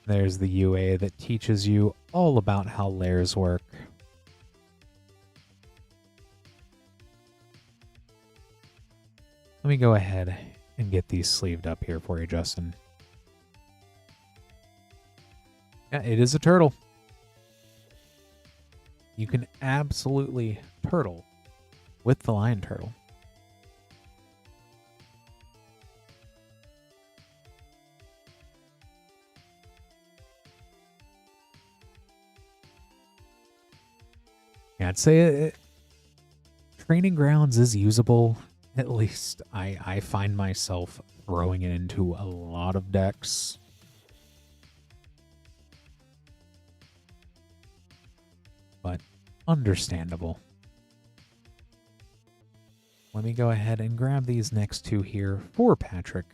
There's the UA that teaches you all about how lairs work. Let me go ahead and get these sleeved up here for you, Justin. Yeah, it is a turtle. You can absolutely turtle with the Lion Turtle. Yeah, I'd say Training Grounds is usable. At least I find myself throwing it into a lot of decks. But understandable. Let me go ahead and grab these next 2 here for Patrick.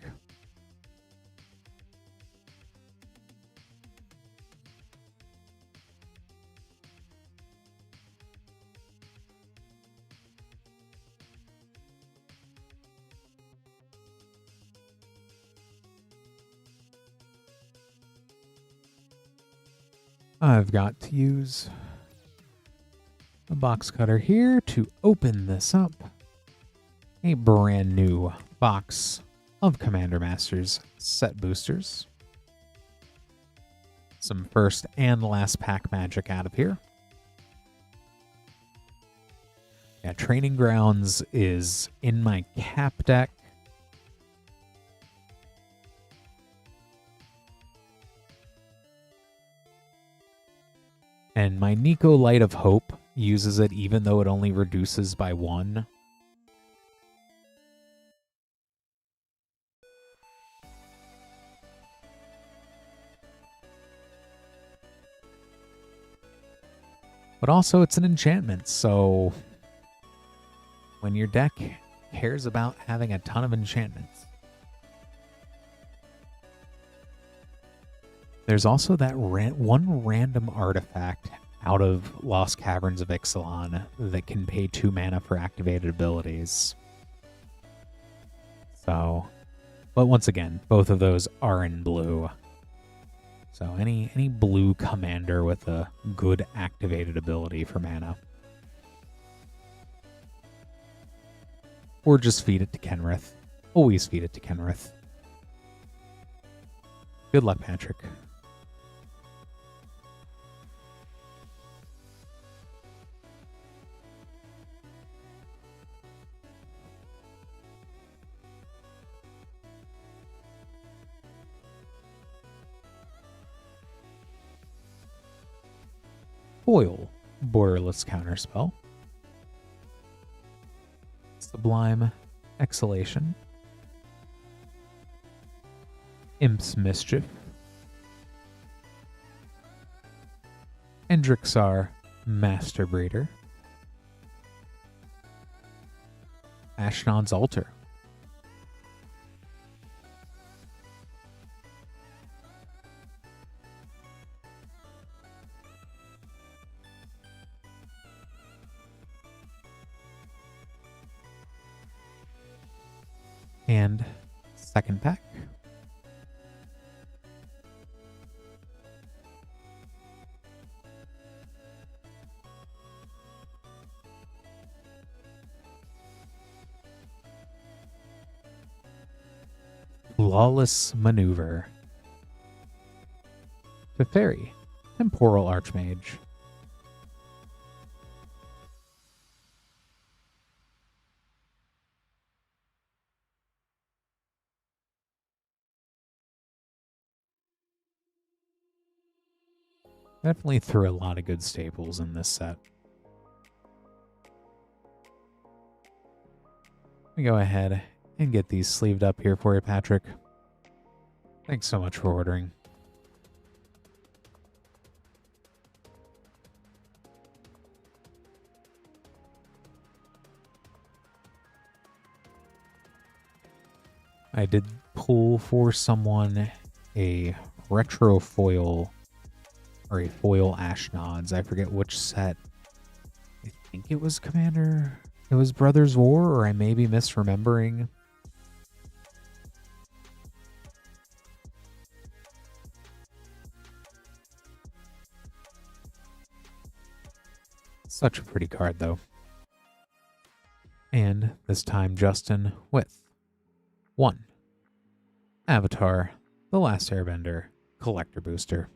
I've got to use a box cutter here to open this up. A brand new box of Commander Masters set boosters. Some first and last pack magic out of here. Yeah, Training Grounds is in my cap deck. And my Nico Light of Hope uses it even though it only reduces by 1. But also it's an enchantment, so when your deck cares about having a ton of enchantments. There's also that one random artifact out of Lost Caverns of Ixalan that can pay 2 mana for activated abilities. So, but once again, both of those are in blue. So any blue commander with a good activated ability for mana. Or just feed it to Kenneth. Always feed it to Kenneth. Good luck, Patrick. Foil, borderless counterspell. Sublime Exhalation. Imp's Mischief. Endrixar, Master Breeder. Ashnod's Altar. And second pack. Flawless Maneuver. Teferi, Temporal Archmage. Definitely threw a lot of good staples in this set. Let me go ahead and get these sleeved up here for you, Patrick. Thanks so much for ordering. I did pull for someone a retro foil or a foil Ashnods. I forget which set. I think it was Commander. It was Brothers War, or I may be misremembering. Such a pretty card, though. And this time, Justin with 1. Avatar, The Last Airbender, Collector Booster.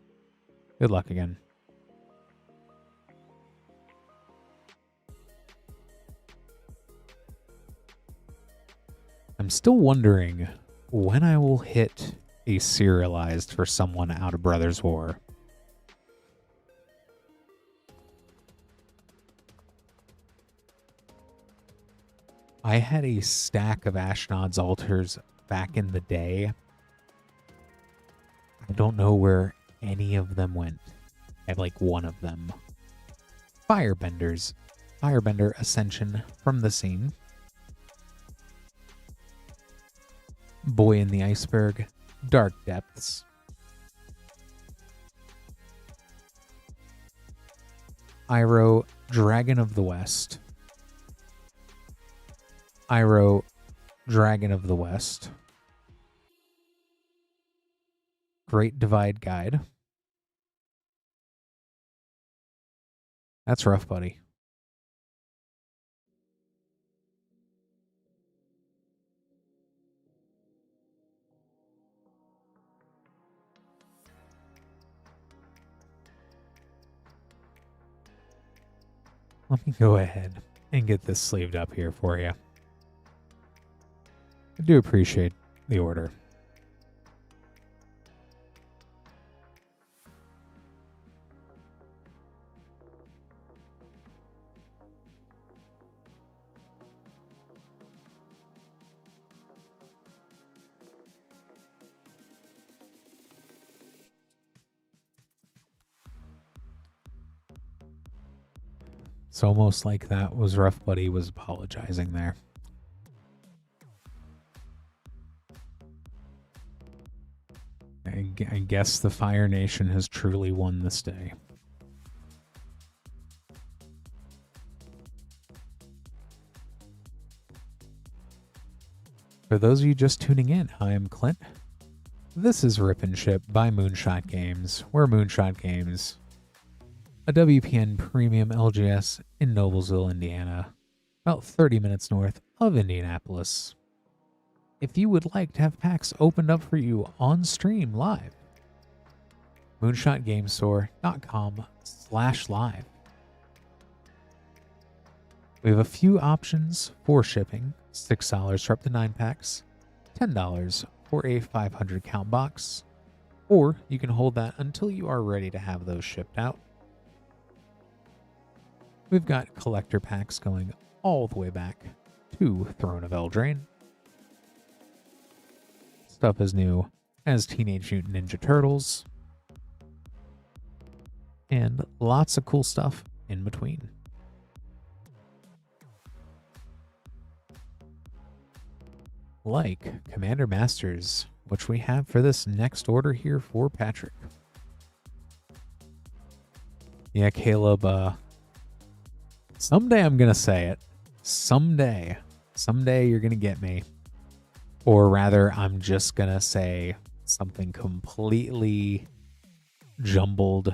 Good luck again. I'm still wondering when I will hit a serialized for someone out of Brothers War. I had a stack of Ashnod's Altars back in the day. I don't know where any of them went. I have like one of them. Firebenders. Firebender Ascension from the Scene. Boy in the Iceberg. Dark Depths. Iroh, Dragon of the West. Iroh, Dragon of the West. Great Divide Guide. That's rough, buddy. Let me go ahead and get this sleeved up here for you. I do appreciate the order. It's almost like that was rough, but he was apologizing there. I guess the Fire Nation has truly won this day. For those of you just tuning in, I am Clint. This is Rip and Ship by Moonshot Games. We're Moonshot Games, a WPN premium LGS in Noblesville, Indiana, about 30 minutes north of Indianapolis. If you would like to have packs opened up for you on stream live, moonshotgamestore.com/live. We have a few options for shipping: $6 for up to 9 packs, $10 for a 500 count box, or you can hold that until you are ready to have those shipped out. We've got collector packs going all the way back to Throne of Eldraine. Stuff as new as Teenage Mutant Ninja Turtles, and lots of cool stuff in between. Like Commander Masters, which we have for this next order here for Patrick. Yeah, Caleb, someday I'm going to say it. Someday you're going to get me. Or rather, I'm just going to say something completely jumbled.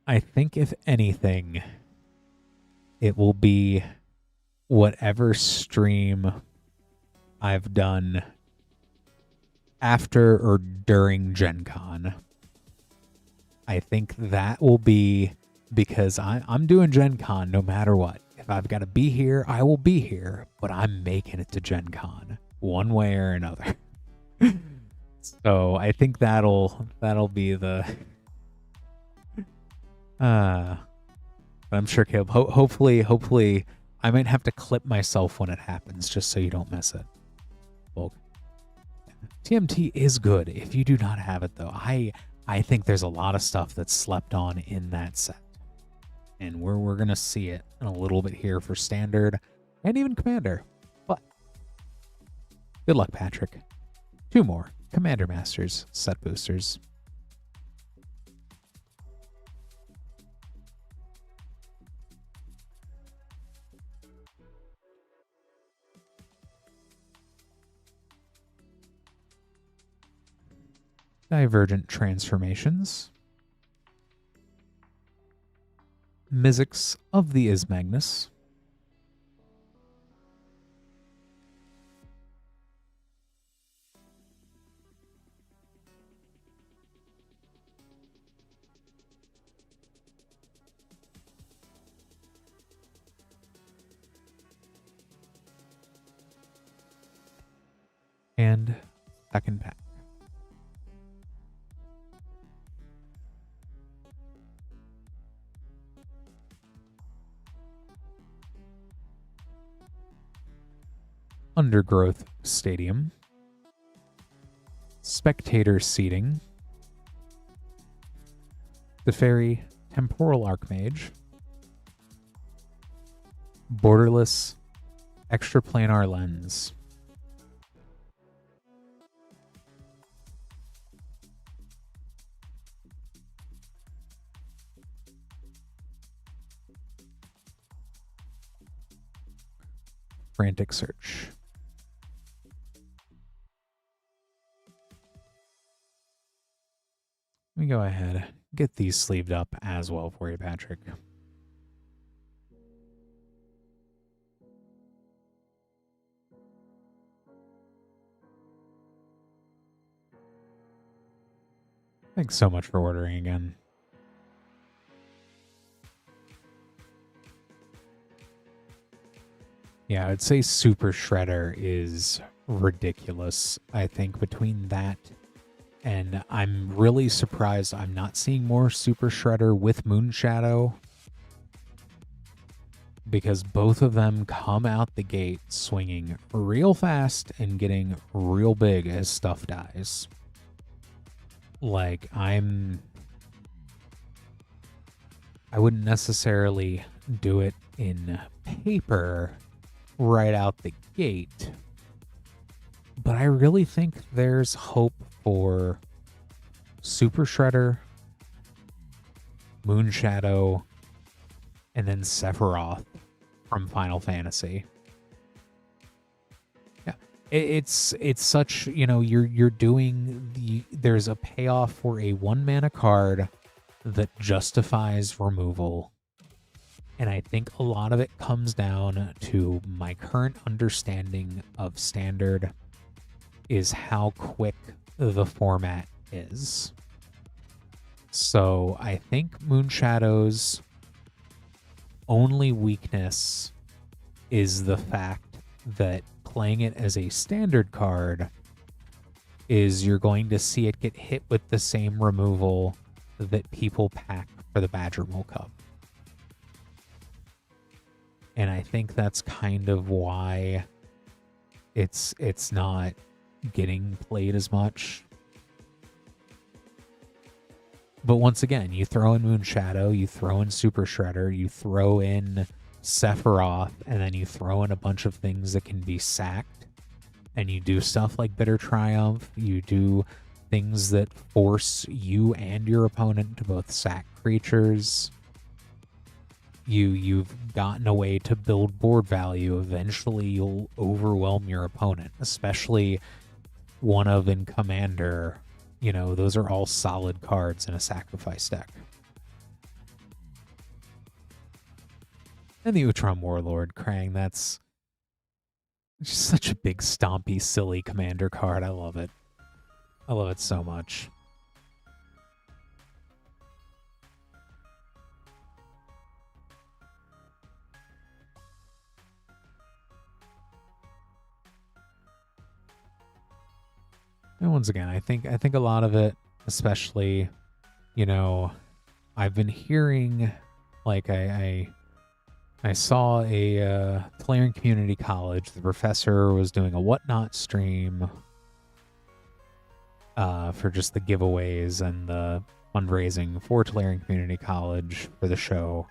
I think if anything, it will be whatever stream I've done after or during Gen Con. I think that will be, because I'm doing Gen Con no matter what. If I've got to be here, I will be here, but I'm making it to Gen Con one way or another. So I think that'll be the I'm sure, Caleb, hopefully I might have to clip myself when it happens just so you don't miss it. Well, TMT is good if you do not have it, though. I think there's a lot of stuff that's slept on in that set, and we're gonna see it in a little bit here for Standard and even Commander. But good luck, Patrick. 2 more Commander Masters set boosters. Divergent Transformations, Mizzix of the Ismagnus, and second pack. Undergrowth Stadium, Spectator Seating, the Fairy Temporal Archmage, Borderless Extraplanar Lens, Frantic Search. Let me go ahead, get these sleeved up as well for you, Patrick. Thanks so much for ordering again. Yeah, I'd say Super Shredder is ridiculous. I think between that and I'm really surprised I'm not seeing more Super Shredder with Moonshadow, because both of them come out the gate swinging real fast and getting real big as stuff dies. Like, I wouldn't necessarily do it in paper right out the gate, but I really think there's hope for Super Shredder, Moonshadow, and then Sephiroth from Final Fantasy. Yeah, it's such, you know, you're doing there's a payoff for a 1-mana card that justifies removal. And I think a lot of it comes down to my current understanding of Standard is how quick the format is. So I think Moonshadow's only weakness is the fact that playing it as a Standard card is you're going to see it get hit with the same removal that people pack for the Badger Mole Cup. And I think that's kind of why it's not getting played as much. But once again, you throw in Moonshadow, you throw in Super Shredder, you throw in Sephiroth, and then you throw in a bunch of things that can be sacked. And you do stuff like Bitter Triumph. You do things that force you and your opponent to both sack creatures. You've gotten a way to build board value. Eventually, you'll overwhelm your opponent, especially one of in Commander. You know, those are all solid cards in a sacrifice deck. And the Utrom Warlord, Krang, that's just such a big, stompy, silly Commander card. I love it. I love it so much. And once again, I think a lot of it, especially, you know, I've been hearing, like I saw a Tolarian Community College. The professor was doing a Whatnot stream for just the giveaways and the fundraising for Tolarian Community College for the show,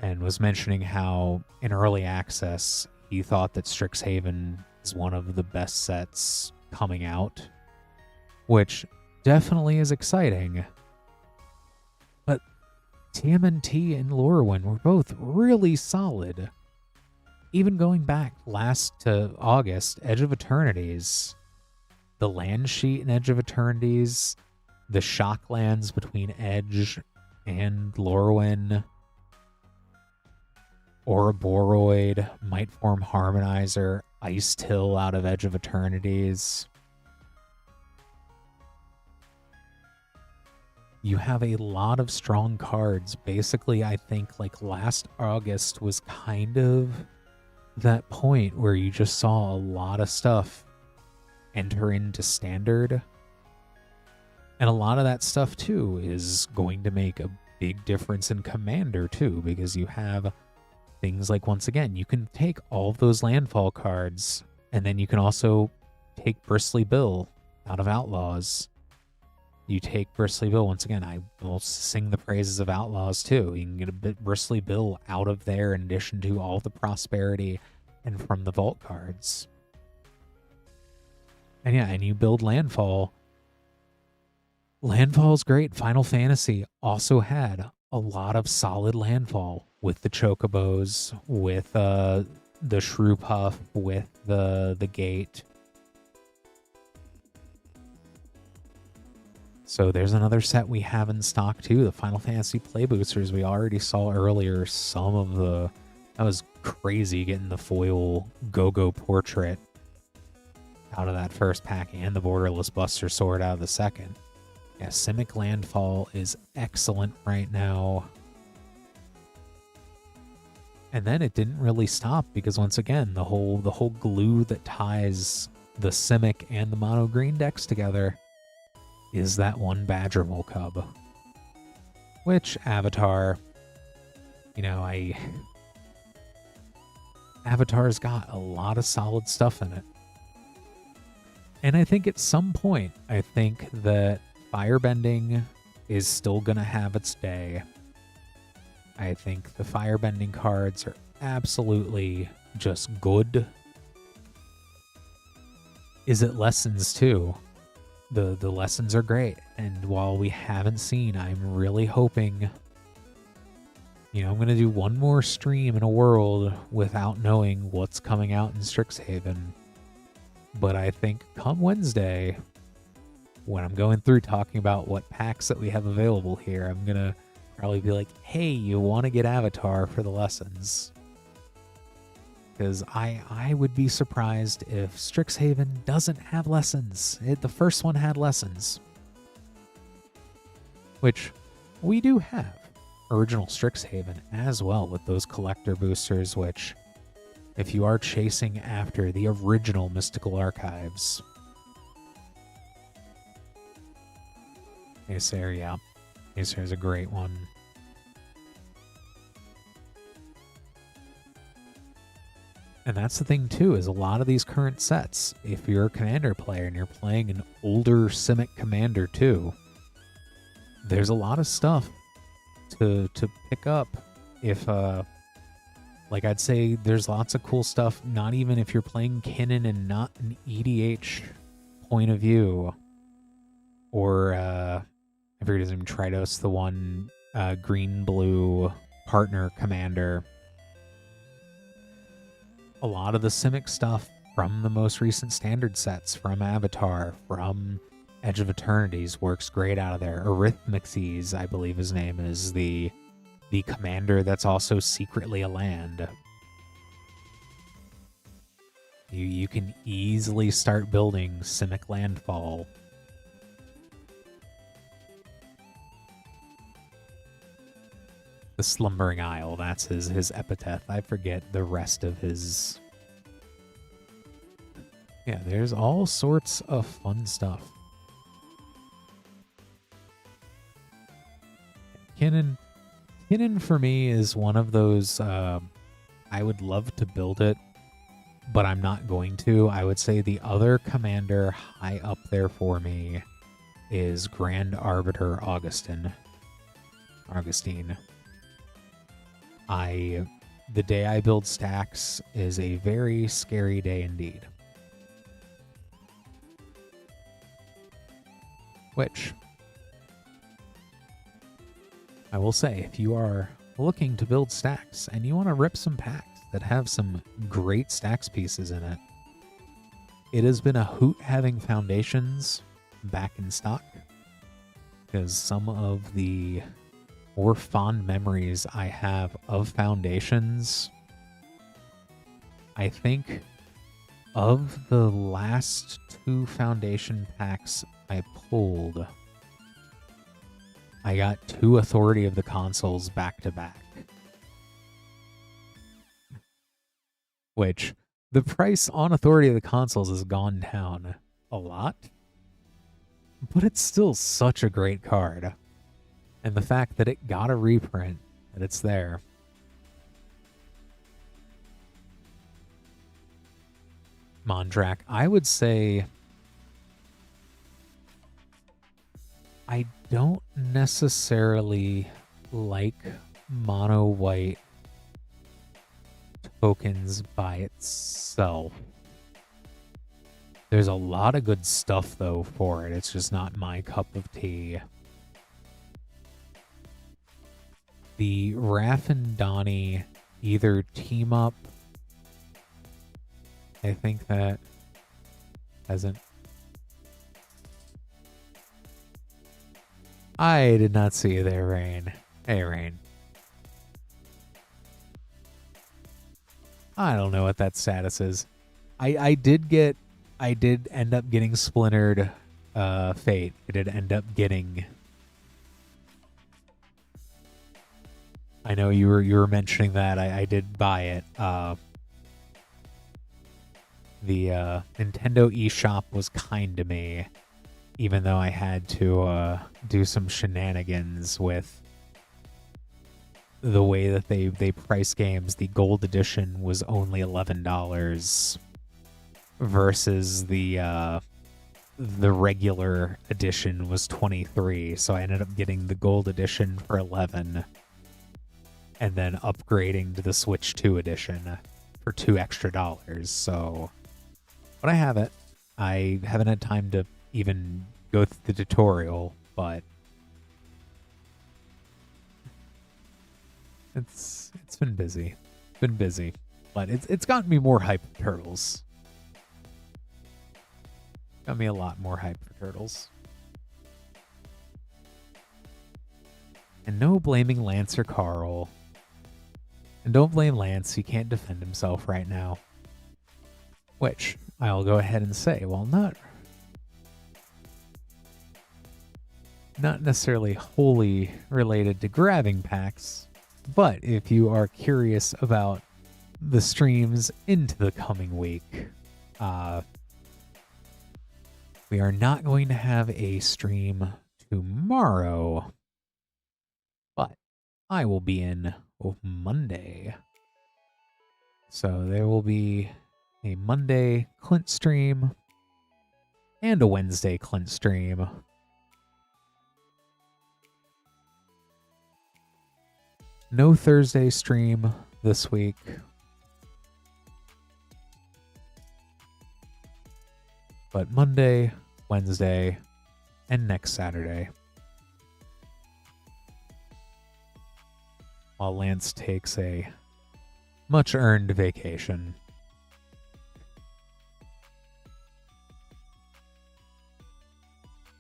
and was mentioning how in early access he thought that Strixhaven is one of the best sets coming out, which definitely is exciting. But TMNT and Lorwyn were both really solid. Even going back last to August, Edge of Eternities, the land sheet in Edge of Eternities, the shock lands between Edge and Lorwyn, Ouroboros, Mightform Harmonizer, Ice Till out of Edge of Eternities. You have a lot of strong cards. Basically, I think like last August was kind of that point where you just saw a lot of stuff enter into Standard. And a lot of that stuff, too, is going to make a big difference in Commander, too, because you have things like, once again, you can take all of those landfall cards, and then you can also take Bristly Bill out of Outlaws. You take Bristly Bill, once again, I will sing the praises of Outlaws, too. You can get a bit Bristly Bill out of there in addition to all the prosperity and from the vault cards. And yeah, and you build Landfall. Landfall's great. Final Fantasy also had a lot of solid Landfall with the Chocobos, with the Shrew Puff, with the Gate. So there's another set we have in stock too, the Final Fantasy Play Boosters. We already saw earlier some of the... That was crazy getting the foil Go-Go portrait out of that first pack and the Borderless Buster Sword out of the second. Yeah, Simic Landfall is excellent right now. And then it didn't really stop because once again, the whole glue that ties the Simic and the mono green decks together is that one Badgermole Cub. Which Avatar, you know, Avatar's got a lot of solid stuff in it. And I think at some point, I think that Firebending is still going to have its day. I think the Firebending cards are absolutely just good. Is it lessons too? The lessons are great. And while we haven't seen, I'm really hoping, you know, I'm going to do one more stream in a world without knowing what's coming out in Strixhaven. But I think come Wednesday, when I'm going through talking about what packs that we have available here, I'm going to probably be like, hey, you want to get Avatar for the lessons? Because I would be surprised if Strixhaven doesn't have lessons. The first one had lessons. Which we do have original Strixhaven as well with those collector boosters, which if you are chasing after the original Mystical Archives. Acer, yeah. Acer is a great one. And that's the thing too, is a lot of these current sets, if you're a Commander player and you're playing an older Simic Commander too, there's a lot of stuff to pick up. If like I'd say there's lots of cool stuff, not even if you're playing Kinnan and not an EDH point of view. Or I forget his name, Tritos, the one green-blue partner commander. A lot of the Simic stuff from the most recent standard sets, from Avatar, from Edge of Eternities, works great out of there. Arithmixes, I believe his name is, the commander that's also secretly a land. You can easily start building Simic Landfall. The Slumbering Isle, that's his epithet. I forget the rest of his... Yeah, there's all sorts of fun stuff. Kinnan for me is one of those, I would love to build it, but I'm not going to. I would say the other commander high up there for me is Grand Arbiter Augustine. The day I build stacks is a very scary day indeed. Which, I will say, if you are looking to build stacks and you want to rip some packs that have some great stacks pieces in it, it has been a hoot having Foundations back in stock, because some of the more fond memories I have of Foundations, I think of the last 2 Foundation packs I pulled, I got 2 Authority of the Consoles back to back. Which, the price on Authority of the Consoles has gone down a lot, but it's still such a great card. And the fact that it got a reprint, that it's there. Mondrak, I would say I don't necessarily like mono white tokens by itself. There's a lot of good stuff though for it. It's just not my cup of tea. The Raf and Donnie either team up. I think that hasn't. I did not see you there, Rain. Hey, Rain. I don't know what that status is. I did end up getting splintered Fate, it did end up getting. I know you were mentioning that. I did buy it. The Nintendo eShop was kind to me, even though I had to do some shenanigans with the way that they price games. The gold edition was only $11 versus the regular edition was $23. So I ended up getting the gold edition for $11 and then upgrading to the Switch 2 edition for $2 extra. So, but I have it. I haven't had time to even go through the tutorial, but it's been busy. Been busy. But it's gotten me more hype for Turtles. Got me a lot more hype for Turtles. And no blaming Lance or Carl. And don't blame Lance, he can't defend himself right now. Which, I'll go ahead and say, well, not necessarily wholly related to grabbing packs, but if you are curious about the streams into the coming week, we are not going to have a stream tomorrow, but I will be in Monday. So there will be a Monday Clint stream and a Wednesday Clint stream. No Thursday stream this week. But Monday, Wednesday, and next Saturday. While Lance takes a much-earned vacation.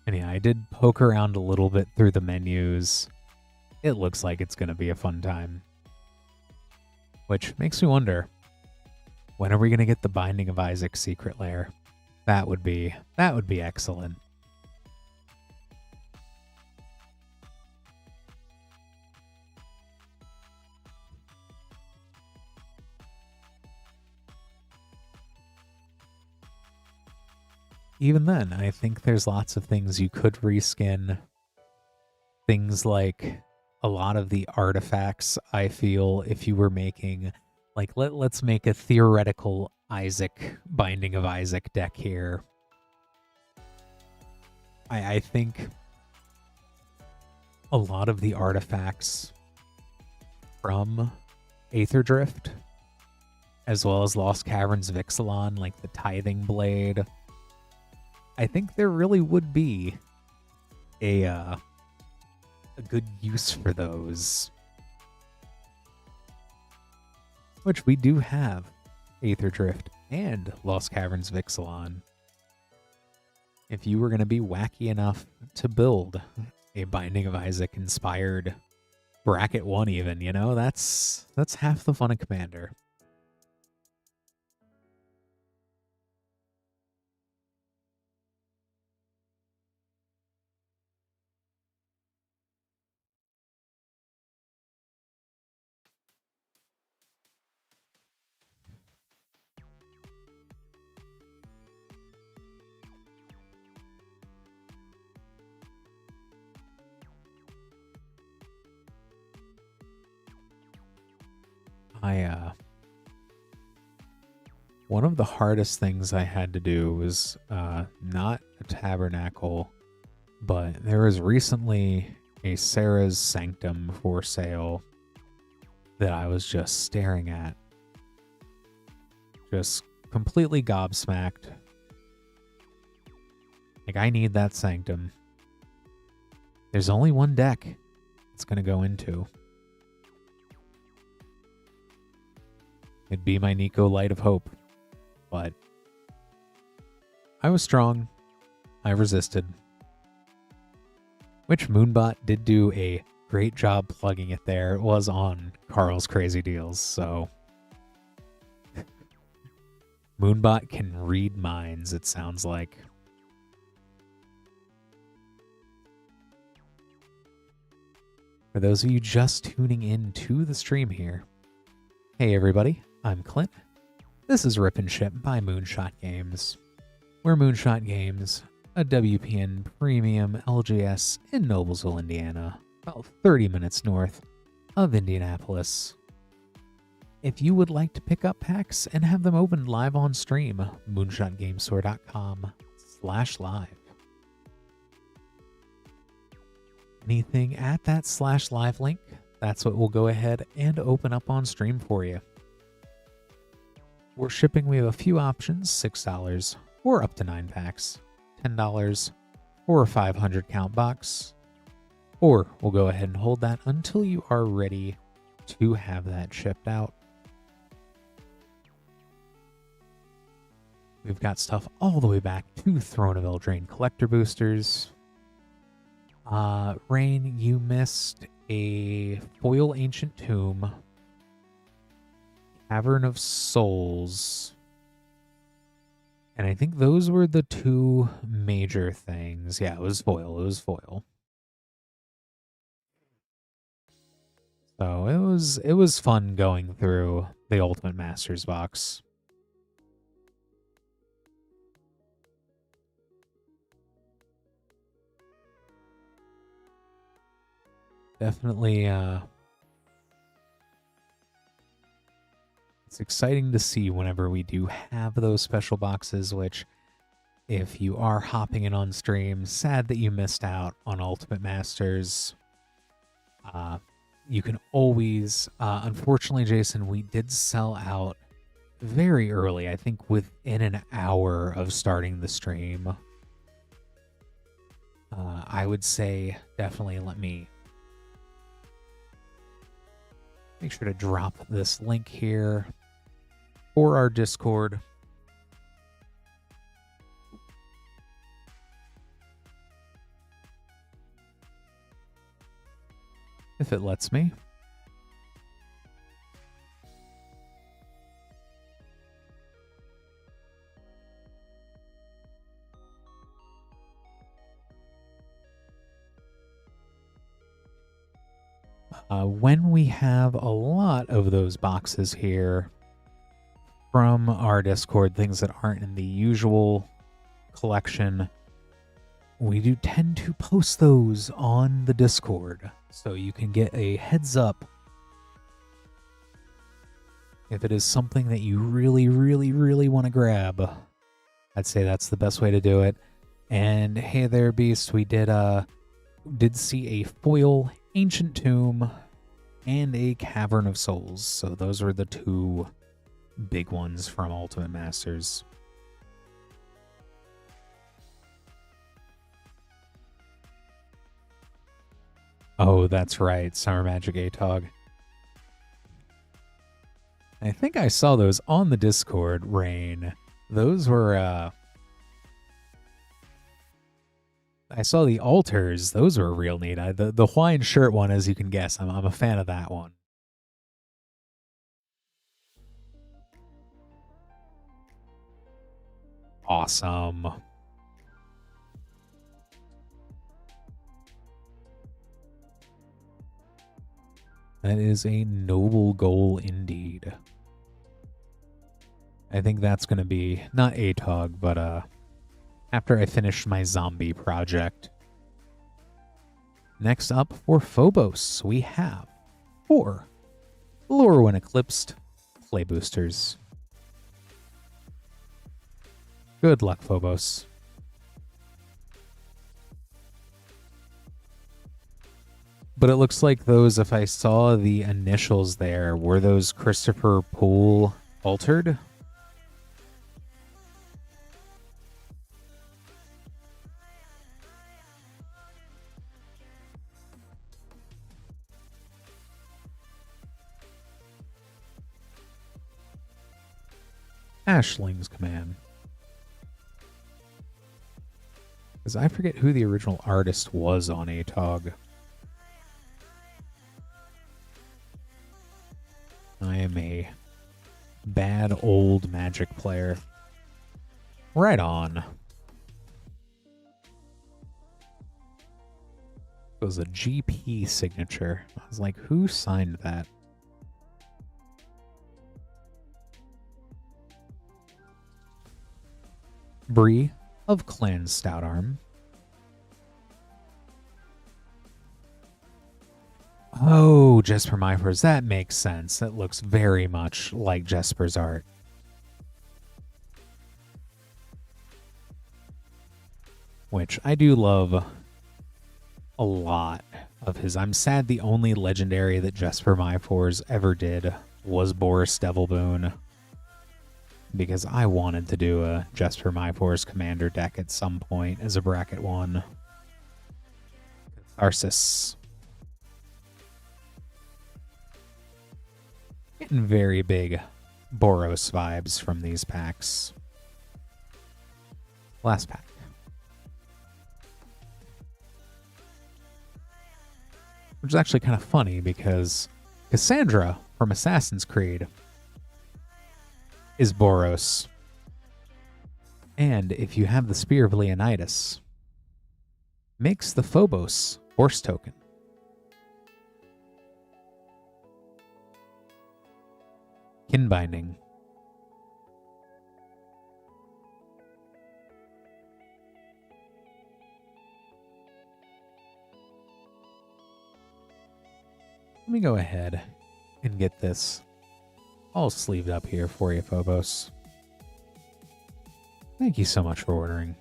And yeah, I did poke around a little bit through the menus. It looks like it's going to be a fun time. Which makes me wonder, when are we going to get the Binding of Isaac secret lair? That would be excellent. Even then, I think there's lots of things you could reskin. Things like a lot of the artifacts, I feel, if you were making, like, let's make a theoretical Isaac, Binding of Isaac deck here. I think a lot of the artifacts from Aether Drift, as well as Lost Caverns Vixilon, like the Tithing Blade, I think there really would be a good use for those. Which we do have Aether Drift and Lost Caverns Vixilon. If you were going to be wacky enough to build a Binding of Isaac inspired bracket 1 even, you know, that's half the fun of Commander. One of the hardest things I had to do was not a tabernacle, but there was recently a Sarah's Sanctum for sale that I was just staring at. Just completely gobsmacked. Like, I need that Sanctum. There's only one deck it's going to go into. It'd be my Nico Light of Hope. But I was strong. I resisted. Which Moonbot did do a great job plugging it there. It was on Carl's Crazy Deals, so Moonbot can read minds, it sounds like. For those of you just tuning in to the stream here, hey everybody, I'm Clint. This is Rip and Ship by Moonshot Games. We're Moonshot Games, a WPN premium LGS in Noblesville, Indiana, about 30 minutes north of Indianapolis. If you would like to pick up packs and have them opened live on stream, moonshotgamestore.com/live. Anything at that /live link, that's what we'll go ahead and open up on stream for you. For shipping, we have a few options: $6 or up to 9 packs, $10 or a 500 count box, or we'll go ahead and hold that until you are ready to have that shipped out. We've got stuff all the way back to Throne of Eldraine collector boosters. Rain, you missed a foil Ancient Tomb, Cavern of Souls, and I think those were the two major things. Yeah, it was foil. So it was fun going through the Ultimate Masters box. Definitely, it's exciting to see whenever we do have those special boxes, which, if you are hopping in on stream, sad that you missed out on Ultimate Masters. You can always, unfortunately, Jason, we did sell out very early, I think within an hour of starting the stream. I would say definitely let me make sure to drop this link here for our Discord. If it lets me. When we have a lot of those boxes here from our Discord, things that aren't in the usual collection, we do tend to post those on the Discord, so you can get a heads up if it is something that you really want to grab. I'd say that's the best way to do it. And hey there, Beast, we did see a foil Ancient Tomb and a Cavern of Souls. So those were the two big ones from Ultimate Masters. Oh, that's right. Summer Magic ATOG. I think I saw those on the Discord, Rain. Those were, I saw the altars. Those were real neat. The Hawaiian shirt one, as you can guess, I'm a fan of that one. Awesome. That is a noble goal indeed. I think that's going to be, not ATOG, but after I finish my zombie project. Next up for Phobos, we have 4 Lure When Eclipsed play boosters. Good luck, Phobos. But it looks like those, if I saw the initials there, were those Christopher Poole altered? Ashling's Command. Because I forget who the original artist was on ATOG. I am a bad old Magic player. Right on. It was a GP signature. I was like, who signed that? Brie of Clan Stoutarm. Oh, Jesper Myfors. That makes sense. That looks very much like Jesper's art. Which I do love a lot of his. I'm sad the only legendary that Jesper Myfors ever did was Boris Devilboon, because I wanted to do a Jesper Myfors commander deck at some point as a bracket one. Cyrus. Getting very big Boros vibes from these packs. Last pack. Which is actually kind of funny because Cassandra from Assassin's Creed is Boros. And if you have the Spear of Leonidas, makes the Phobos Horse token. Kinbinding. Let me go ahead and get this all sleeved up here for you, Phobos. Thank you so much for ordering.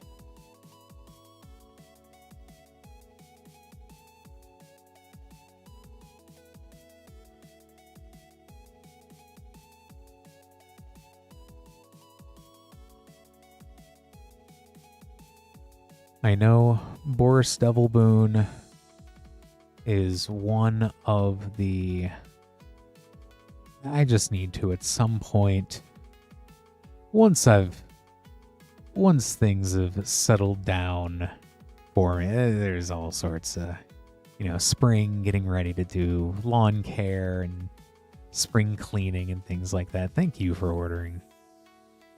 I know Boris Devilboon is one of the... I just need to at some point, once things have settled down for me, there's all sorts of, spring, getting ready to do lawn care and spring cleaning and things like that. Thank you for ordering.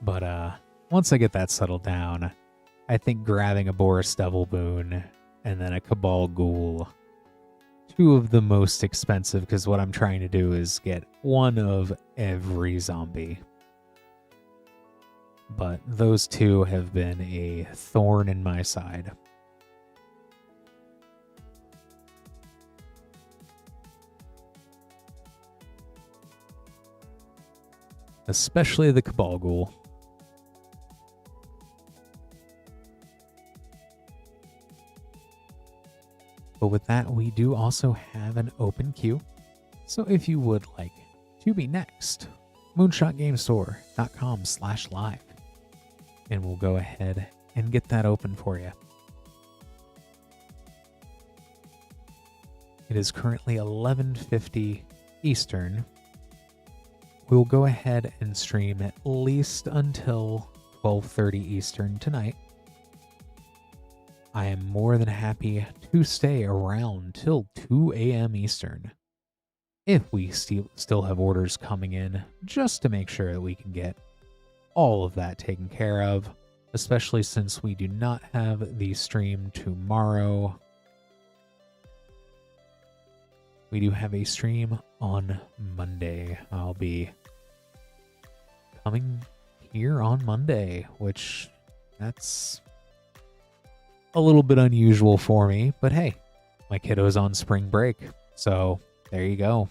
But once I get that settled down, I think grabbing a Boris Devilboon and then a Cabal Ghoul, two of the most expensive, because what I'm trying to do is get one of every zombie. But those two have been a thorn in my side. Especially the Cabal Ghoul. But with that, we do also have an open queue. So if you would like to be next, moonshotgamestore.com/live. And we'll go ahead and get that open for you. It is currently 11:50 Eastern. We'll go ahead and stream at least until 12:30 Eastern tonight. I am more than happy to stay around till 2 a.m. Eastern if we still have orders coming in, just to make sure that we can get all of that taken care of, especially since we do not have the stream tomorrow. We do have a stream on Monday. I'll be coming here on Monday, which that's a little bit unusual for me, but hey, my kiddo's on spring break, so there you go.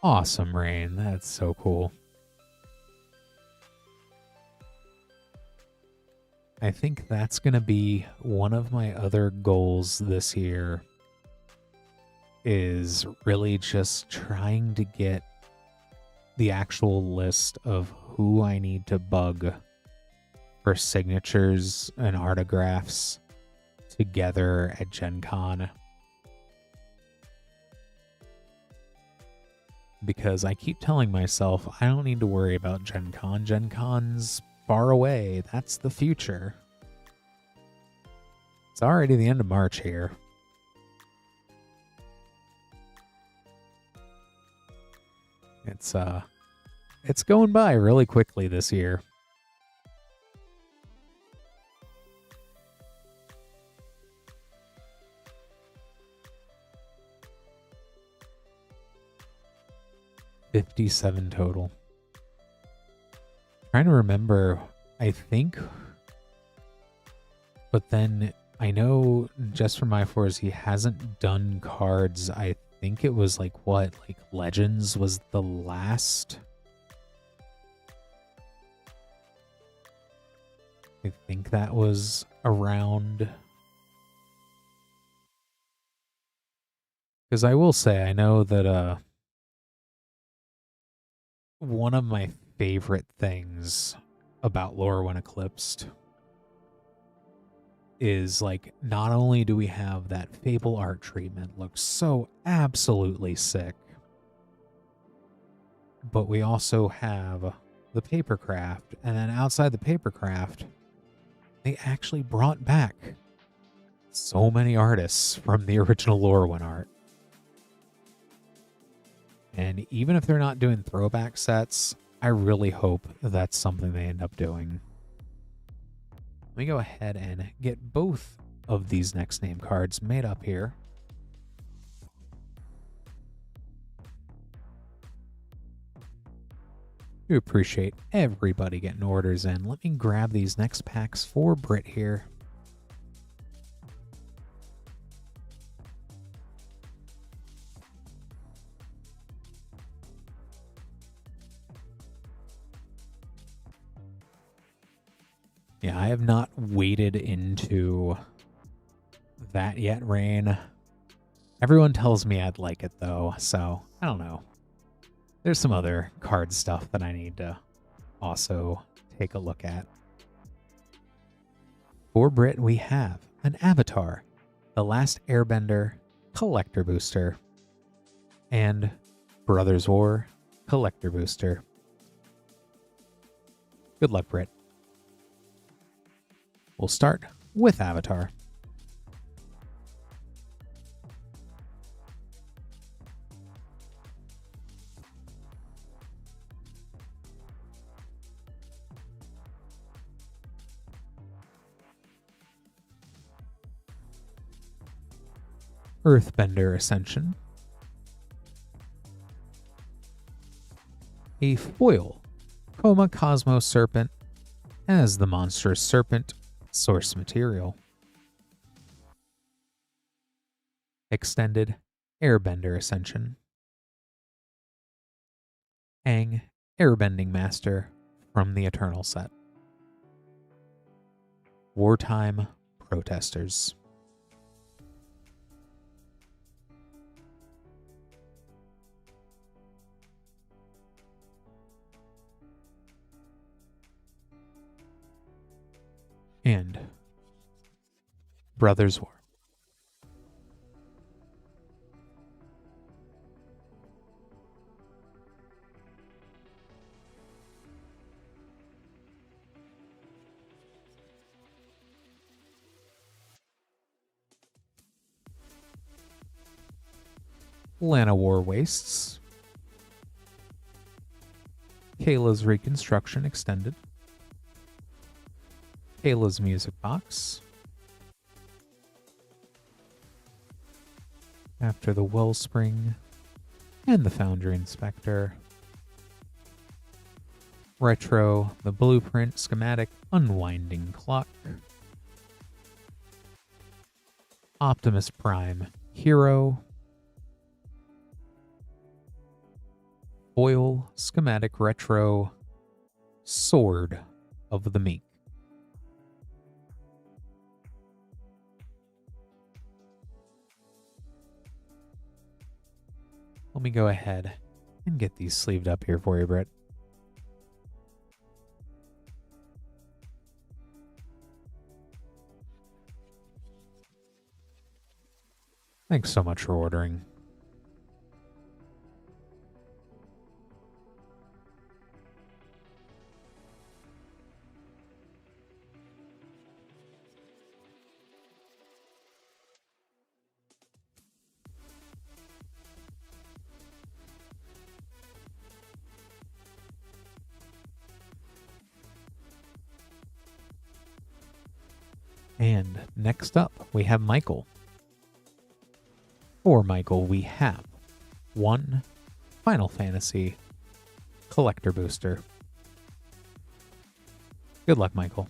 Awesome, Rain. That's so cool. I think that's going to be one of my other goals this year, is really just trying to get the actual list of who I need to bug for signatures and autographs together at Gen Con. Because I keep telling myself I don't need to worry about Gen Con. Gen Con's far away. That's the future. It's already the end of March here. It's going by really quickly this year. $57 total. Trying to remember, I think, but then I know just from my fours he hasn't done cards. I think it was like Legends was the last. I think that was around. Because I will say, I know that one of my favorite things about Lore When Eclipsed is, like, not only do we have that Fable art treatment, looks so absolutely sick, but we also have the papercraft, and then outside the papercraft, they actually brought back so many artists from the original Lorwyn art. And even if they're not doing throwback sets, I really hope that's something they end up doing. Let me go ahead and get both of these next name cards made up here. Do appreciate everybody getting orders in. Let me grab these next packs for Brit here. Yeah, I have not waded into that yet, Rain. Everyone tells me I'd like it, though, so I don't know. There's some other card stuff that I need to also take a look at. For Brit, we have an Avatar, The Last Airbender, Collector Booster, and Brothers War, Collector Booster. Good luck, Brit. We'll start with Avatar. Earthbender Ascension. A foil Coma Cosmos Serpent as the monstrous serpent source material. Extended Airbender Ascension. Aang Airbending Master from the Eternal set. Wartime Protesters. And Brothers War. Lana War Wastes. Kayla's Reconstruction Extended. Kayla's Music Box. After the Wellspring and the Foundry Inspector. Retro, the Blueprint Schematic Unwinding Clock. Optimus Prime Hero. Foil Schematic Retro Sword of the Meek. Let me go ahead and get these sleeved up here for you, Brit. Thanks so much for ordering. And next up, we have Michael. For Michael, we have one Final Fantasy collector booster. Good luck, Michael.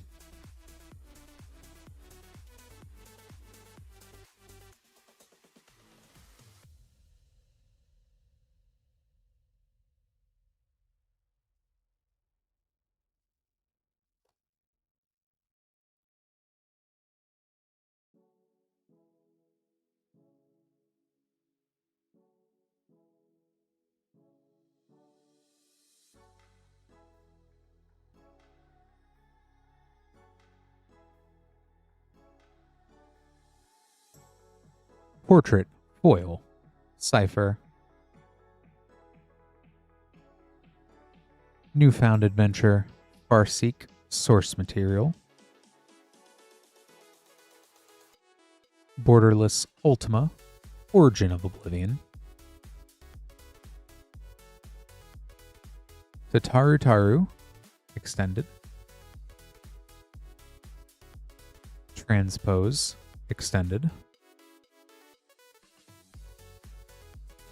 Portrait, foil, cipher, Newfound Adventure, Farseek, source material, Borderless Ultima, Origin of Oblivion, Tataru Taru, extended, Transpose, extended,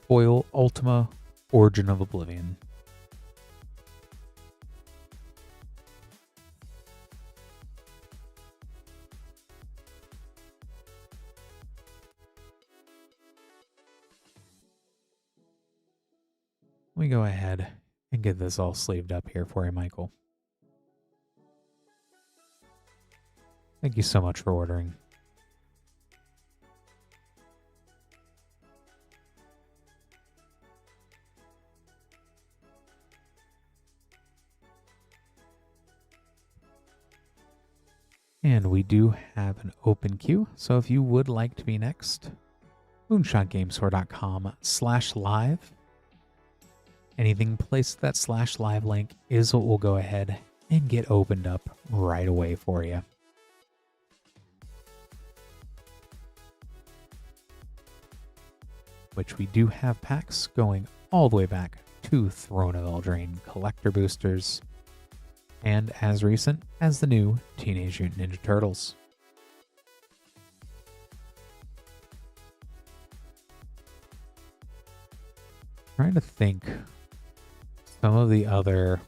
Foil Ultima, Origin of Oblivion. Let me go ahead and get this all sleeved up here for you, Michael. Thank you so much for ordering. And we do have an open queue, so if you would like to be next, moonshotgamestore.com/live. Anything placed that /live link is what we'll go ahead and get opened up right away for you. Which we do have packs going all the way back to Throne of Eldraine collector boosters, and as recent as the new Teenage Mutant Ninja Turtles. Trying to think some of the other,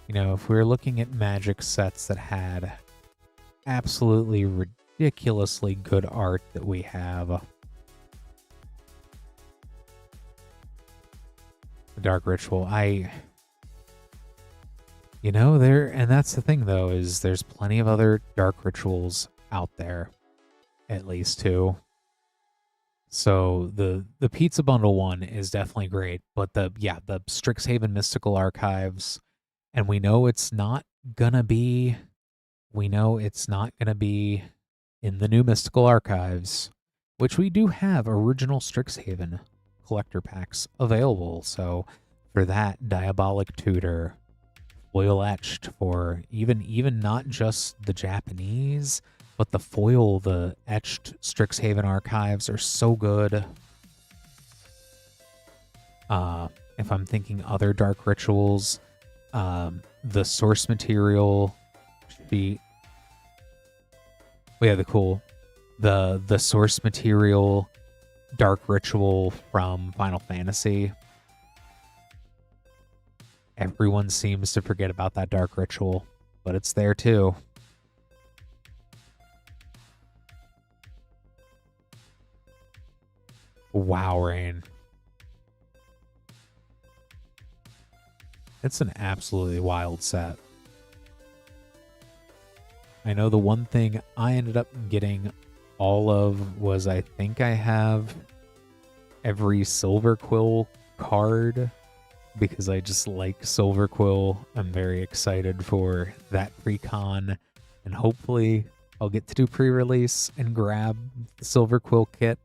if we were looking at Magic sets that had absolutely ridiculously good art that we have. The Dark Ritual, and that's the thing though, is there's plenty of other Dark Rituals out there, at least two. So the Pizza Bundle one is definitely great, but the Strixhaven Mystical Archives, and we know it's not gonna be in the new Mystical Archives, which we do have original Strixhaven collector packs available. So for that, Diabolic Tutor, foil etched for even not just the Japanese, but the foil, the etched Strixhaven archives are so good. If I'm thinking other Dark Rituals, the source material should be, the source material Dark Ritual from Final Fantasy. Everyone seems to forget about that Dark Ritual, but it's there too. Wow, Rain. It's an absolutely wild set. I know the one thing I ended up getting all of was, I think I have every Silver Quill card because I just like Silver Quill. I'm very excited for that pre-con, and hopefully I'll get to do pre-release and grab the Silver Quill kit.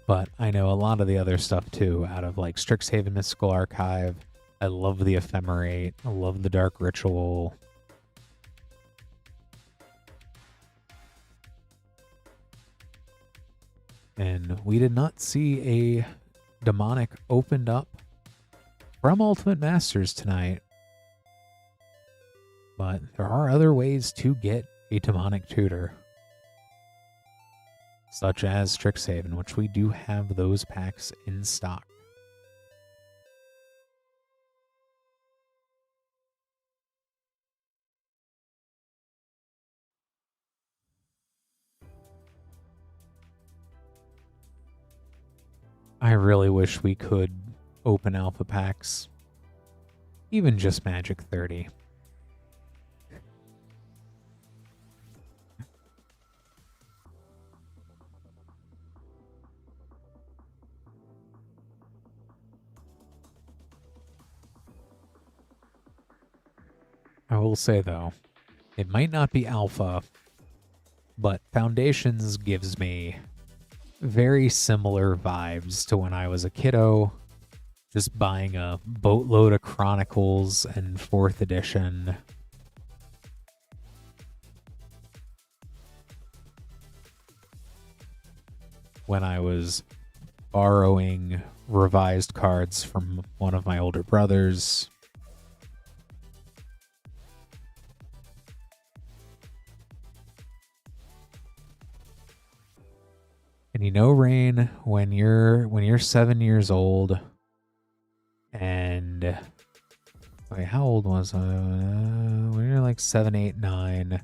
But I know a lot of the other stuff too, out of like Strixhaven Mystical Archive. I love the Ephemerate. I love the Dark Ritual. And we did not see a Demonic opened up from Ultimate Masters tonight. But there are other ways to get a Demonic Tutor, such as Strixhaven, which we do have those packs in stock. I really wish we could open alpha packs, even just Magic 30. I will say, though, it might not be alpha, but Foundations gives me very similar vibes to when I was a kiddo, just buying a boatload of Chronicles and 4th edition. When I was borrowing revised cards from one of my older brothers. And you know, Rain, when you're 7 years old, and wait, how old was I? When you're like 7, 8, 9,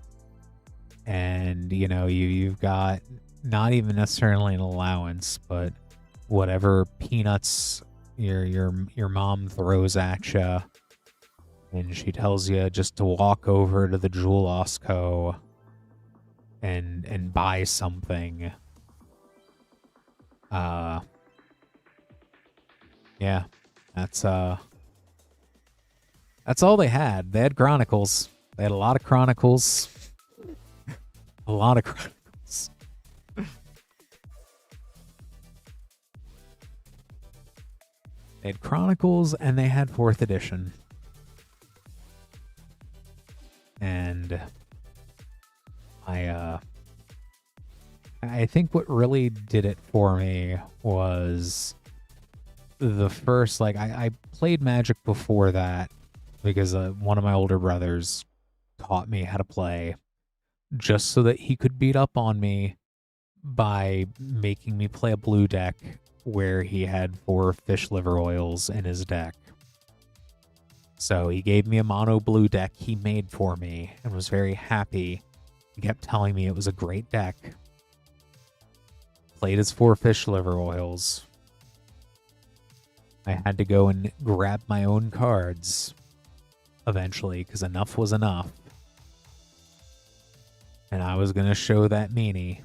and you know you've got not even necessarily an allowance, but whatever peanuts your mom throws at you, and she tells you just to walk over to the Jewel Osco and buy something. Yeah, that's all they had. They had Chronicles. They had a lot of Chronicles. A lot of Chronicles. They had Chronicles and they had 4th edition. And I think what really did it for me was the first, like, I played Magic before that because one of my older brothers taught me how to play just so that he could beat up on me by making me play a blue deck where he had 4 fish liver oils in his deck. So he gave me a mono blue deck he made for me and was very happy. He kept telling me it was a great deck. Played his 4 fish liver oils. I had to go and grab my own cards eventually because enough was enough. And I was going to show that meanie.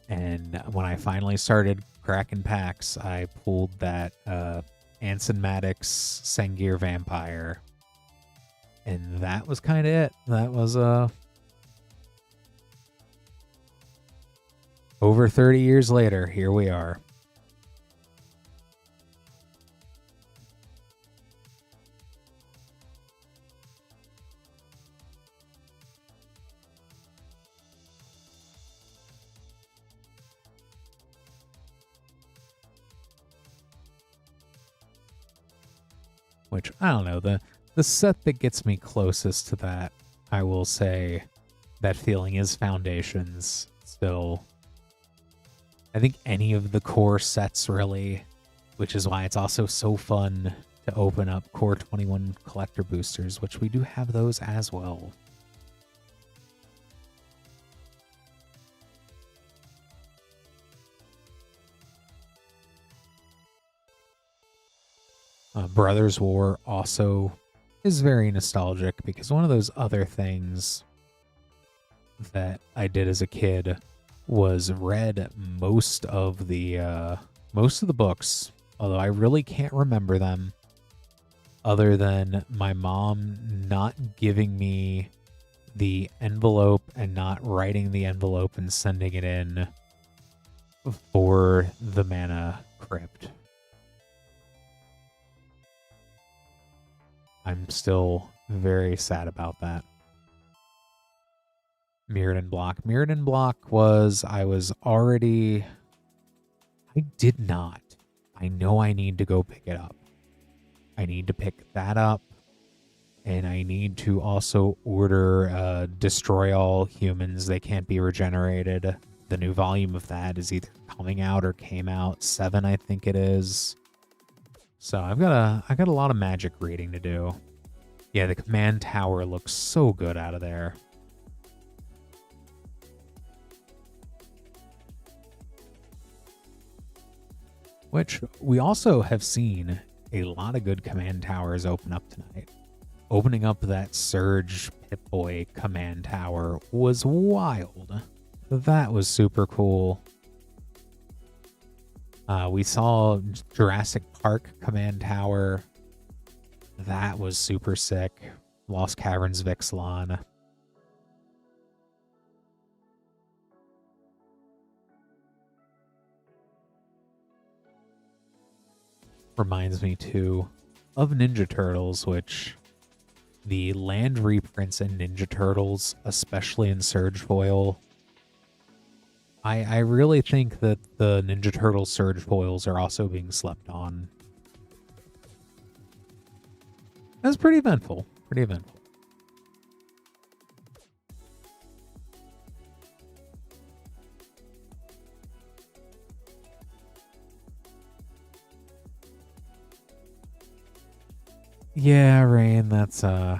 And when I finally started cracking packs, I pulled that Anson Maddox Sengir Vampire. And that was kind of it. That was over 30 years later, here we are. Which, I don't know, the set that gets me closest to that, I will say, that feeling is Foundations still. I think any of the core sets, really, which is why it's also so fun to open up Core 21 collector boosters, which we do have those as well. Brothers War also is very nostalgic because one of those other things that I did as a kid was read most of the books, although I really can't remember them other than my mom not giving me the envelope and not writing the envelope and sending it in for the Mana Crypt. I'm still very sad about that. Mirrodin Block. Mirrodin Block was, I was already I did not. I know I need to go pick it up. I need to pick that up. And I need to also order Destroy All Humans. They can't be regenerated. The new volume of that is either coming out or came out. 7, I think it is. So I got a lot of magic reading to do. Yeah, the command tower looks so good out of there. Which we also have seen a lot of good command towers open up tonight. Opening up that Surge Pip-Boy command tower was wild. That was super cool. We saw Jurassic Park command tower. That was super sick. Lost Caverns Vixlon. Reminds me too of Ninja Turtles, which the land reprints in Ninja Turtles, especially in Surge Foil, I really think that the Ninja Turtle Surge Foils are also being slept on. That's pretty eventful. Pretty eventful. Yeah, Rain, that's I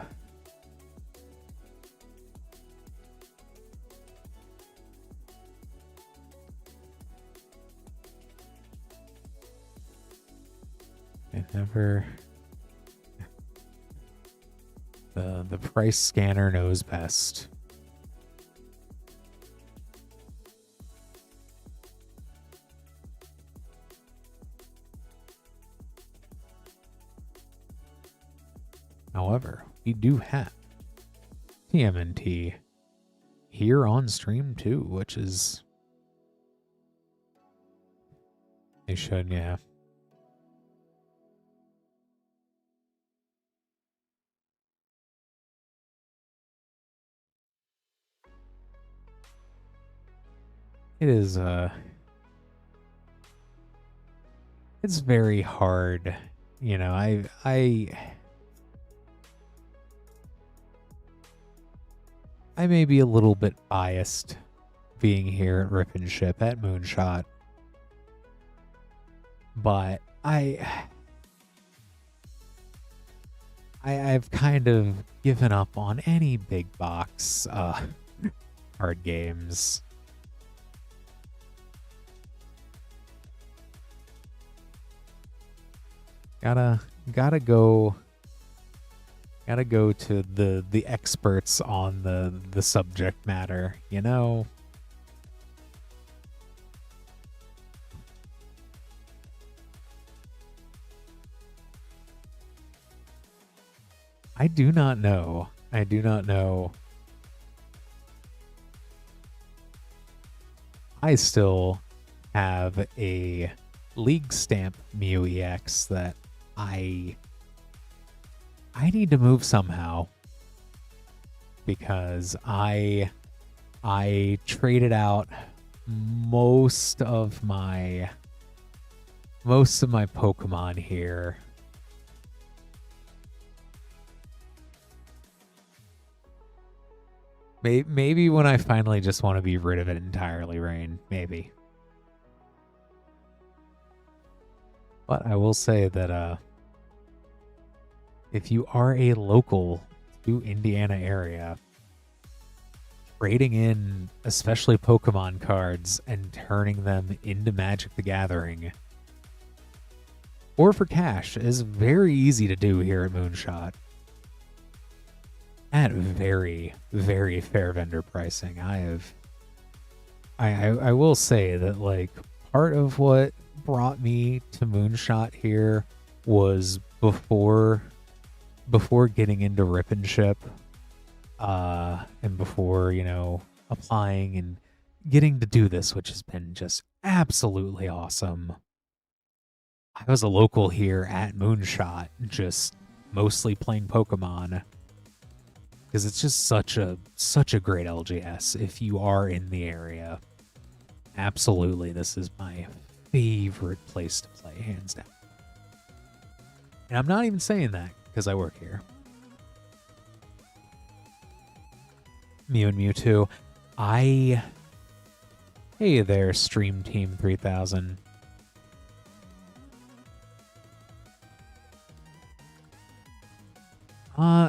never the price scanner knows best. However, we do have TMNT here on stream too, which is they should, yeah. It is it's very hard, you know. I may be a little bit biased being here at Rip and Ship at Moonshot, but I've kind of given up on any big box card games. Gotta go to the experts on the subject matter, you know. I do not know. I do not know. I still have a League Stamp Mew EX that I need to move somehow, because I traded out most of my Pokemon here. Maybe when I finally just want to be rid of it entirely, Rain. Maybe. But I will say that if you are a local to Indiana area, trading in especially Pokemon cards and turning them into Magic the Gathering or for cash is very easy to do here at Moonshot. At very, very fair vendor pricing. I will say that, like, part of what brought me to Moonshot here was before getting into Rip and Ship, and before, you know, applying and getting to do this, which has been just absolutely awesome. I was a local here at Moonshot, just mostly playing Pokemon, because it's just such a great LGS if you are in the area. Absolutely, this is my favorite place to play, hands down. And I'm not even saying that because I work here. Mew and Mewtwo. Hey there, Stream Team 3000.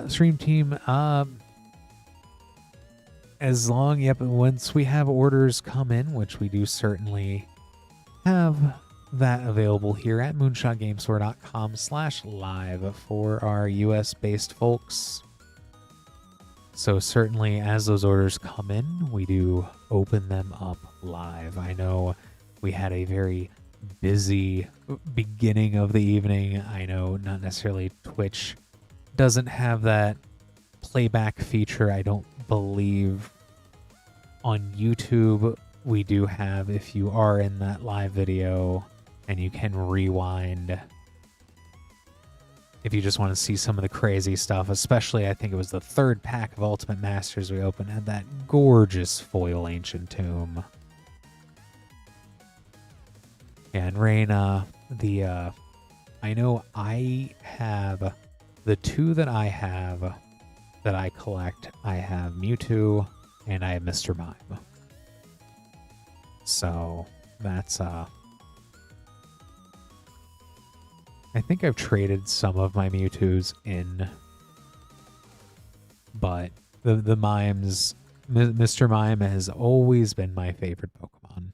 Stream Team, once we have orders come in, which we do certainly have that available here at moonshotgamestore.com/live for our US-based folks. So certainly as those orders come in, we do open them up live. I know we had a very busy beginning of the evening. I know not necessarily Twitch doesn't have that playback feature, I don't believe. On YouTube, we do have, if you are in that live video and you can rewind, if you just want to see some of the crazy stuff, especially I think it was the third pack of Ultimate Masters we opened, had that gorgeous foil Ancient Tomb. And Raina, I know I have the two that I have that I collect. I have Mewtwo and I have Mr. Mime. So that's I think I've traded some of my Mewtwo's in, but the Mimes, Mr. Mime has always been my favorite Pokemon.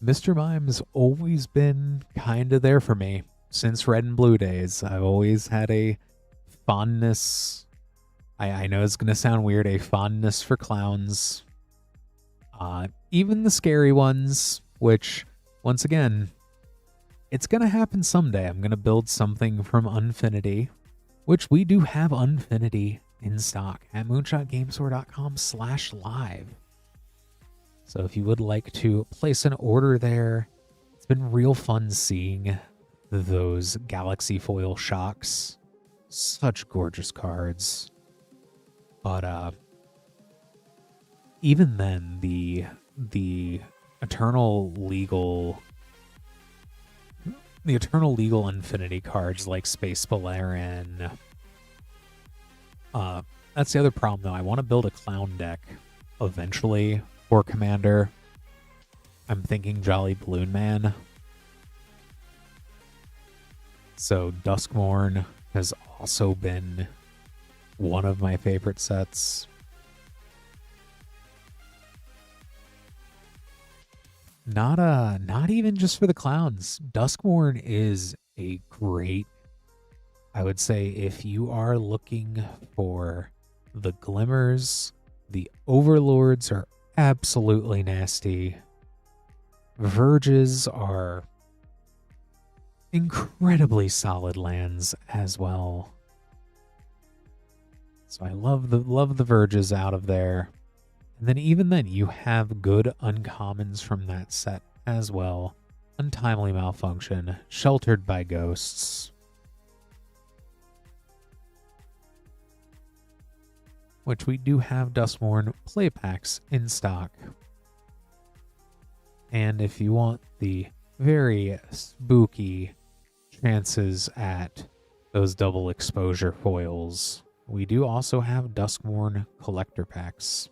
Mr. Mime's always been kind of there for me. Since Red and Blue days, I've always had a fondness. I know it's going to sound weird, a fondness for clowns. Even the scary ones, which, once again, it's going to happen someday. I'm going to build something from Unfinity, which we do have Unfinity in stock at moonshotgamestore.com/live. So if you would like to place an order there, it's been real fun seeing those Galaxy Foil Shocks. Such gorgeous cards. But even then, the Eternal Legal Infinity cards like Space Balerin. That's the other problem though. I want to build a clown deck eventually for Commander. I'm thinking Jolly Balloon Man. So Duskmorn has also been one of my favorite sets. Not even just for the clowns. Duskmorn is a great, I would say, if you are looking for the glimmers, the overlords are absolutely nasty. Verges are incredibly solid lands as well. So I love the Verges out of there. And then even then, you have good uncommons from that set as well. Untimely Malfunction, Sheltered by Ghosts, which we do have Duskmorn play packs in stock. And if you want the very spooky chances at those double exposure foils, we do also have Duskmorn collector packs.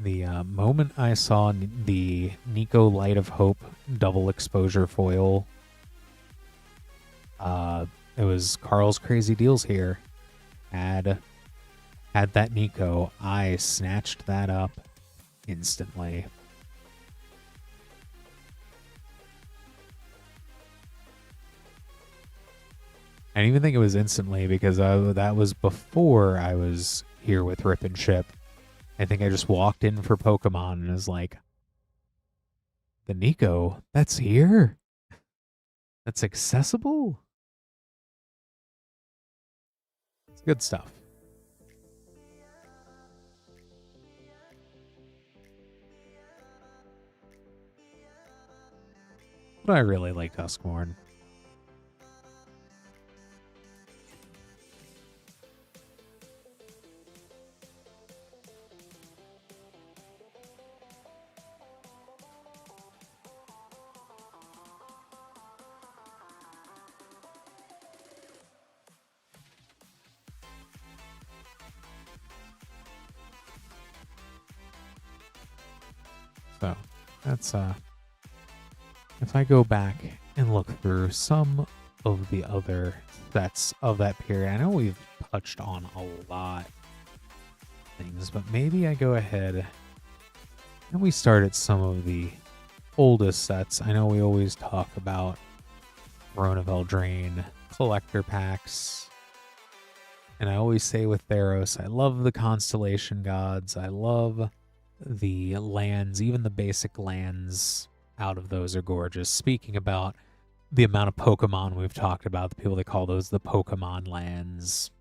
The moment I saw the Nico Light of Hope double exposure foil, it was Carl's Crazy Deals here. Had that Nico, I snatched that up instantly. I didn't even think it was instantly because that was before I was here with Rip and Ship. I think I just walked in for Pokemon and was like, the Nico, that's here? That's accessible? It's good stuff. but I really like Duskmourn. So that's if I go back and look through some of the other sets of that period, I know we've touched on a lot of things, but maybe I go ahead and we start at some of the oldest sets. I know we always talk about Raone Eldraine collector packs, and I always say with Theros, I love the Constellation Gods. I love the lands, even the basic lands out of those are gorgeous. Speaking about the amount of Pokemon we've talked about, the people that call those the Pokemon lands,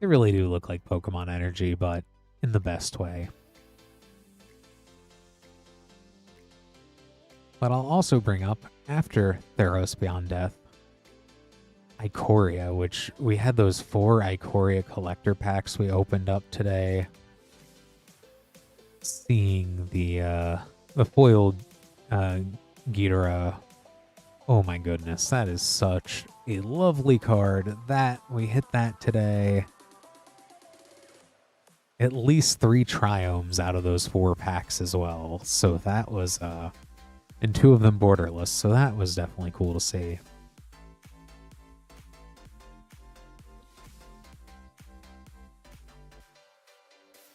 they really do look like Pokemon energy, but in the best way. But I'll also bring up, after Theros Beyond Death, Ikoria, which we had those 4 Ikoria collector packs we opened up today. Seeing the foiled Ghidorah, oh my goodness, that is such a lovely card. That we hit that today. At least 3 Triomes out of those 4 packs as well. So that was and 2 of them borderless. So that was definitely cool to see.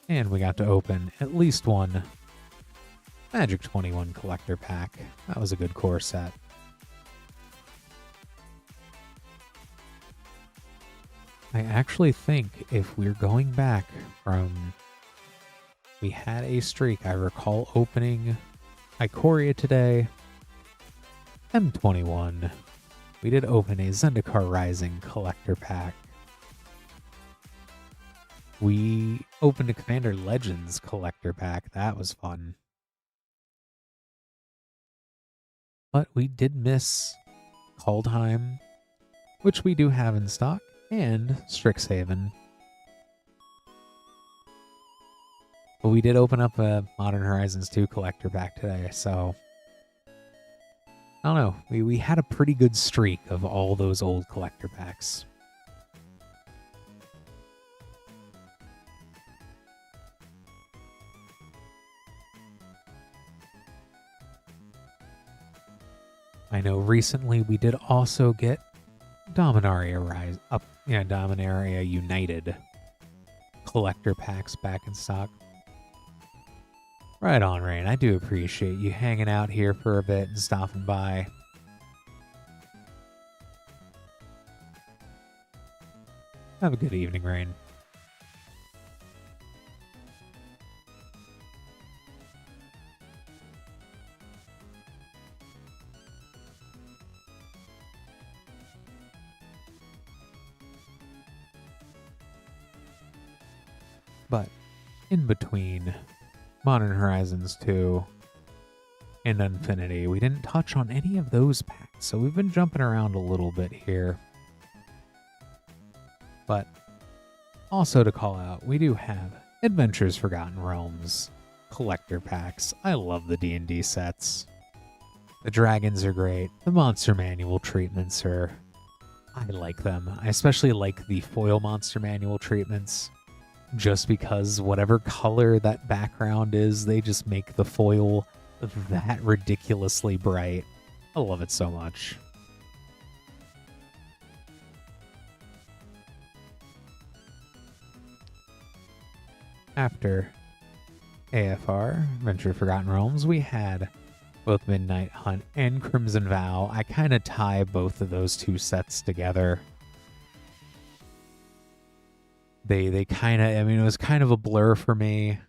And we got to open at least one Magic 21 collector pack. That was a good core set. I actually think if we're going back from... We had a streak. I recall opening Ikoria today. M21. We did open a Zendikar Rising collector pack. We opened a Commander Legends collector pack. That was fun. But we did miss Kaldheim, which we do have in stock, and Strixhaven. But we did open up a Modern Horizons 2 collector pack today, so... I don't know. We had a pretty good streak of all those old collector packs. I know recently we did also get Dominaria Dominaria United collector packs back in stock. Right on, Rain. I do appreciate you hanging out here for a bit and stopping by. Have a good evening, Rain. But in between Modern Horizons 2 and Infinity, we didn't touch on any of those packs, so we've been jumping around a little bit here. But also to call out, we do have Adventures Forgotten Realms collector packs. I love the D&D sets. The dragons are great. The monster manual treatments are... I like them. I especially like the foil monster manual treatments. Just because whatever color that background is, they just make the foil that ridiculously bright. I love it so much. After AFR, Adventure Forgotten Realms, we had both Midnight Hunt and Crimson Vow. I kind of tie both of those 2 sets together. They kind of, I mean, it was kind of a blur for me. It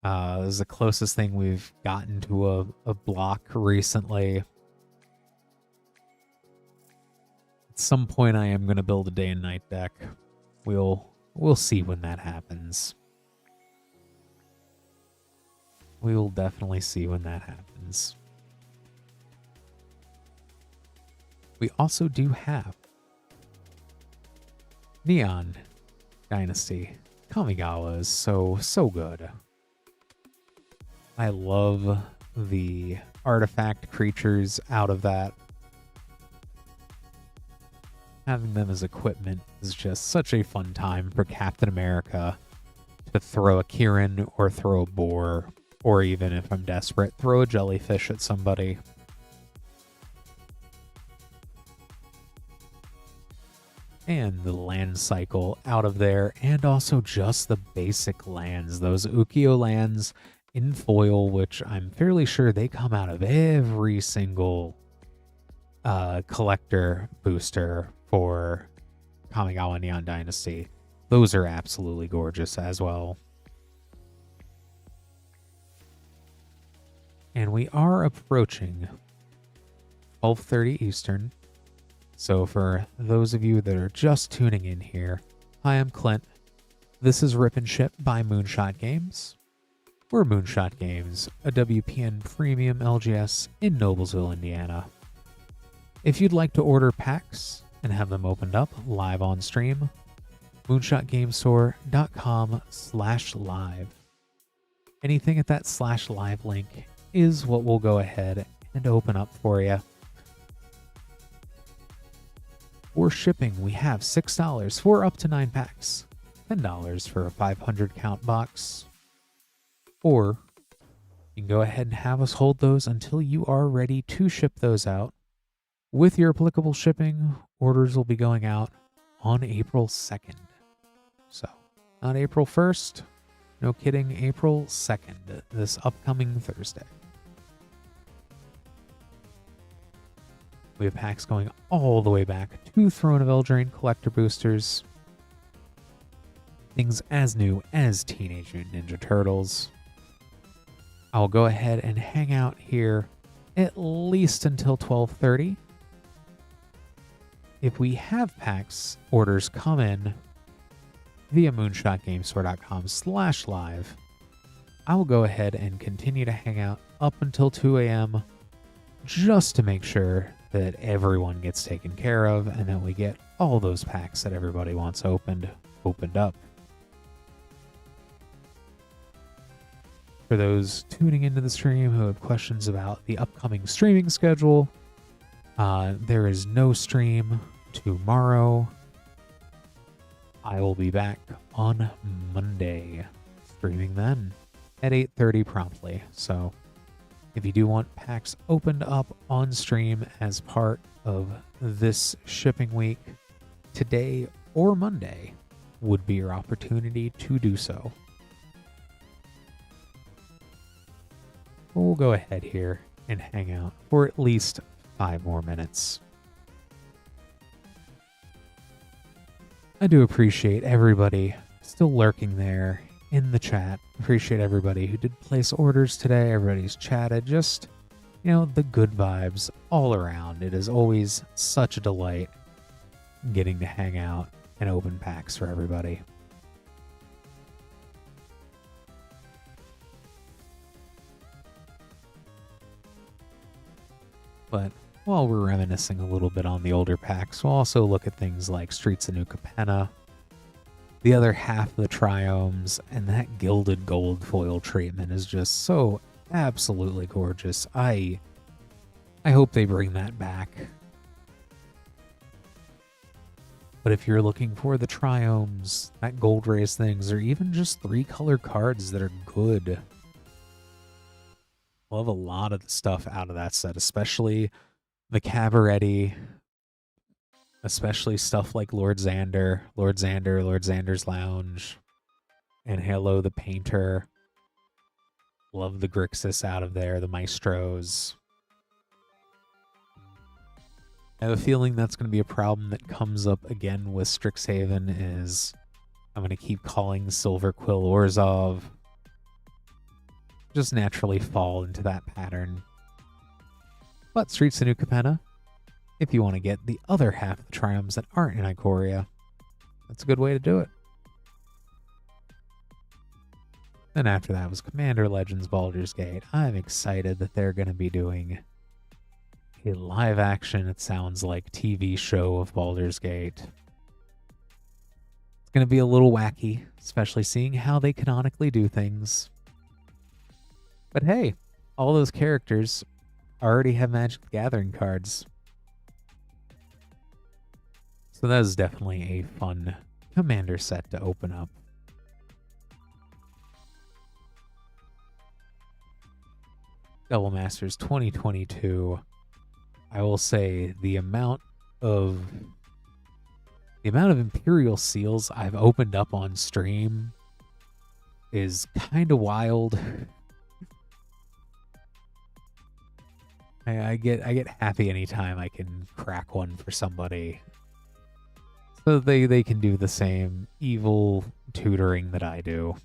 was the closest thing we've gotten to a block recently. At some point, I am going to build a day and night deck. We'll see when that happens. We will definitely see when that happens. We also do have Neon Dynasty. Kamigawa is so good. I love the artifact creatures out of that. Having them as equipment is just such a fun time for Captain America to throw a Kieran or throw a boar, or even if I'm desperate, throw a jellyfish at somebody. And the land cycle out of there, and also just the basic lands, those Ukiyo lands in foil, which I'm fairly sure they come out of every single collector booster for Kamigawa Neon Dynasty. Those are absolutely gorgeous as well. And we are approaching 12:30 Eastern. So for those of you that are just tuning in here, hi, I'm Clint. This is Rip and Ship by Moonshot Games. We're Moonshot Games, a WPN premium LGS in Noblesville, Indiana. If you'd like to order packs and have them opened up live on stream, moonshotgamestore.com/live. Anything at that /live link is what we'll go ahead and open up for you. For shipping, we have $6 for up to 9 packs, $10 for a 500 count box, or you can go ahead and have us hold those until you are ready to ship those out. With your applicable shipping, orders will be going out on April 2nd. So, not April 1st, no kidding, April 2nd, this upcoming Thursday. We have packs going all the way back to Throne of Eldraine collector boosters. Things as new as Teenage Mutant Ninja Turtles. I'll go ahead and hang out here at least until 12:30. If we have packs orders come in via moonshotgamestore.com/live, I will go ahead and continue to hang out up until 2 a.m. just to make sure that everyone gets taken care of and that we get all those packs that everybody wants opened up. For those tuning into the stream who have questions about the upcoming streaming schedule, there is no stream tomorrow. I will be back on Monday, streaming then at 8:30 promptly. So if you do want packs opened up on stream as part of this shipping week, today or Monday would be your opportunity to do so. We'll go ahead here and hang out for at least 5 more minutes. I do appreciate everybody still lurking there in the chat. Appreciate everybody who did place orders today. Everybody's chatted. Just, the good vibes all around. It is always such a delight getting to hang out and open packs for everybody. But while we're reminiscing a little bit on the older packs, we'll also look at things like Streets of New Capenna, the other half of the Triomes, and that gilded gold foil treatment is just so absolutely gorgeous. I hope they bring that back. But if you're looking for the Triomes, that gold race things, or even just 3-color cards that are good, love a lot of the stuff out of that set, especially the Cabaretti, especially stuff like Lord Xander's Lounge, and Halo the Painter. Love the Grixis out of there, the Maestros. I have a feeling that's going to be a problem that comes up again with Strixhaven is I'm going to keep calling Silver Quill Orzhov. Just naturally fall into that pattern. But Streets of New Capenna, if you want to get the other half of the Triomes that aren't in Ikoria, that's a good way to do it. Then after that was Commander Legends Baldur's Gate. I'm excited that they're going to be doing a live action, it sounds like, TV show of Baldur's Gate. It's going to be a little wacky, especially seeing how they canonically do things. But hey, all those characters already have Magic the Gathering cards. So that is definitely a fun Commander set to open up. Double Masters 2022. I will say the amount of Imperial Seals I've opened up on stream is kind of wild. I get happy anytime I can crack one for somebody, so they can do the same evil tutoring that I do.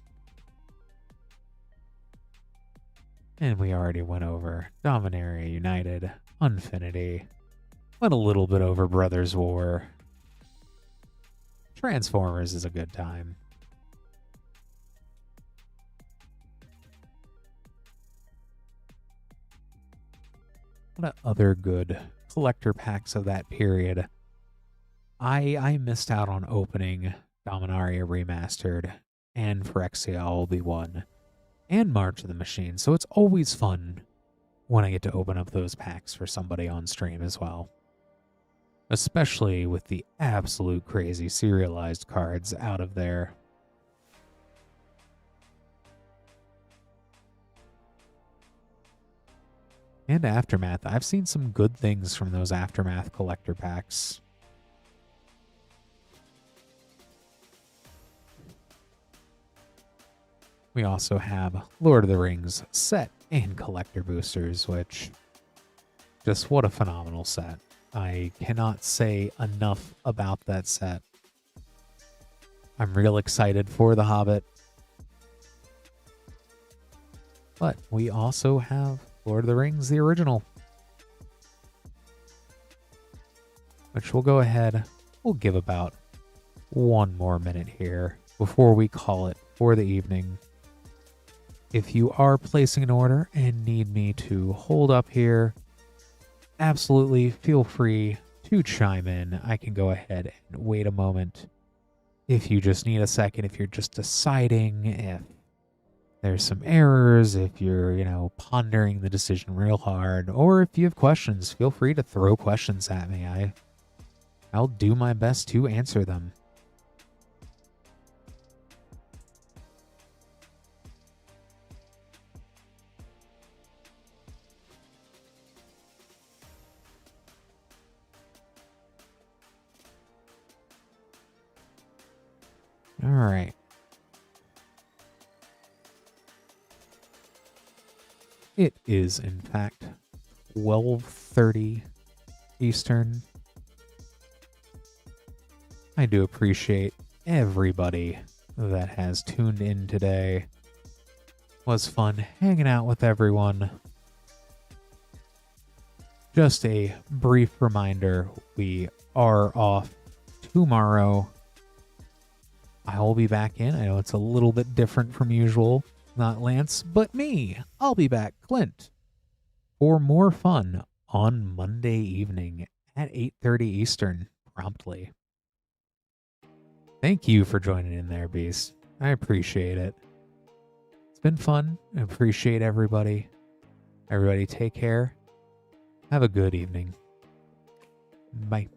And we already went over Dominaria United, Unfinity, went a little bit over Brothers War. Transformers is a good time. What other good collector packs of that period? I missed out on opening Dominaria Remastered and Phyrexia Obi-Wan and March of the Machine, so it's always fun when I get to open up those packs for somebody on stream as well. Especially with the absolute crazy serialized cards out of there. And Aftermath. I've seen some good things from those Aftermath collector packs. We also have Lord of the Rings set and collector boosters, which, just what a phenomenal set. I cannot say enough about that set. I'm real excited for The Hobbit. But we also have Lord of the Rings, the original, which we'll go ahead, we'll give about one more minute here before we call it for the evening. If you are placing an order and need me to hold up here, absolutely feel free to chime in. I can go ahead and wait a moment. If you just need a second, if you're just deciding if there's some errors, if you're, pondering the decision real hard, or if you have questions, feel free to throw questions at me. I'll do my best to answer them. All right. It is, in fact, 12:30 Eastern. I do appreciate everybody that has tuned in today. It was fun hanging out with everyone. Just a brief reminder, we are off tomorrow. I will be back in. I know it's a little bit different from usual. Not Lance, but me. I'll be back, Clint, for more fun on Monday evening at 8:30 Eastern, promptly. Thank you for joining in there, Beast. I appreciate it. It's been fun. I appreciate everybody. Everybody take care. Have a good evening. Bye.